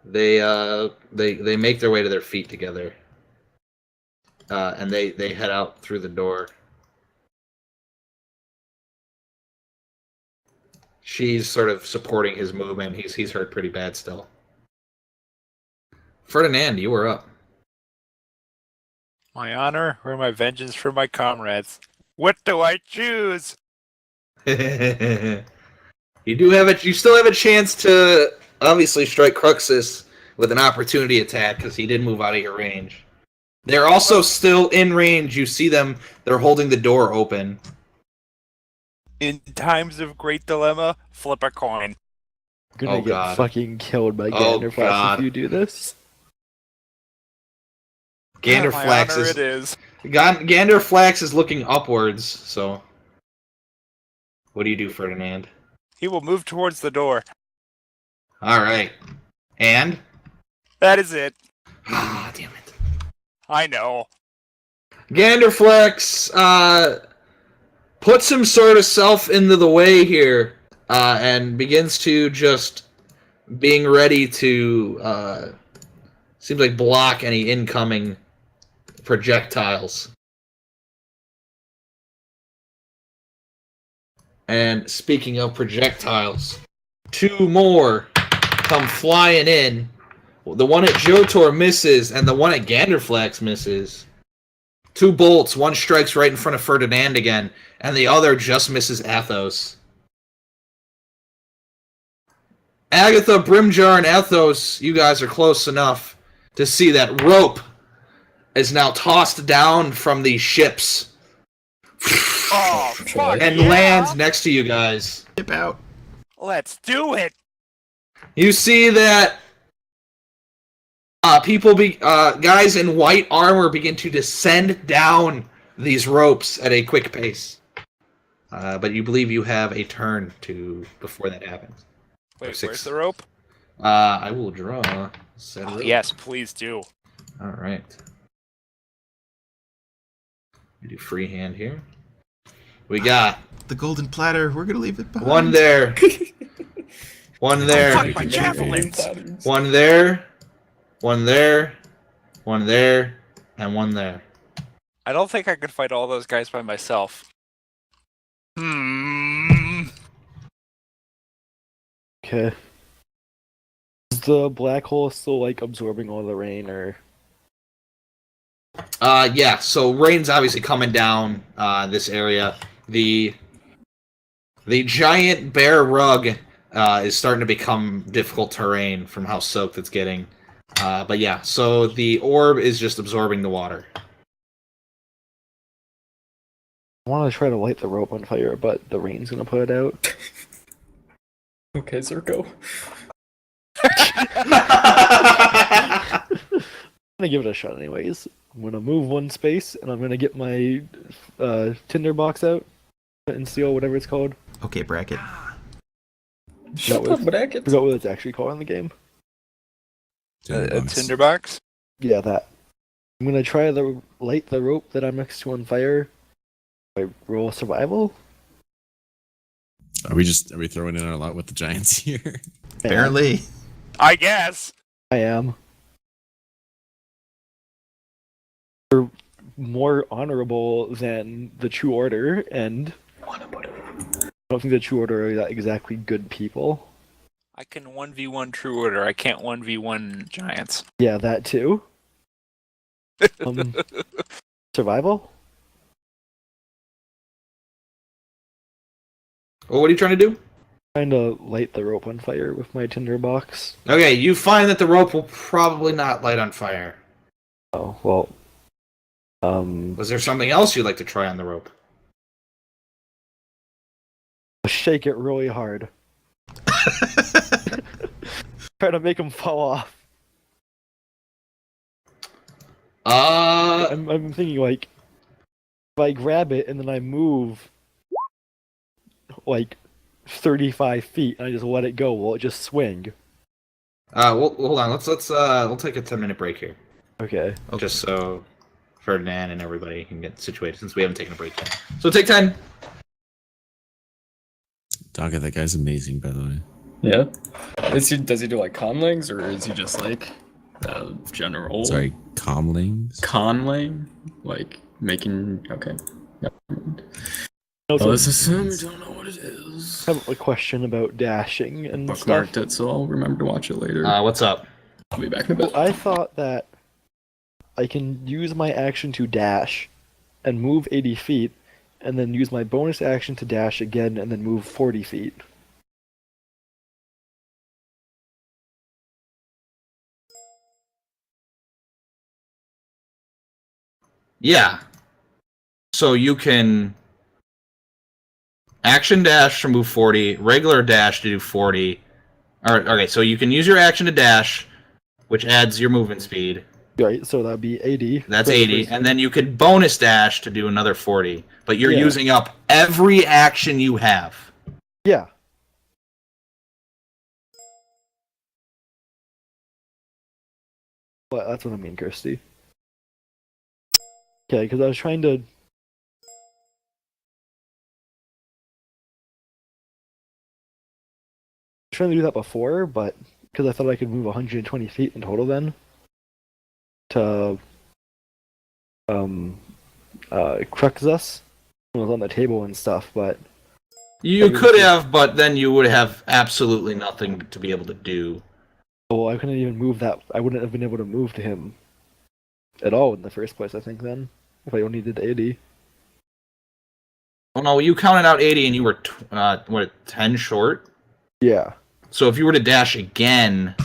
A: they make their way to their feet together, and they head out through the door. She's sort of supporting his movement. He's hurt pretty bad still. Ferdinand, you were up.
D: My honor or my vengeance for my comrades? What do I choose?
A: You still have a chance to obviously strike Cruxus with an opportunity attack because he did move out of your range. They're also still in range. You see them. They're holding the door open.
D: In times of great dilemma, flip a coin.
F: You're gonna
A: Oh,
F: get
A: God.
F: fucking killed by
A: Oh,
F: Ganderflash
A: God.
F: if you do this.
D: My
A: Ganderflax
D: honor
A: is
D: it is.
A: Ganderflax is looking upwards. So, what do you do, Ferdinand?
D: He will move towards the door.
A: All right, and
D: That is it.
A: ah, damn it.
D: I know.
A: Ganderflex puts him sort of self into the way here and begins to just being ready to seems like block any incoming projectiles. And speaking of projectiles, two more come flying in. The one at Jotor misses, and the one at Ganderflex misses. 2 bolts. One strikes right in front of Ferdinand again, and the other just misses Athos. Agatha, Brimjar, and Athos, you guys are close enough to see that rope is now tossed down from these ships
D: Oh, fuck
A: and
D: yeah!
A: lands next to you guys.
E: Ship out.
D: Let's do it!
A: You see that guys in white armor begin to descend down these ropes at a quick pace. But you believe you have a turn before that happens.
D: Wait,
A: 6.
D: where's the rope?
A: I will draw.
D: Yes, please do.
A: All right. We do freehand here. We got
E: The golden platter. We're gonna leave it behind.
A: one there. One there.
D: Fuck my javelins!
A: One there. One there. One there. And one there.
D: I don't think I could fight all those guys by myself. Hmm.
F: Okay. Is the black hole still like absorbing all the rain, or?
A: Yeah, so rain's obviously coming down this area. The giant bear rug is starting to become difficult terrain from how soaked it's getting. But yeah, so the orb is just absorbing the water.
F: I want to try to light the rope on fire, but the rain's gonna put it out.
B: Okay, Zerko.
F: I'm gonna give it a shot anyways. I'm gonna move one space, and I'm gonna get my tinder box out and seal whatever it's called.
E: Okay, bracket.
B: Shut
F: was-
B: up, bracket.
F: Forgot what it's actually called in the game.
D: A tinderbox?
F: Yeah, that. I'm gonna try to light the rope that I'm next to on fire. I roll survival.
C: Are we throwing in our lot with the giants here?
E: Apparently.
D: I guess.
F: I am. We're more honorable than the True Order, and I don't think the True Order are that exactly good people.
D: I can 1v1 True Order. I can't 1v1 Giants.
F: Yeah, that too. Survival?
A: Well, what are you trying to do?
F: Trying to light the rope on fire with my tinder box.
A: Okay, you find that the rope will probably not light on fire.
F: Oh, well.
A: Was there something else you'd like to try on the rope?
F: Shake it really hard. Try to make him fall off. I'm thinking like, if I grab it and then I move like 35 feet and I just let it go, will it just swing?
A: Well, hold on. We'll take a 10-minute break here,
F: Okay.
A: just so Ferdinand and everybody can get situated since we haven't taken a break yet. So take 10.
C: Dogga, that guy's amazing, by the way.
B: Yeah. Does he do like conlings, or is he just like general?
C: Sorry, comlings?
B: Conling? Like making. Okay. Never mind.
F: Also,
B: Well, let's assume you don't know what it is.
F: I have a question about dashing and
B: Bookmarked
F: stuff.
B: it, so I'll remember to watch it later.
A: What's up?
B: I'll be back in a bit.
F: I thought that I can use my action to dash and move 80 feet, and then use my bonus action to dash again and then move 40 feet.
A: Yeah. So you can action dash to move 40, regular dash to do 40. Okay, so you can use your action to dash, which adds your movement speed.
F: Right, so that'd be 80.
A: That's
F: for the
A: 80.
F: first
A: And then you could bonus dash to do another 40. But you're
F: Yeah.
A: using up every action you have.
F: Yeah. But that's what I mean, Kirsty. Okay, because I was trying to... trying to do that before, but because I thought I could move 120 feet in total then to Cruxus when it was on the table and stuff, but
A: You could have, but then you would have absolutely nothing to be able to do.
F: well, I couldn't even move that. I wouldn't have been able to move to him at all in the first place, I think, then. if I only did 80.
A: Oh no, you counted out 80 and you were 10 short.
F: Yeah.
A: So if you were to dash again,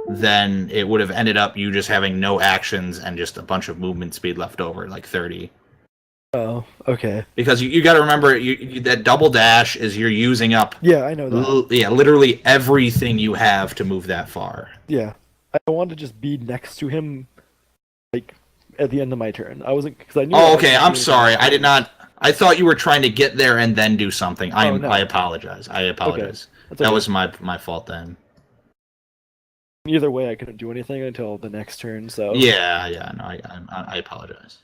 A: then it would have ended up you just having no actions and just a bunch of movement speed left over, like 30.
F: Oh, okay.
A: Because you got to remember, that double dash is you're using up,
F: Yeah, I know that.
A: literally everything you have to move that far.
F: Yeah. I wanted to just be next to him, like, at the end of my turn. I wasn't, because I knew.
A: Oh, okay. I'm sorry. I did not. I thought you were trying to get there and then do something.
F: No.
A: I apologize. I apologize.
F: That's
A: That
F: okay.
A: was my fault then.
F: Either way, I couldn't do anything until the next turn, so.
A: Yeah. No, I apologize.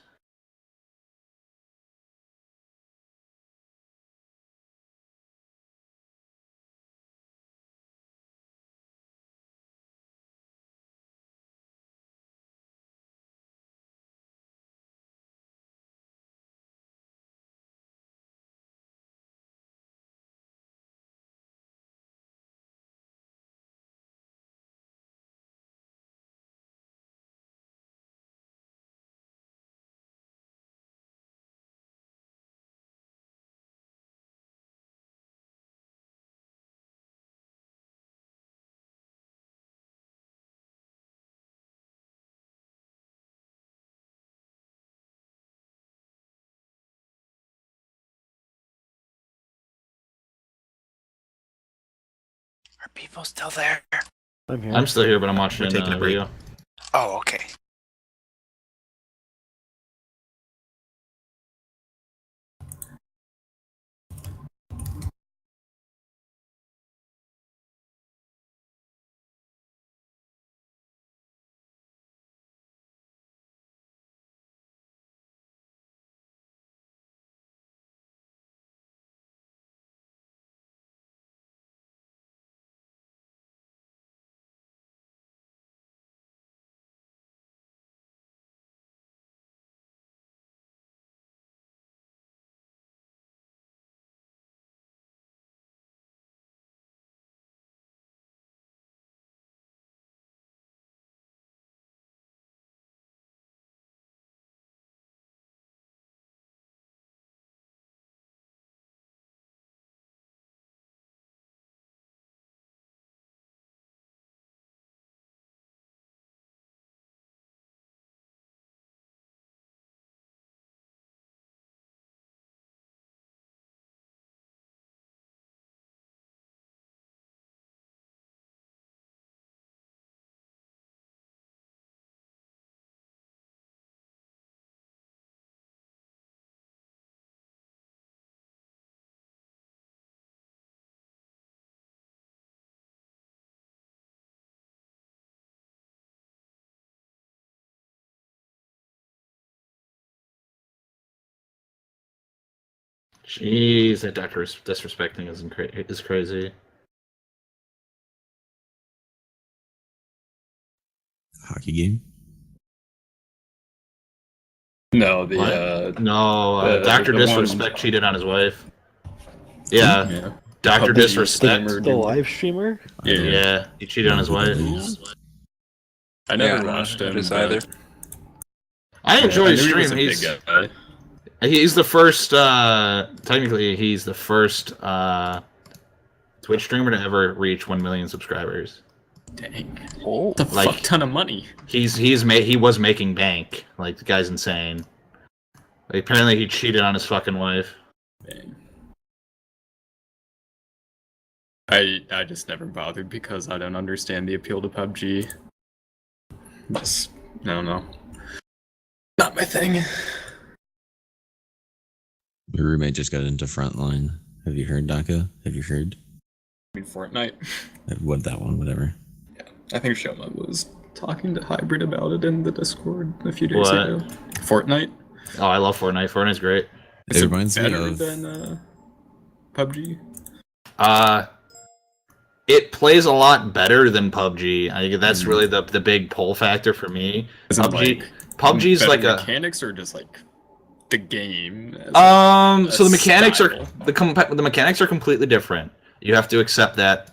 D: Are people still there?
F: I'm here.
A: I'm still here, but I'm watching
E: We're taking a break.
A: video.
D: Oh, okay.
A: Jeez, that doctor is disrespecting is crazy.
C: Hockey game.
B: No,
A: Doctor
B: the
A: Disrespect cheated on his wife. Yeah,
B: yeah.
A: Doctor
B: PUBG
A: Disrespect.
B: streamer,
F: The live streamer?
A: Yeah, he cheated on his wife.
B: I never watched him
D: either.
A: I enjoy
B: I
A: his
B: knew he
A: stream.
B: was a big guy.
A: He's the first. Technically, he's the first Twitch streamer to ever reach 1 million subscribers.
B: Dang.
D: Oh,
B: That's a
A: Like-
B: fuck ton of money.
A: He was making bank. Like, the guy's insane. Like, apparently, he cheated on his fucking wife.
B: Dang. I just never bothered because I don't understand the appeal to PUBG. Just, I don't know. Not my thing.
C: My roommate just got into Frontline. Have you heard, Daka? Have you heard?
B: I mean, Fortnite.
C: What that one? Whatever.
B: I think Shoma was talking to Hybrid about it in the Discord a few days
A: What?
B: ago. Fortnite.
A: Oh, I love Fortnite. Fortnite's great.
C: It reminds me
B: better
C: of.
B: than PUBG.
A: It plays a lot better than PUBG. I think that's really the big pull factor for me.
B: Is it
A: PUBG's
B: better
A: like a
B: mechanics or just like the game?
A: so the mechanics
B: style?
A: the mechanics are completely different. You have to accept that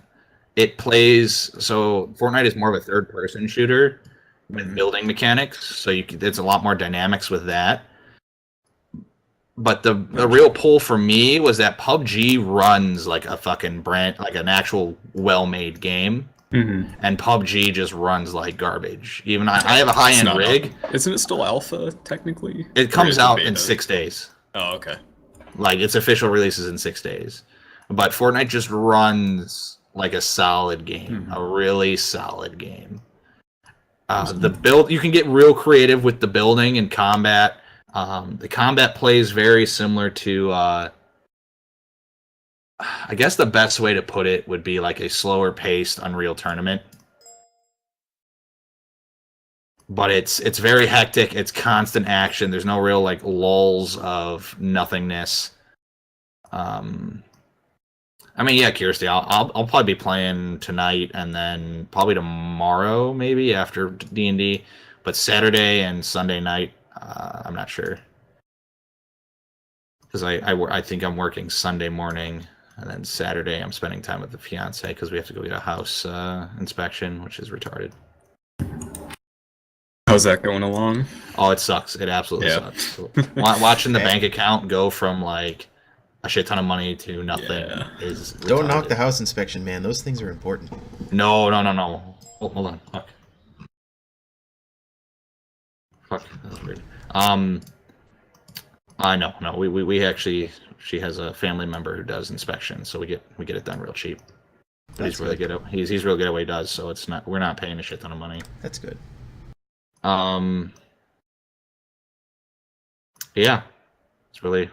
A: it plays. So Fortnite is more of a third-person shooter with building mechanics. So it's a lot more dynamics with that. But the real pull for me was that PUBG runs like a fucking brand, like an actual well-made game.
B: Mm-hmm.
A: And PUBG just runs like garbage. Even I have a high-end rig.
B: Isn't it still alpha, technically?
A: It comes out in 6 days.
B: Oh, okay.
A: Like, its official release is in 6 days. But Fortnite just runs like a solid game. A really solid game. The build, you can get real creative with the building and combat. The combat plays very similar to... I guess the best way to put it would be like a slower paced Unreal Tournament. But it's very hectic, it's constant action, there's no real like lulls of nothingness. I mean, yeah, Kirsty, I'll probably be playing tonight and then probably tomorrow maybe after D&D, but Saturday and Sunday night I'm not sure. Because I think I'm working Sunday morning. And then Saturday, I'm spending time with the fiance because we have to go get a house inspection, which is retarded.
B: How's that going along?
A: Oh, it sucks. It absolutely sucks. Watching the bank account go from like a shit ton of money to nothing is retarded.
E: Don't knock the house inspection, man. Those things are important.
A: No. Hold on. Fuck. That's weird. No. We actually. She has a family member who does inspections, so we get it done real cheap. But he's really good at he's real good at what he does, so we're not paying a shit ton of money.
E: That's good.
A: Yeah, it's really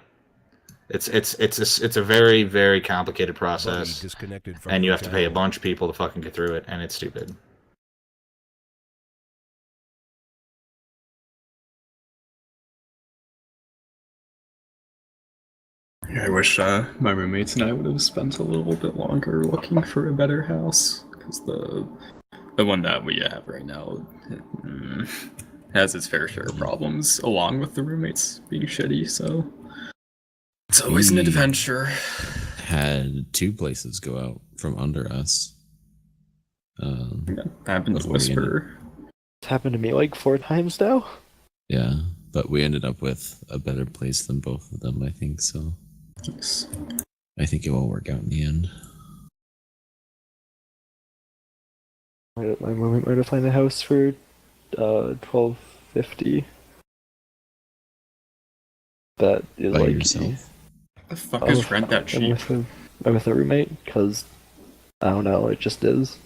A: it's a very, very complicated process, and you have to pay a bunch of people to fucking get through it, and it's stupid.
B: I wish my roommates and I would have spent a little bit longer looking for a better house, because the one that we have right now has its fair share of problems, along with the roommates being shitty, so it's always an adventure.
C: Had 2 places go out from under us.
B: Happened to Whisper.
F: It's happened to me like 4 times now.
C: Yeah, but we ended up with a better place than both of them, I think, so...
B: Yes.
C: I think it will work out in the end.
F: My roommate might have found a house for $12.50. That is
C: By
F: like
C: yourself?
B: The fuck is rent that cheap?
F: I'm with a roommate because I don't know, it just is.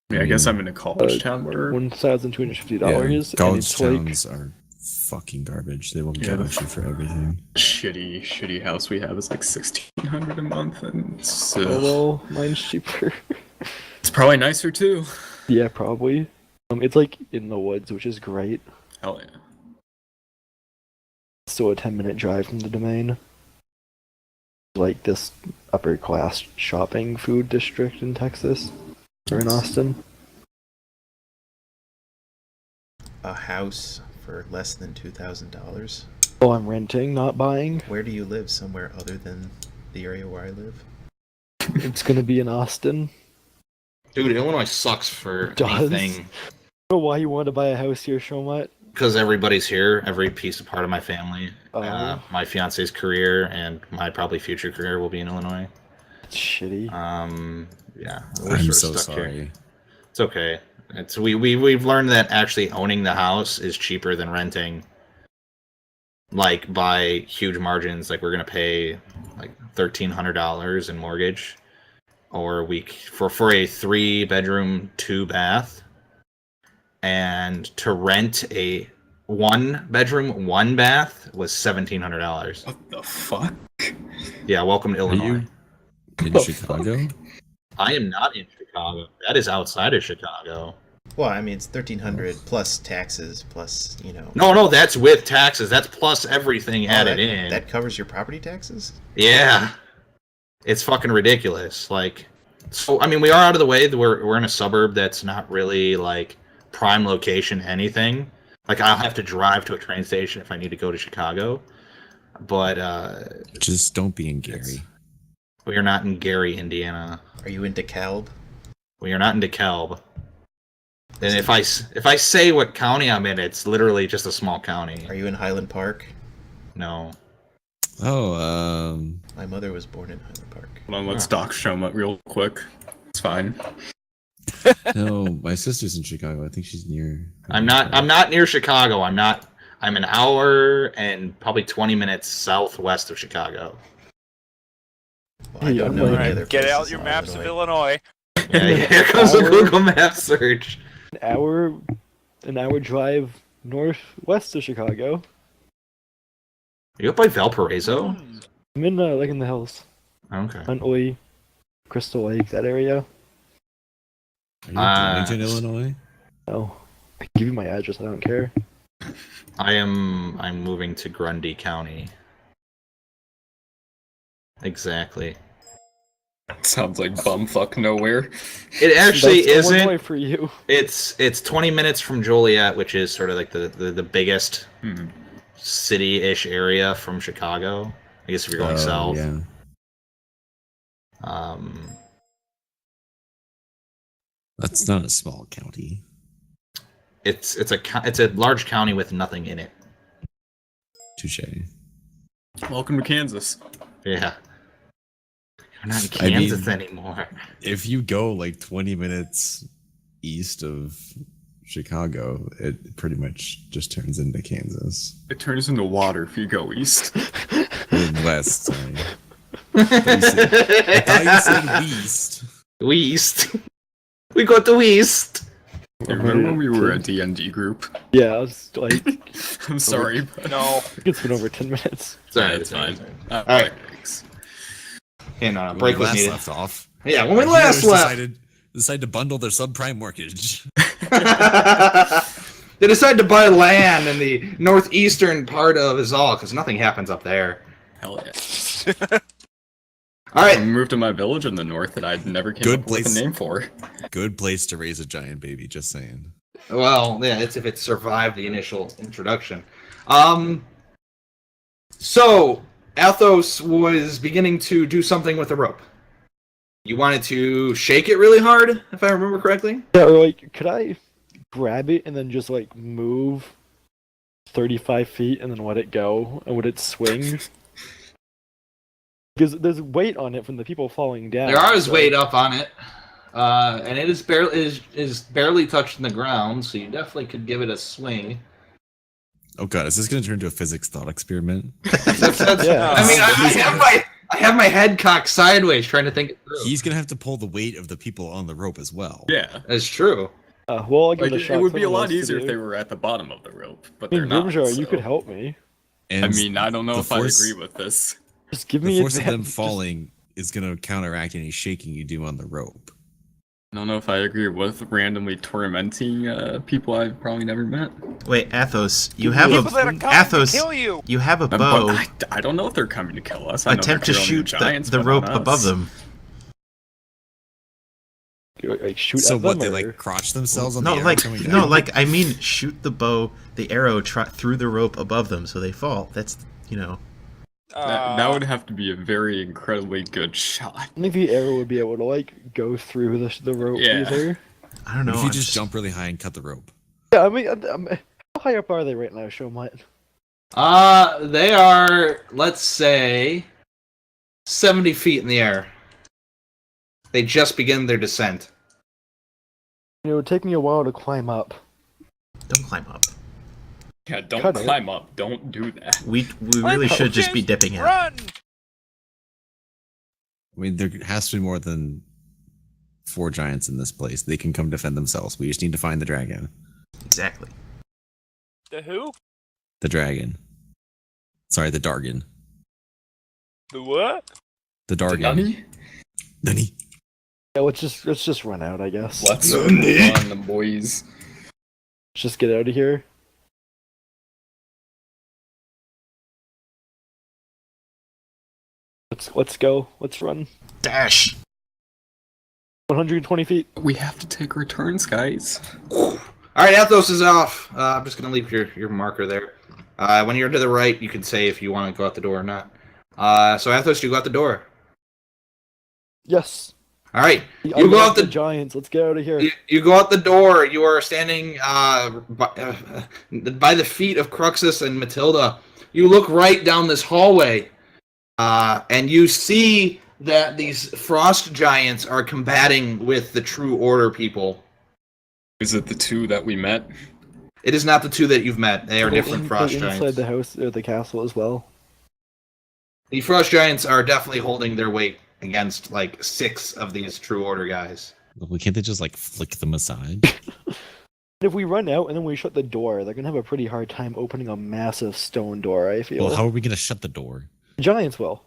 B: Yeah, I guess I'm in a college town where
F: $1,250, and
C: college
F: it's
C: towns are fucking garbage. They will charge you for everything.
B: shitty house we have is like $1,600 a month, and it's,
F: well, mine's cheaper.
B: It's probably nicer too.
F: Yeah, probably. It's like in the woods, which is great.
B: Hell yeah.
F: Still a 10-minute drive from the domain. Like this upper class shopping food district in Texas or in Austin.
E: A house for less than $2,000.
F: Oh, I'm renting, not buying.
E: Where do you live? Somewhere other than the area where I live?
F: It's gonna be in Austin.
A: Dude, Illinois sucks for
F: Does?
A: anything.
F: I don't know why you want to buy a house here so much.
A: Because everybody's here, every piece of part of my family. My fiance's career and my probably future career will be in Illinois.
F: It's shitty.
A: Yeah.
C: I'm so sorry.
A: Here. It's okay. We've learned that actually owning the house is cheaper than renting. Like by huge margins. Like we're gonna pay like $1,300 in mortgage, or for a 3-bedroom, 2-bath, and to rent a 1-bedroom, 1-bath was $1,700.
B: What the fuck?
A: Yeah, welcome to Illinois.
C: In Chicago?
A: I am not in Chicago. That is outside of Chicago.
E: Well, I mean, it's $1,300 plus taxes plus,
A: No, that's with taxes. That's plus everything added in.
E: That covers your property taxes?
A: Yeah. It's fucking ridiculous. Like, so I mean, we are out of the way. We're in a suburb that's not really like prime location anything. Like, I'll have to drive to a train station if I need to go to Chicago. But
C: just don't be in Gary.
A: We are not in Gary, Indiana.
E: Are you in DeKalb?
A: We are not in DeKalb. And if I say what county I'm in, it's literally just a small county.
E: Are you in Highland Park?
A: No.
C: Oh,
E: My mother was born in Highland Park.
B: Hold on, let's dock Shoma real quick. It's fine.
C: no, my sister's in Chicago. I think she's near.
A: I'm not near Chicago. I'm an hour and probably 20 minutes southwest of Chicago.
E: Well, I don't know
F: Alright,
E: any other
D: Get
E: places
D: out your
E: in
D: maps of
E: Illinois.
D: Illinois.
A: Yeah, here comes a Google Maps search.
F: An hour drive northwest of Chicago.
A: Are you up by Valparaiso?
F: I'm in like in the hills,
A: Okay.
F: Huntley, Crystal Lake, that area.
C: Are you in Bloomington, Illinois?
F: Oh, I can give you my address. I don't care.
A: I'm moving to Grundy County. Exactly.
B: Sounds like bumfuck nowhere.
A: It actually
F: That's
A: isn't.
F: Illinois for you.
A: It's 20 minutes from Joliet, which is sort of like the biggest city-ish area from Chicago. I guess if you're going south.
C: Yeah. That's not a small county.
A: It's a large county with nothing in it.
C: Touche.
B: Welcome to Kansas.
A: Yeah. We're not in
C: I mean-
A: Kansas anymore.
C: If you go like 20 minutes east of Chicago, it pretty much just turns into Kansas.
B: It turns into water if you go east.
C: Or west, sorry. I thought you said east.
A: West. We got the West.
B: You remember when we were a D&D group?
F: Yeah, I was like,
B: I'm sorry. But...
D: No.
F: it's been over 10 minutes.
A: Sorry,
B: it's fine.
A: Alright.
B: Thanks.
A: And
C: When
A: break
C: we
A: was
C: last
A: needed.
C: left off.
A: Yeah, when we
C: our
A: last
C: heroes
A: left.
C: decided to bundle their subprime mortgage.
A: They decided to buy land in the northeastern part of Azal because nothing happens up there.
B: Hell yeah.
A: All
B: I
A: right,
B: moved to my village in the north that I never came
C: Good
B: up with
C: place.
B: a name for.
C: Good place to raise a giant baby, just saying.
A: well, yeah, it's if it survived the initial introduction. So Athos was beginning to do something with the rope. You wanted to shake it really hard, if I remember correctly.
F: Yeah, or like, could I grab it and then just like move 35 feet and then let it go? And would it swing? Because there's weight on it from the people falling down.
A: There is
F: so-
A: weight up on it, and it is barely touching the ground, so you definitely could give it a swing.
C: Oh god, is this going to turn into a physics thought experiment?
F: Yeah.
A: I mean, I have my head cocked sideways trying to think it through.
C: He's going to have to pull the weight of the people on the rope as well.
B: Yeah.
A: That's true.
F: Well, I'll give
B: Like,
F: it a shot.
B: it would be a
F: Someone
B: lot
F: wants to
B: easier if
F: do.
B: they were at the bottom of the rope, but
F: I
B: they're
F: mean,
B: not.
F: Grimjar, you
B: so-
F: could help me.
C: And
B: I mean, I don't know
C: the
B: if
C: force-
B: I agree with this.
F: Just give
C: the
F: me
C: force of them
F: advantage.
C: falling is going to counteract any shaking you do on the rope.
B: I don't know if I agree with randomly tormenting people I've probably never met.
E: Wait, Athos, you have
D: People that are
E: a
D: coming
E: Athos.
D: to kill you.
E: You have a
B: But
E: bow.
B: I don't know if they're coming to kill us. I know
E: Attempt to
B: they're killing
E: shoot
B: giants,
E: the
B: but
E: rope
B: not us.
E: above them.
F: Like, shoot
C: So
F: at
C: what,
F: them,
C: they
F: or-
C: like crotch themselves on
E: No,
C: the arrow
E: like
C: coming
E: no,
C: down?
E: like I mean, shoot the bow, the arrow through the rope above them, so they fall. That's
B: That would have to be a very incredibly good shot.
F: I think the arrow would be able to like go through the rope
B: Yeah.
F: either.
E: I don't know.
C: If you
E: I'm
C: just jump really high and cut the rope.
F: Yeah, I mean, how high up are they right now, Showmite?
A: They are, let's say, 70 feet in the air. They just begin their descent.
F: It would take me a while to climb up.
E: Don't climb up.
B: Yeah, don't
F: Cut it.
B: climb up. Don't do that.
E: We really should just be dipping in.
D: Run!
C: I mean, there has to be more than 4 giants in this place. They can come defend themselves. We just need to find the dragon.
E: Exactly.
D: The who?
C: The dragon. Sorry, the Dargan.
D: The what?
C: The Dargan.
B: Dunny?
C: Dunny.
F: Yeah, let's just run out, I guess.
B: Let's run, the boys.
F: Let's just get out of here. Let's go. Let's run.
E: Dash.
F: 120 feet.
B: We have to take returns, guys.
A: All right, Athos is off. I'm just going to leave your marker there. When you're to the right, you can say if you want to go out the door or not. So Athos, you go out the door.
F: Yes.
A: All right, you
F: Unlock
A: go out the
F: giants. Let's get out of here.
A: You go out the door. You are standing by the feet of Cruxus and Matilda. you look right down this hallway, and you see that these frost giants are combating with the True Order people.
B: Is it the two that we met?
A: It is not the two that you've met. They are different frost
F: They're inside
A: giants.
F: the house or the castle as well.
A: The frost giants are definitely holding their weight against like 6 of these True Order guys.
C: Well, can't they just like flick them aside?
F: If we run out and then we shut the door, they're gonna have a pretty hard time opening a massive stone door, I feel.
C: Well, how are we gonna shut the door?
F: Giants will.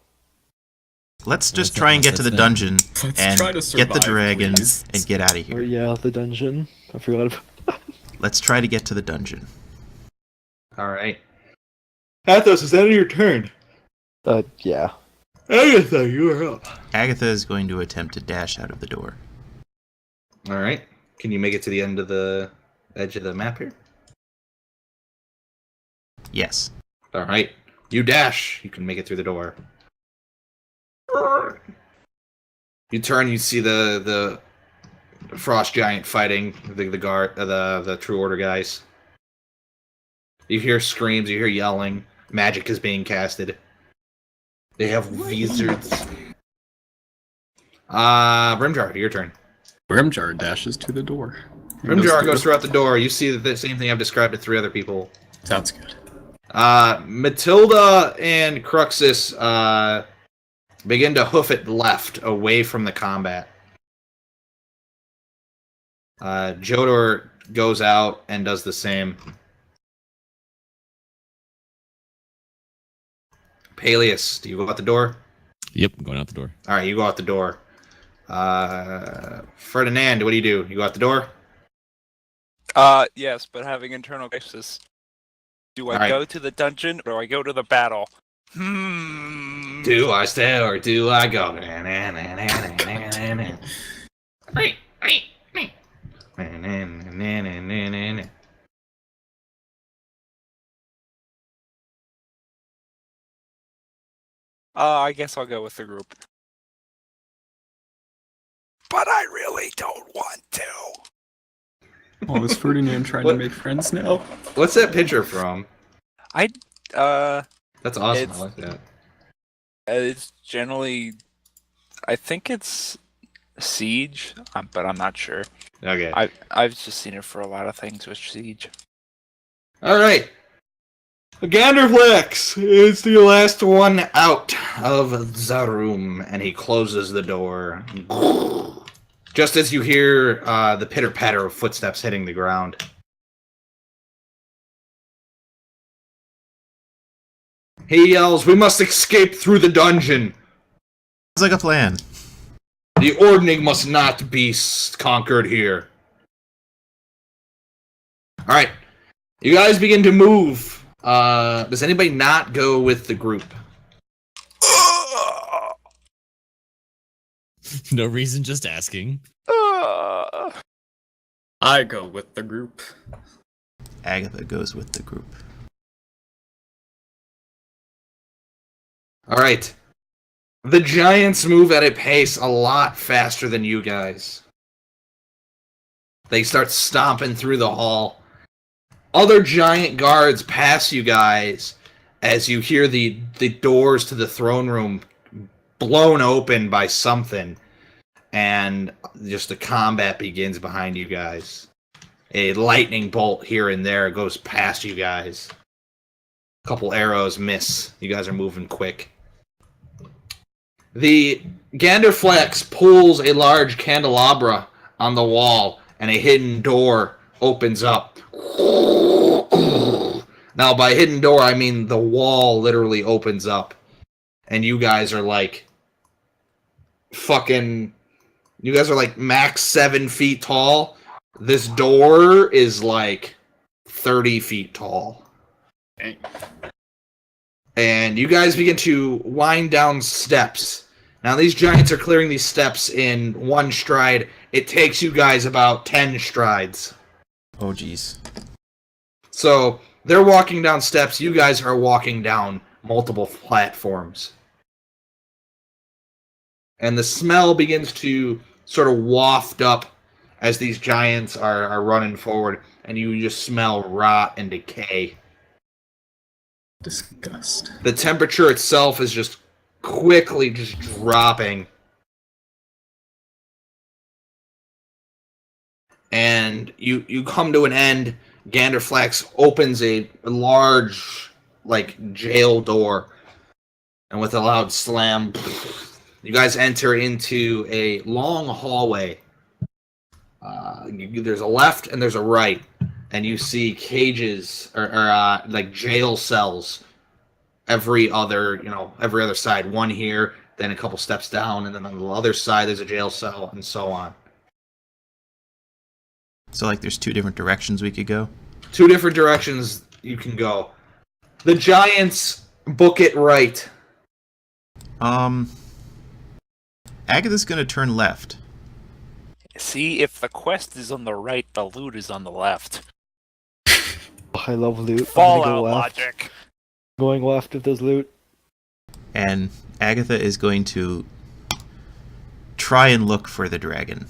E: Let's just
C: that
E: try and get to the
C: nonsense then?
E: dungeon
B: Let's
E: and
B: try to
E: get the
B: survive,
E: dragon
B: please.
E: and get out of
F: Or
E: here.
F: yeah, the dungeon. I forgot.
E: Let's try to get to the dungeon.
A: All right. Athos, is that your turn?
F: Yeah.
A: Agatha, you are up.
E: Agatha is going to attempt to dash out of the door.
A: All right. Can you make it to the end of the edge of the map here?
E: Yes.
A: All right. You dash. You can make it through the door. You turn. You see the frost giant fighting the guard, the True Order guys. You hear screams. You hear yelling. Magic is being casted. They have wizards. Brimjar, your turn.
B: Grimjar dashes to the door.
A: Brimjar goes throughout the door. You see the same thing I've described to 3 other people.
B: Sounds good.
A: Matilda and Cruxus begin to hoof it left, away from the combat. Jodor goes out and does the same. Peleus, do you go out the door?
C: Yep, I'm going out the door.
A: All right, you go out the door. Ferdinand, what do? You go out the door?
D: Yes, but having internal crisis. Do I
A: All right.
D: go to the dungeon or do I go to the battle?
A: Do I stay or do I go?
D: I guess I'll go with the group. But I really don't want to.
B: Oh, is Ferdinand trying
A: What?
B: to make friends now?
A: What's that picture from?
D: That's
A: awesome.
D: It's-
A: I like that.
D: It's generally, I think it's Siege, but I'm not sure.
A: Okay.
D: I've just seen it for a lot of things with Siege.
A: All right. Ganderflex is the last one out of the room, and he closes the door. Just as you hear the pitter-patter of footsteps hitting the ground. He yells, "We must escape through the dungeon!
E: Sounds like a plan.
A: The Ordning must not be conquered here." Alright. You guys begin to move. Does anybody not go with the group?
C: No reason, just asking.
B: I go with the group.
E: Agatha goes with the group.
A: Alright. The giants move at a pace a lot faster than you guys. They start stomping through the hall. Other giant guards pass you guys as you hear the doors to the throne room blown open by something. And just the combat begins behind you guys. A lightning bolt here and there goes past you guys. A couple arrows miss. You guys are moving quick. The Ganderflex pulls a large candelabra on the wall, and a hidden door opens up. Now, by hidden door, I mean the wall literally opens up, and you guys are like you guys are like max 7 feet tall. This door is like 30 feet tall.
B: Dang.
A: And you guys begin to wind down steps. Now, these giants are clearing these steps in one stride. It takes you guys about 10 strides.
E: Oh, jeez.
A: So, they're walking down steps. You guys are walking down multiple platforms. And the smell begins to sort of waft up as these giants are running forward. And you just smell rot and decay.
B: Disgust.
A: The temperature itself is just quickly just dropping. And you come to an end. Ganderflax opens a large, like, jail door. And with a loud slam, you guys enter into a long hallway. There's a left and there's a right. And you see cages, or like jail cells every other side. One here, then a couple steps down, and then on the other side there's a jail cell, and so on.
E: So, like, there's two different directions we could go?
A: Two different directions you can go. The giants book it right.
E: Agatha's gonna turn left.
D: See, if the quest is on the right, the loot is on the left.
F: I love loot. I'm gonna
D: Fallout
F: go left.
D: logic.
F: Going left if there's loot.
E: And Agatha is going to try and look for the dragon.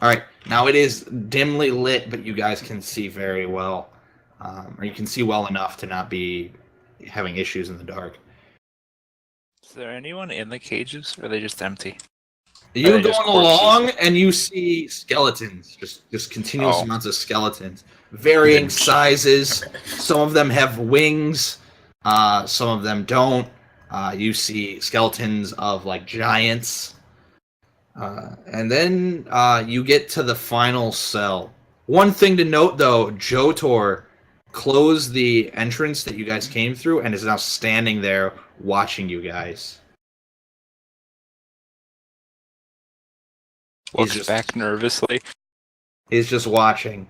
A: Alright, now it is dimly lit, but you guys can see very well. Or you can see well enough to not be having issues in the dark.
D: Is there anyone in the cages, or are they just empty?
A: You're
D: Are they just
A: going along,
D: corpses?
A: and you see skeletons. Just continuous
D: Oh.
A: amounts of skeletons. Varying sizes. Some of them have wings. Some of them don't. You see skeletons of, like, giants. And then you get to the final cell. One thing to note, though, Jotor closed the entrance that you guys came through and is now standing there watching you guys.
D: Looks back nervously.
A: He's just watching.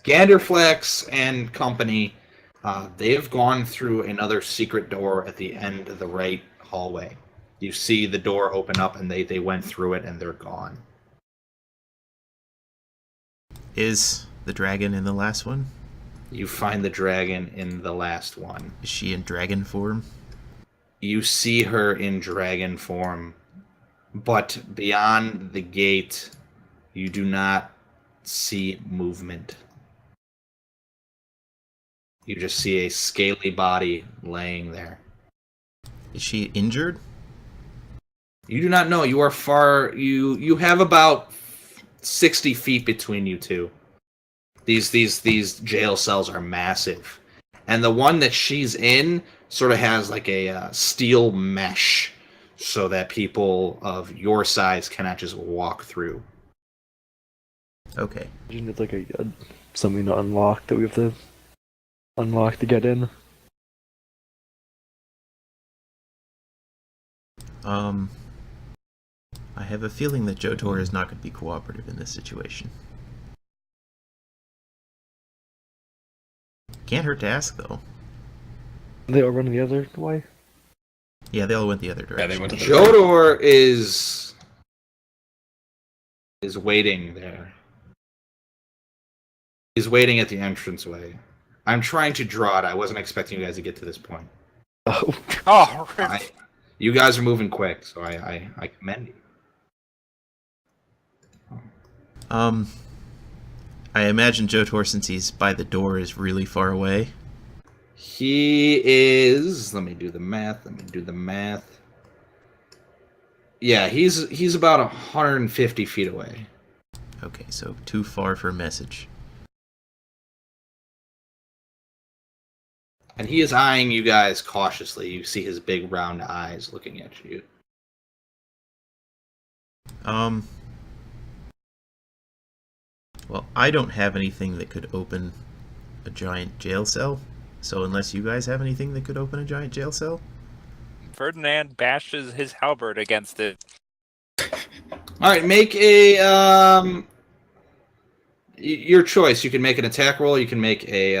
A: Ganderflex and company, they've gone through another secret door at the end of the right hallway. You see the door open up, and they went through it, and they're gone.
E: Is the dragon in the last one?
A: You find the dragon in the last one.
E: Is she in dragon form?
A: You see her in dragon form, but beyond the gate, you do not see movement. You just see a scaly body laying there.
E: Is she injured?
A: You do not know. You are far. You have about 60 feet between you two. These jail cells are massive, and the one that she's in sort of has like a steel mesh, so that people of your size cannot just walk through.
E: Okay.
F: Imagine it's like a something to unlock that we have to unlock to get in.
E: I have a feeling that Jotor is not going to be cooperative in this situation. Can't hurt to ask, though.
F: They all running the other way.
E: Yeah, they all went the other direction.
B: Yeah, they went to the
A: Jodor is waiting there. He's waiting at the entranceway. I'm trying to draw it. I wasn't expecting you guys to get to this point.
F: Oh,
D: Oh, rip.
A: You guys are moving quick, so I commend you.
E: I imagine Jotor, since he's by the door, is really far away.
A: He is. Let me do the math. Yeah, he's about 150 feet away.
E: Okay, so too far for a message.
A: And he is eyeing you guys cautiously. You see his big round eyes looking at you.
E: Well, I don't have anything that could open a giant jail cell. So unless you guys have anything that could open a giant jail cell?
D: Ferdinand bashes his halberd against it.
A: Alright, make a, your choice. You can make an attack roll, you can make a,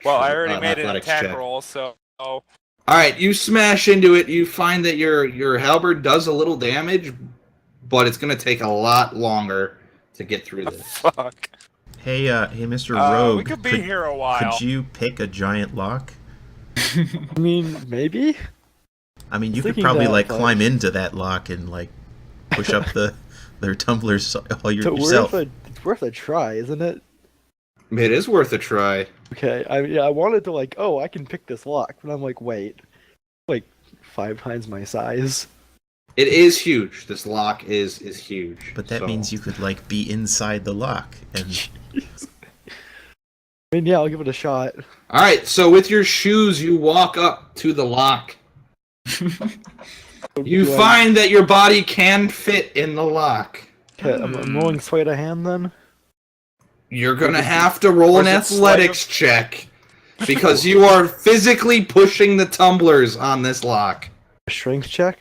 D: Well, I already made an
A: athletics
D: attack
A: check.
D: roll, so...
A: Alright, you smash into it. You find that your halberd does a little damage, but it's going to take a lot longer to get through this.
D: Fuck.
E: Hey, Mr. Rogue.
D: We could be here a while.
E: Could you pick a giant lock?
F: I mean, maybe.
E: I mean, you could
F: Thinking
E: probably
F: that,
E: like
F: but-
E: climb into that lock and like push up their tumblers all
F: But
E: yourself.
F: it's worth a try, isn't it?
A: It is worth a try.
F: Okay, I wanted to like, oh, I can pick this lock, but I'm like, wait, like 5 times my size.
A: It is huge. This lock is huge.
E: But that
A: so-
E: means you could like be inside the lock and
F: I mean, yeah, I'll give it a shot.
A: All right. So with your shoes, you walk up to the lock. You
F: Do I-
A: find that your body can fit in the lock.
F: Okay, I'm rolling sleight of hand then.
A: You're gonna have to roll an
D: Or is it
A: athletics check because you are physically pushing the tumblers on this lock.
F: A strength check.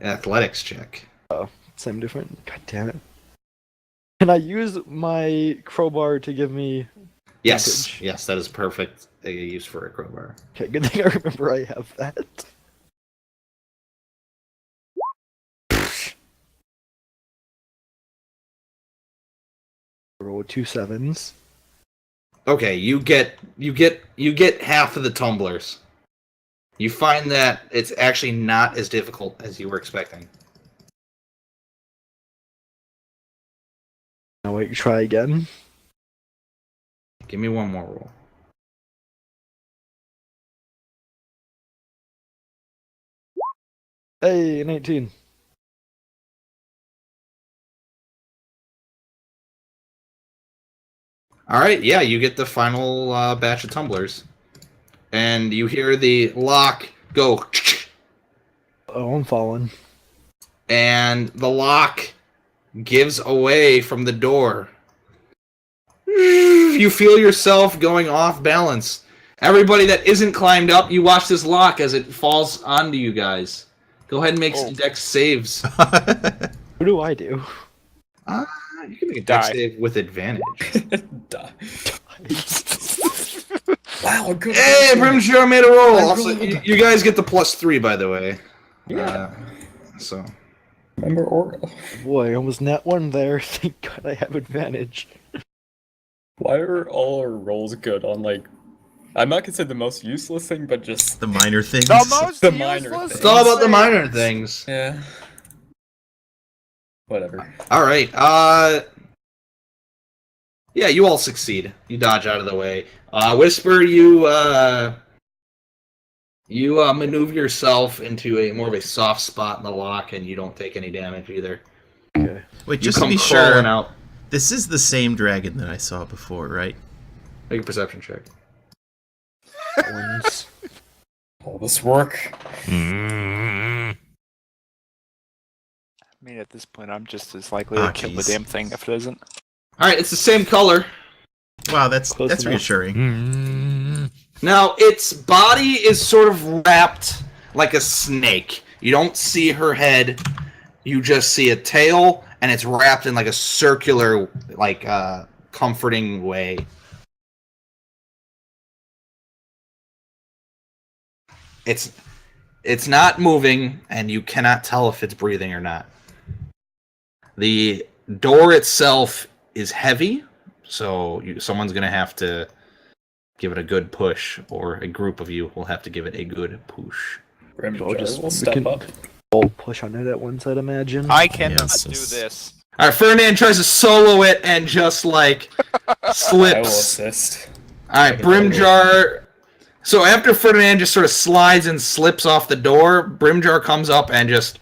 A: Athletics check.
F: Same different. God damn it. Can I use my crowbar to give me?
A: Yes,
F: Advantage.
A: yes, that is perfect. A use for a crowbar.
F: Okay, good thing I remember I have that. Roll 2 sevens.
A: Okay, you get half of the tumblers. You find that it's actually not as difficult as you were expecting.
F: Now wait, try again.
A: Give me one more roll.
F: Hey, an 18.
A: All right, yeah, you get the final batch of tumblers, and you hear the lock go,
F: Oh, I'm falling.
A: and the lock gives away from the door. You feel yourself going off balance. Everybody that isn't climbed up, you watch this lock as it falls onto you guys. Go ahead and make some dex saves.
F: What do I do?
A: You can make a dex
D: Die.
A: save with advantage.
B: Die. Wow, good.
A: Hey, Brimshire made a roll.
B: I
A: Also,
B: rolled.
A: you guys get the +3, by the way.
B: Yeah.
A: So.
B: Remember Aura.
F: Boy, almost net one there. Thank God I have advantage.
B: Why are all our rolls good on like? I'm not gonna say the most useless thing, but just
E: the minor things.
D: The most
B: The minor
D: useless
B: things.
A: It's all about the
D: thing.
A: minor things.
B: yeah. Whatever.
A: All right. Yeah, you all succeed. You dodge out of the way. Whisper, you maneuver yourself into a more of a soft spot in the lock, and you don't take any damage either.
F: Okay.
E: Wait,
A: You
E: just to
A: come
E: be
A: crawling
E: sure,
A: out.
E: this is the same dragon that I saw before, right?
A: Make a perception check.
F: Ones.
B: All this work.
C: Mm.
D: I mean, at this point, I'm just as likely
E: Ah,
D: to kill the
E: jeez.
D: damn thing if it isn't.
A: All right, it's the same color.
E: Wow, that's
F: Close enough.
E: reassuring.
C: Mm.
A: Now, its body is sort of wrapped like a snake. You don't see her head. You just see a tail, and it's wrapped in like a circular, like, comforting way. It's not moving, and you cannot tell if it's breathing or not. The door itself is heavy, so someone's going to have to give it a good push, or a group of you will have to give it a good push.
B: Grimjar
F: just-
B: will
F: we
B: step
F: can-
B: up.
F: All push on it at once, I'd imagine.
D: I cannot
C: Yes,
D: do
C: yes.
D: this.
A: All right, Ferdinand tries to solo it and just, like,
B: I will
A: slips.
B: assist.
A: All right, Brimjar. So after Ferdinand just sort of slides and slips off the door, Brimjar comes up and just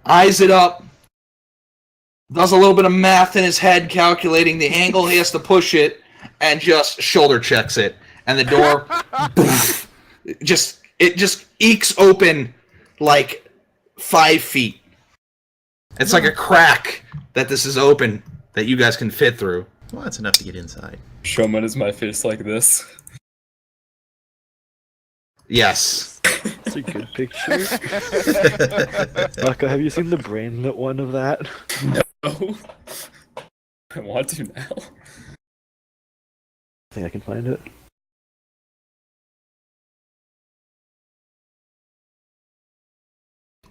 A: eyes it up, does a little bit of math in his head, calculating the angle he has to push it, and just shoulder checks it. And the door, poof, it just ekes open like 5 feet. It's like a crack that this is open that you guys can fit through.
E: Well, that's enough to get inside.
B: Showman is my face like this.
A: Yes.
F: That's a good picture. Maka, have you seen the brain one of that?
B: Oh. I want to now.
F: I think I can find it.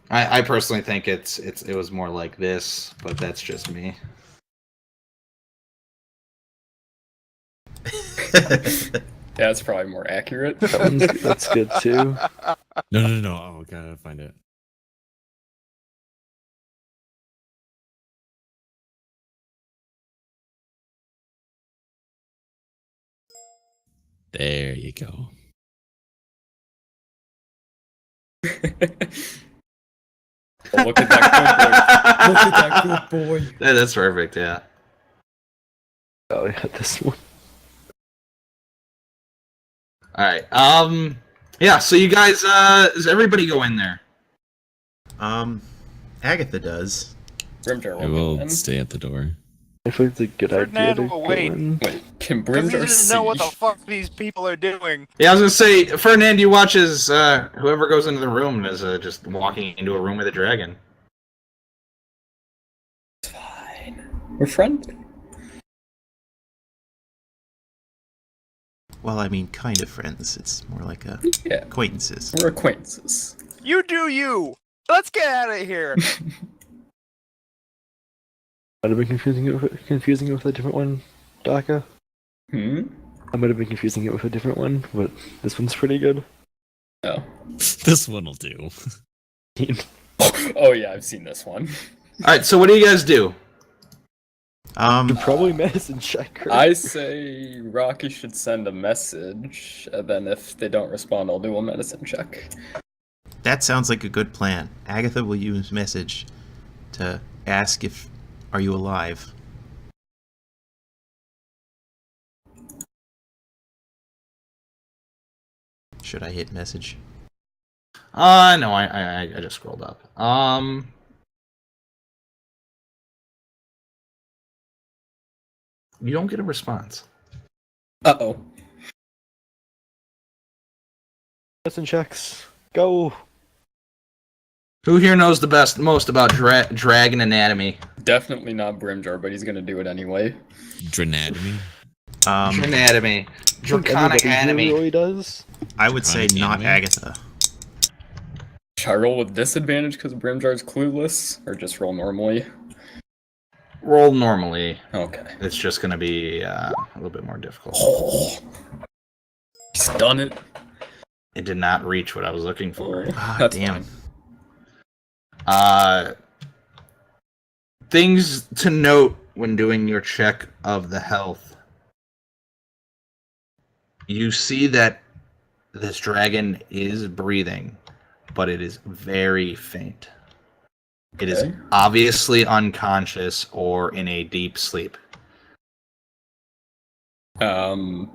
A: I personally think it was more like this, but that's just me.
B: Yeah, it's probably more accurate.
F: That's good too.
C: No. Oh, gotta find it. There you go.
B: Oh, look at that good boy. Look at that good boy.
A: Yeah, that's perfect. Yeah.
F: Oh, yeah, this one.
A: All right. Yeah. So you guys, does everybody go in there?
E: Agatha does.
B: Brimjar
C: I
B: will
C: will
B: go in.
C: stay at the door.
F: I feel it's a good idea
D: Ferdinand
F: to
D: will
F: go
D: wait.
F: in.
B: Wait, can
D: Because he
B: Brimjar
D: doesn't know what the
B: see?
D: fuck these people are doing.
A: Yeah, I was gonna say, Ferdinand, you watch as whoever goes into the room is just walking into a room with a dragon.
B: It's fine. We're friendly.
E: Well, I mean, kind of friends. It's more like
B: Yeah,
E: acquaintances.
B: we're acquaintances.
D: You do you. Let's get out of here.
F: Might have been confusing it with a different one, Daka.
B: Hmm?
F: I might have been confusing it with a different one, but this one's pretty good.
B: Oh.
C: This one'll do.
B: Oh yeah, I've seen this one.
A: All right. So what do you guys do?
F: You probably medicine check her.
B: I say Rocky should send a message, and then if they don't respond, I'll do a medicine check.
E: That sounds like a good plan. Agatha will use message to ask if are you alive. Should I hit message?
A: No, I just scrolled up. You don't get a response.
B: Uh-oh.
F: Medicine checks. Go.
A: Who here knows the most about dragon anatomy?
B: Definitely not Brimjar, but he's gonna do it anyway.
C: Dranatomy?
A: Anatomy. Draconic
F: Everybody
A: anatomy.
F: really does.
E: I would say
C: Chronic
E: not
C: anime?
E: Agatha.
B: Should I roll with disadvantage because Brimjar's clueless, or just roll normally?
A: Roll normally.
B: Okay.
A: It's just gonna be a little bit more difficult.
B: Oh, he's done it.
A: It did not reach what I was looking for.
E: Ah,
B: That's
E: damn.
B: fine.
A: Things to note when doing your check of the health. You see that this dragon is breathing, but it is very faint. It is
B: Okay.
A: obviously unconscious or in a deep sleep.
B: Um,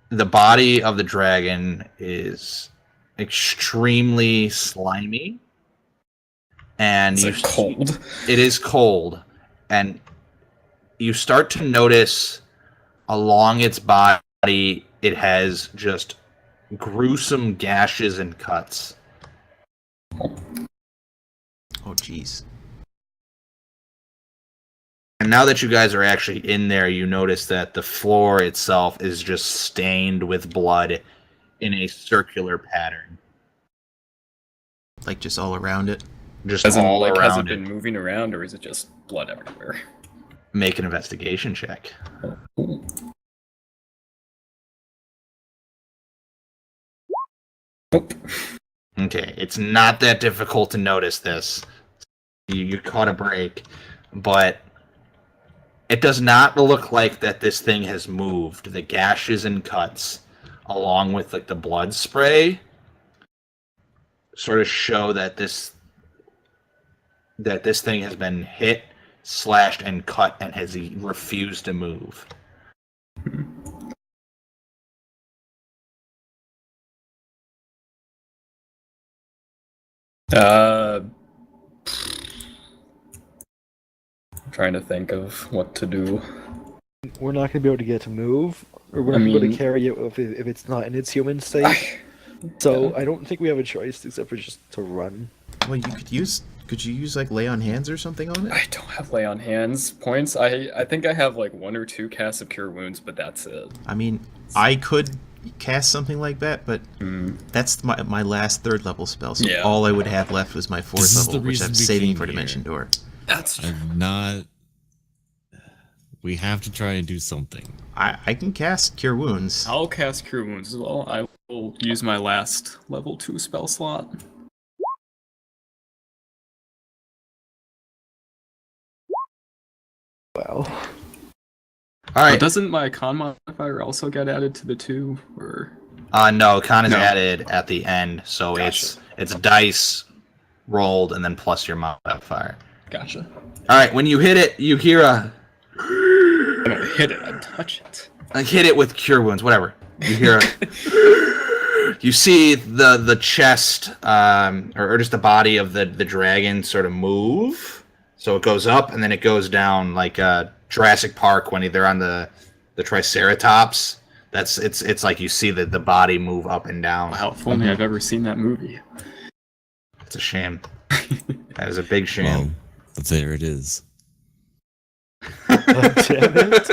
A: The body of the dragon is extremely slimy, and
B: it's
A: you
B: like cold.
A: It is cold, and you start to notice along its body it has just gruesome gashes and cuts.
E: Oh, jeez.
A: And now that you guys are actually in there, you notice that the floor itself is just stained with blood in a circular pattern.
E: Like just all around it.
A: Just
B: As in,
A: all
B: like, has it
A: around
B: been
A: it.
B: moving around, or is it just blood everywhere?
A: Make an investigation check.
B: Ooh. Nope.
A: Okay, it's not that difficult to notice this. You caught a break, but it does not look like that this thing has moved. The gashes and cuts, along with like the blood spray, sort of show that this thing has been hit, slashed, and cut, and has refused to move.
B: Trying to think of what to do.
F: We're not gonna be able to get it to move, or we're
B: I
F: not able to
B: mean-
F: carry it if it's not in its human state. So I don't think we have a choice except for just to run.
E: Well, could you use like lay on hands or something on it?
B: I don't have lay on hands points. I think I have like 1 or 2 casts of cure wounds, but that's it.
E: I mean, I could cast something like that, but
B: Mm.
E: that's my last 3rd level spell, so
B: Yeah.
E: all I would have left was my 4th
C: This is
E: level,
C: the
E: which I'm
C: reason we
E: saving
C: came
E: for
C: here.
E: Dimension Door.
B: That's
C: I'm not. We have to try and do something.
E: I can cast Cure Wounds.
B: I'll cast cure wounds as well. I will use my last level 2 spell slot.
F: Wow.
A: All
B: But
A: right.
B: doesn't my con modifier also get added to the 2? Or
A: No, con is
B: No.
A: added at the end, so
B: Gotcha.
A: it's dice rolled and then plus your modifier.
B: gotcha.
A: All right, when you hit it, you hear a
B: I don't hit it, I touch it.
A: hit it with cure wounds, whatever. You hear you see the chest or just the body of the dragon sort of move. So it goes up and then it goes down like Jurassic Park when they're on the Triceratops. It's like you see the body move up and down.
B: Wow, if only I've ever seen that movie.
A: It's a shame. That is a big
C: Well,
A: shame.
C: there it is.
F: Damn it.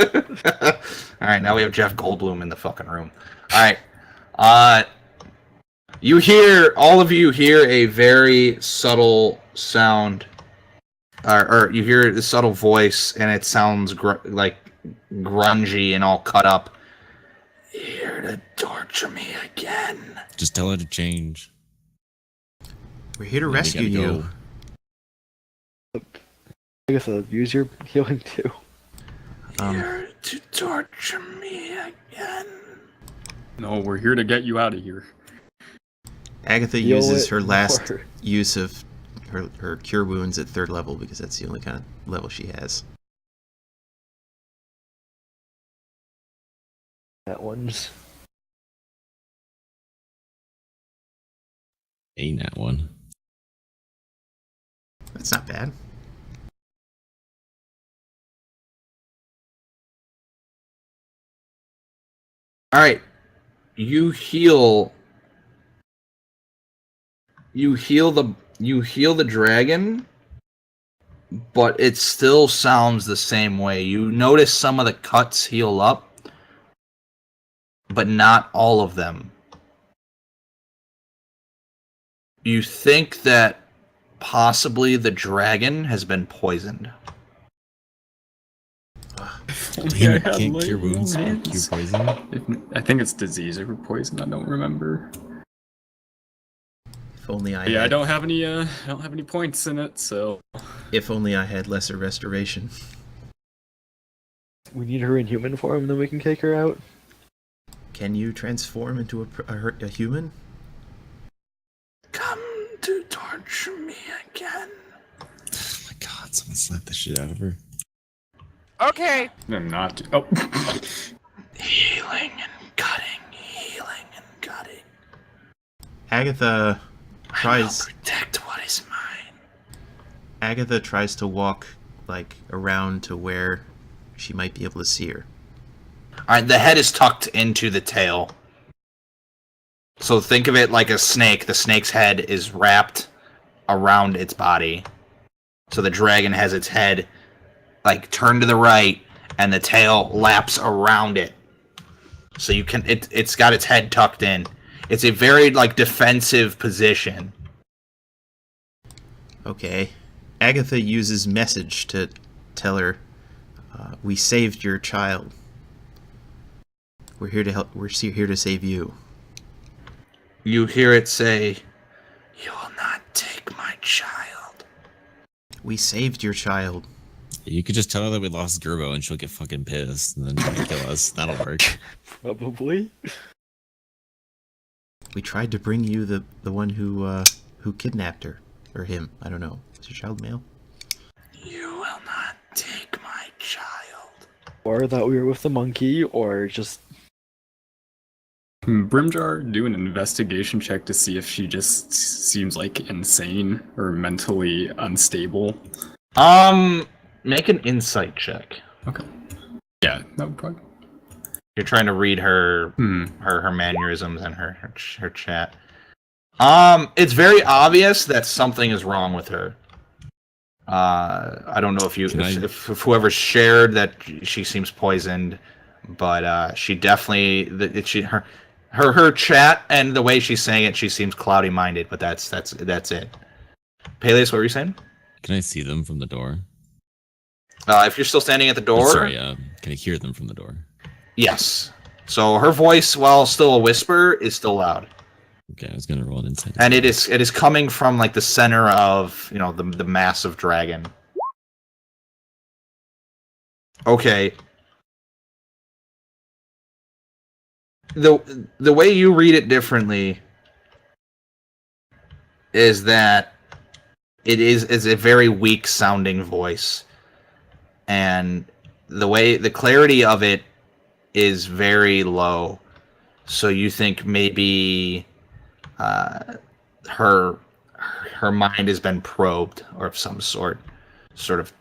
A: All right, now we have Jeff Goldblum in the fucking room. All right, all of you hear a very subtle sound, or you hear the subtle voice, and it sounds like grungy and all cut up. Here to torture me again.
C: Just tell her to change.
E: We're here to
C: We
E: rescue
C: gotta
E: you.
C: go.
F: I guess I'll use your healing too.
A: Here to torture me again.
B: No, we're here to get you out of here.
E: Agatha
F: Heal
E: uses
F: it
E: her last
F: more.
E: use of her cure wounds at 3rd level because that's the only kind of level she has.
F: That one's
C: Ain't that one.
E: That's not bad.
A: All right, you heal the dragon, but it still sounds the same way. You notice some of the cuts heal up, but not all of them. You think that possibly the dragon has been poisoned.
C: Damn it, can't cure wounds, cure poison.
B: I think it's disease or poison. I don't remember.
E: If only I
B: Yeah, I
E: had,
B: don't have any points in it, so
E: if only I had lesser restoration.
F: we need her in human form, then we can kick her out.
E: Can you transform into a human?
A: Come to torture me again.
C: Oh my god, someone slapped the shit out of her.
D: Okay.
B: I'm not. Oh,
A: Healing and cutting, healing and cutting.
E: Agatha
A: I will
E: tries.
A: protect what is mine.
E: Agatha tries to walk like around to where she might be able to see her.
A: Alright, the head is tucked into the tail. So think of it like a snake. The snake's head is wrapped around its body. So the dragon has its head like turned to the right and the tail laps around it. So you can it's got its head tucked in. It's a very like defensive position.
E: Okay. Agatha uses message to tell her, "We saved your child. We're here to help. We're here to save you."
A: You hear it say, "You will not take my child."
E: We saved your child.
C: You could just tell her that we lost Gerbo and she'll get fucking pissed and then try to kill us. That'll work.
F: Probably.
E: We tried to bring you the one who kidnapped her, or him. I don't know. Is your child male?
A: You will not take my child.
F: Or that we were with the monkey, or just
B: Brimjar, do an investigation check to see if she just seems like insane or mentally unstable.
A: Make an insight check.
B: Okay. Yeah, that would probably.
A: You're trying to read her
B: Hmm.
A: her mannerisms and her chat. It's very obvious that something is wrong with her. I don't know if if whoever shared that she seems poisoned, but she definitely her chat and the way she's saying it, she seems cloudy minded. But that's it. Peleus, what were you saying?
C: Can I see them from the door?
A: If you're still standing at the door,
C: Sorry, can I hear them from the door?
A: yes. So her voice, while still a whisper, is still loud.
C: Okay, I was gonna roll an insight.
A: And it is coming from like the center of the massive dragon. Okay. the way you read it differently is that is a very weak sounding voice, and the clarity of it is very low. So you think maybe her her mind has been probed or of some sort of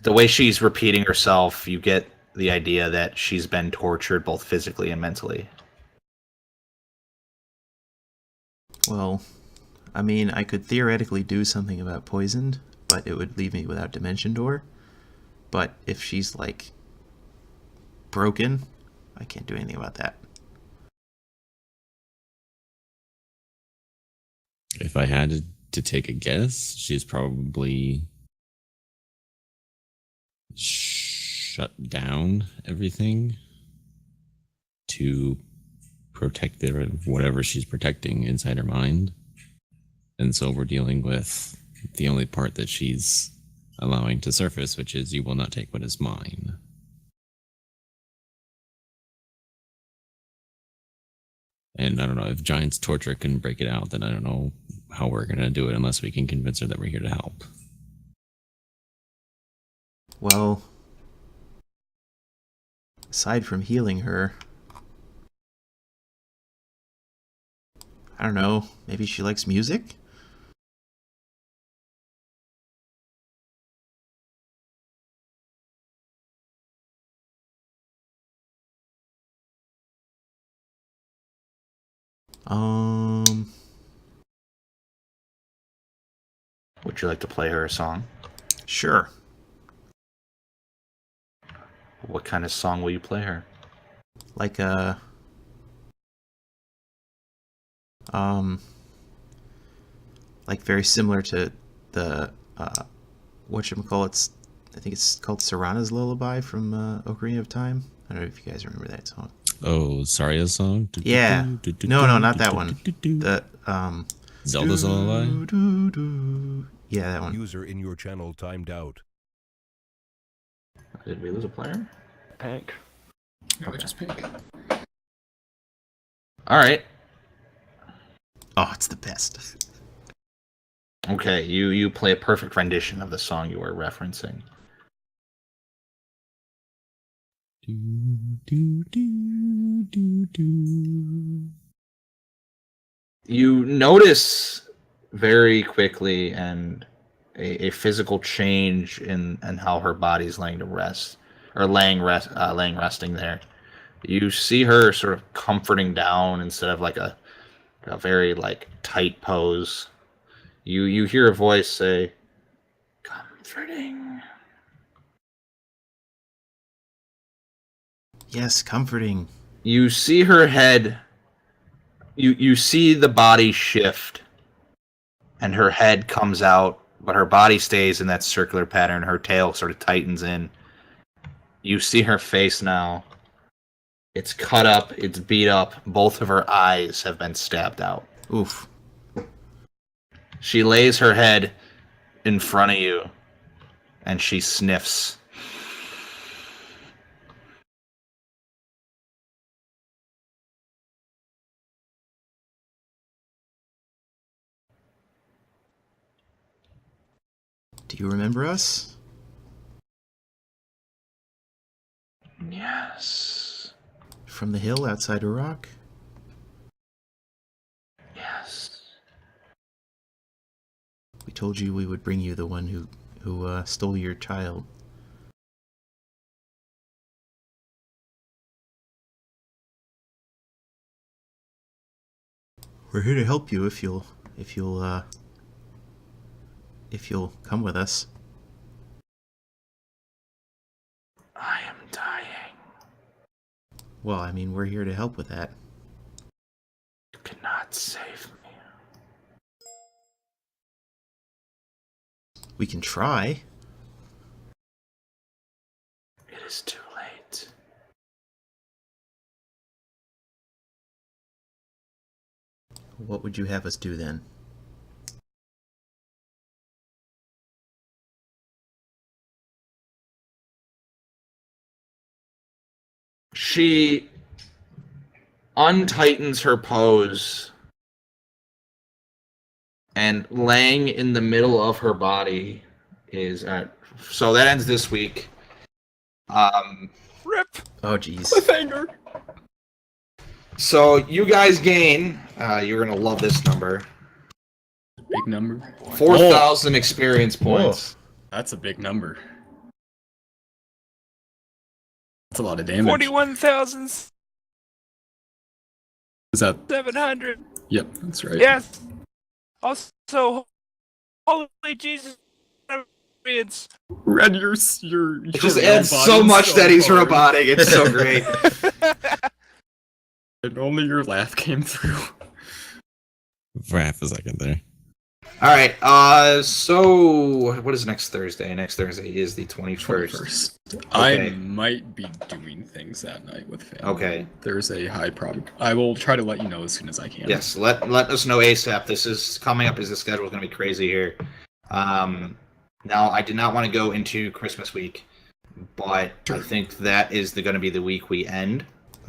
A: the way she's repeating herself, you get the idea that she's been tortured both physically and mentally.
E: Well, I mean, I could theoretically do something about poisoned, but it would leave me without Dimension Door. But if she's, like, broken, I can't do anything about that.
C: If I had to take a guess, she's probably shut down everything to protect whatever she's protecting inside her mind. And so we're dealing with the only part that she's allowing to surface, which is you will not take what is mine. And I don't know, if Giant's torture can break it out, then I don't know how we're going to do it unless we can convince her that we're here to help.
E: Well, aside from healing her, I don't know, maybe she likes music?
A: Would you like to play her a song?
E: Sure.
A: What kind of song will you play her?
E: Like a, like very similar to the, whatchamacallits, I think it's called Serana's Lullaby from Ocarina of Time. I don't know if you guys remember that song.
C: Oh, Saria's song?
E: Yeah. No, not that one. The,
C: Zelda's Lullaby?
E: Yeah, that one.
G: User in your channel timed out.
A: Did we lose a player?
F: Pink.
B: No, just pink.
A: All right.
E: Oh, it's the best.
A: Okay, you play a perfect rendition of the song you were referencing. You notice very quickly and a physical change in how her body's laying to rest or laying resting there. You see her sort of comforting down instead of like a very like tight pose. You hear a voice say, "Comforting."
E: Yes, comforting.
A: You see her head. You see the body shift, and her head comes out, but her body stays in that circular pattern. Her tail sort of tightens in. You see her face now. It's cut up. It's beat up. Both of her eyes have been stabbed out.
E: Oof.
A: She lays her head in front of you, and she sniffs.
E: Do you remember us?
A: Yes.
E: From the hill outside Iraq?
A: Yes.
E: We told you we would bring you the one who stole your child. We're here to help you if you'll come with us.
A: I am dying.
E: Well, I mean, we're here to help with that.
A: You cannot save me.
E: We can try.
A: It is too late.
E: What would you have us do then?
A: She untightens her pose, and laying in the middle of her body is so that ends this week.
D: Rip.
E: Oh, jeez.
B: Cliffhanger.
A: So you guys gain. You're gonna love this number.
B: Big number.
A: 4,000 experience points.
B: That's a big number. That's a lot of damage.
D: 41,700.
B: Is that? Yep, that's right.
D: Yes. Also, holy Jesus.
B: Red, your
A: It just adds so much that he's robotic. It's so great.
B: And only your laugh came through.
C: For half a second there.
A: All right. So what is next Thursday? Next Thursday is the 21st.
B: I might be doing things that night with family.
A: Okay.
B: There's a high probability. I will try to let you know as soon as I can.
A: Yes. Let us know ASAP. This is coming up. As the schedule is going to be crazy here. Now I did not want to go into Christmas week, but I think that is going to be the week we end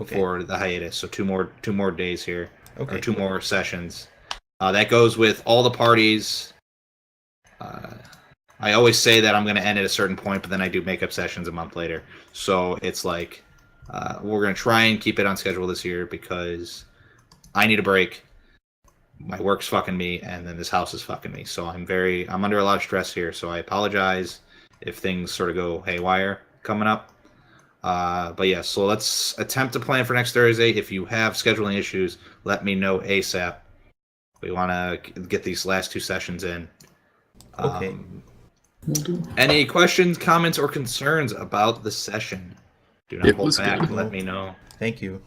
A: for the hiatus. So two more days here, or 2 more sessions. That goes with all the parties. I always say that I'm going to end at a certain point, but then I do makeup sessions a month later. So it's like we're going to try and keep it on schedule this year because I need a break. My work's fucking me, and then this house is fucking me. So I'm under a lot of stress here. So I apologize if things sort of go haywire coming up. But yeah, so let's attempt to plan for next Thursday. If you have scheduling issues, let me know ASAP. We want to get these last 2 sessions in.
E: Okay.
A: Any questions, comments, or concerns about the session? Do not hold back.
B: Good.
A: Let me know.
E: Thank you.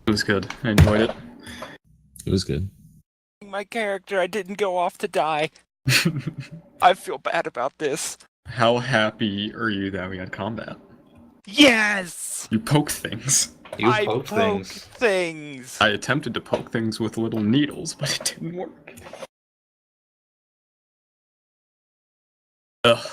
B: It was good. I enjoyed it.
C: It was good.
D: My character, I didn't go off to die. I feel bad about this.
B: How happy are you that we had combat?
D: Yes!
B: You poke things.
A: You poke things.
B: I attempted to poke things with little needles, but it didn't work. Ugh.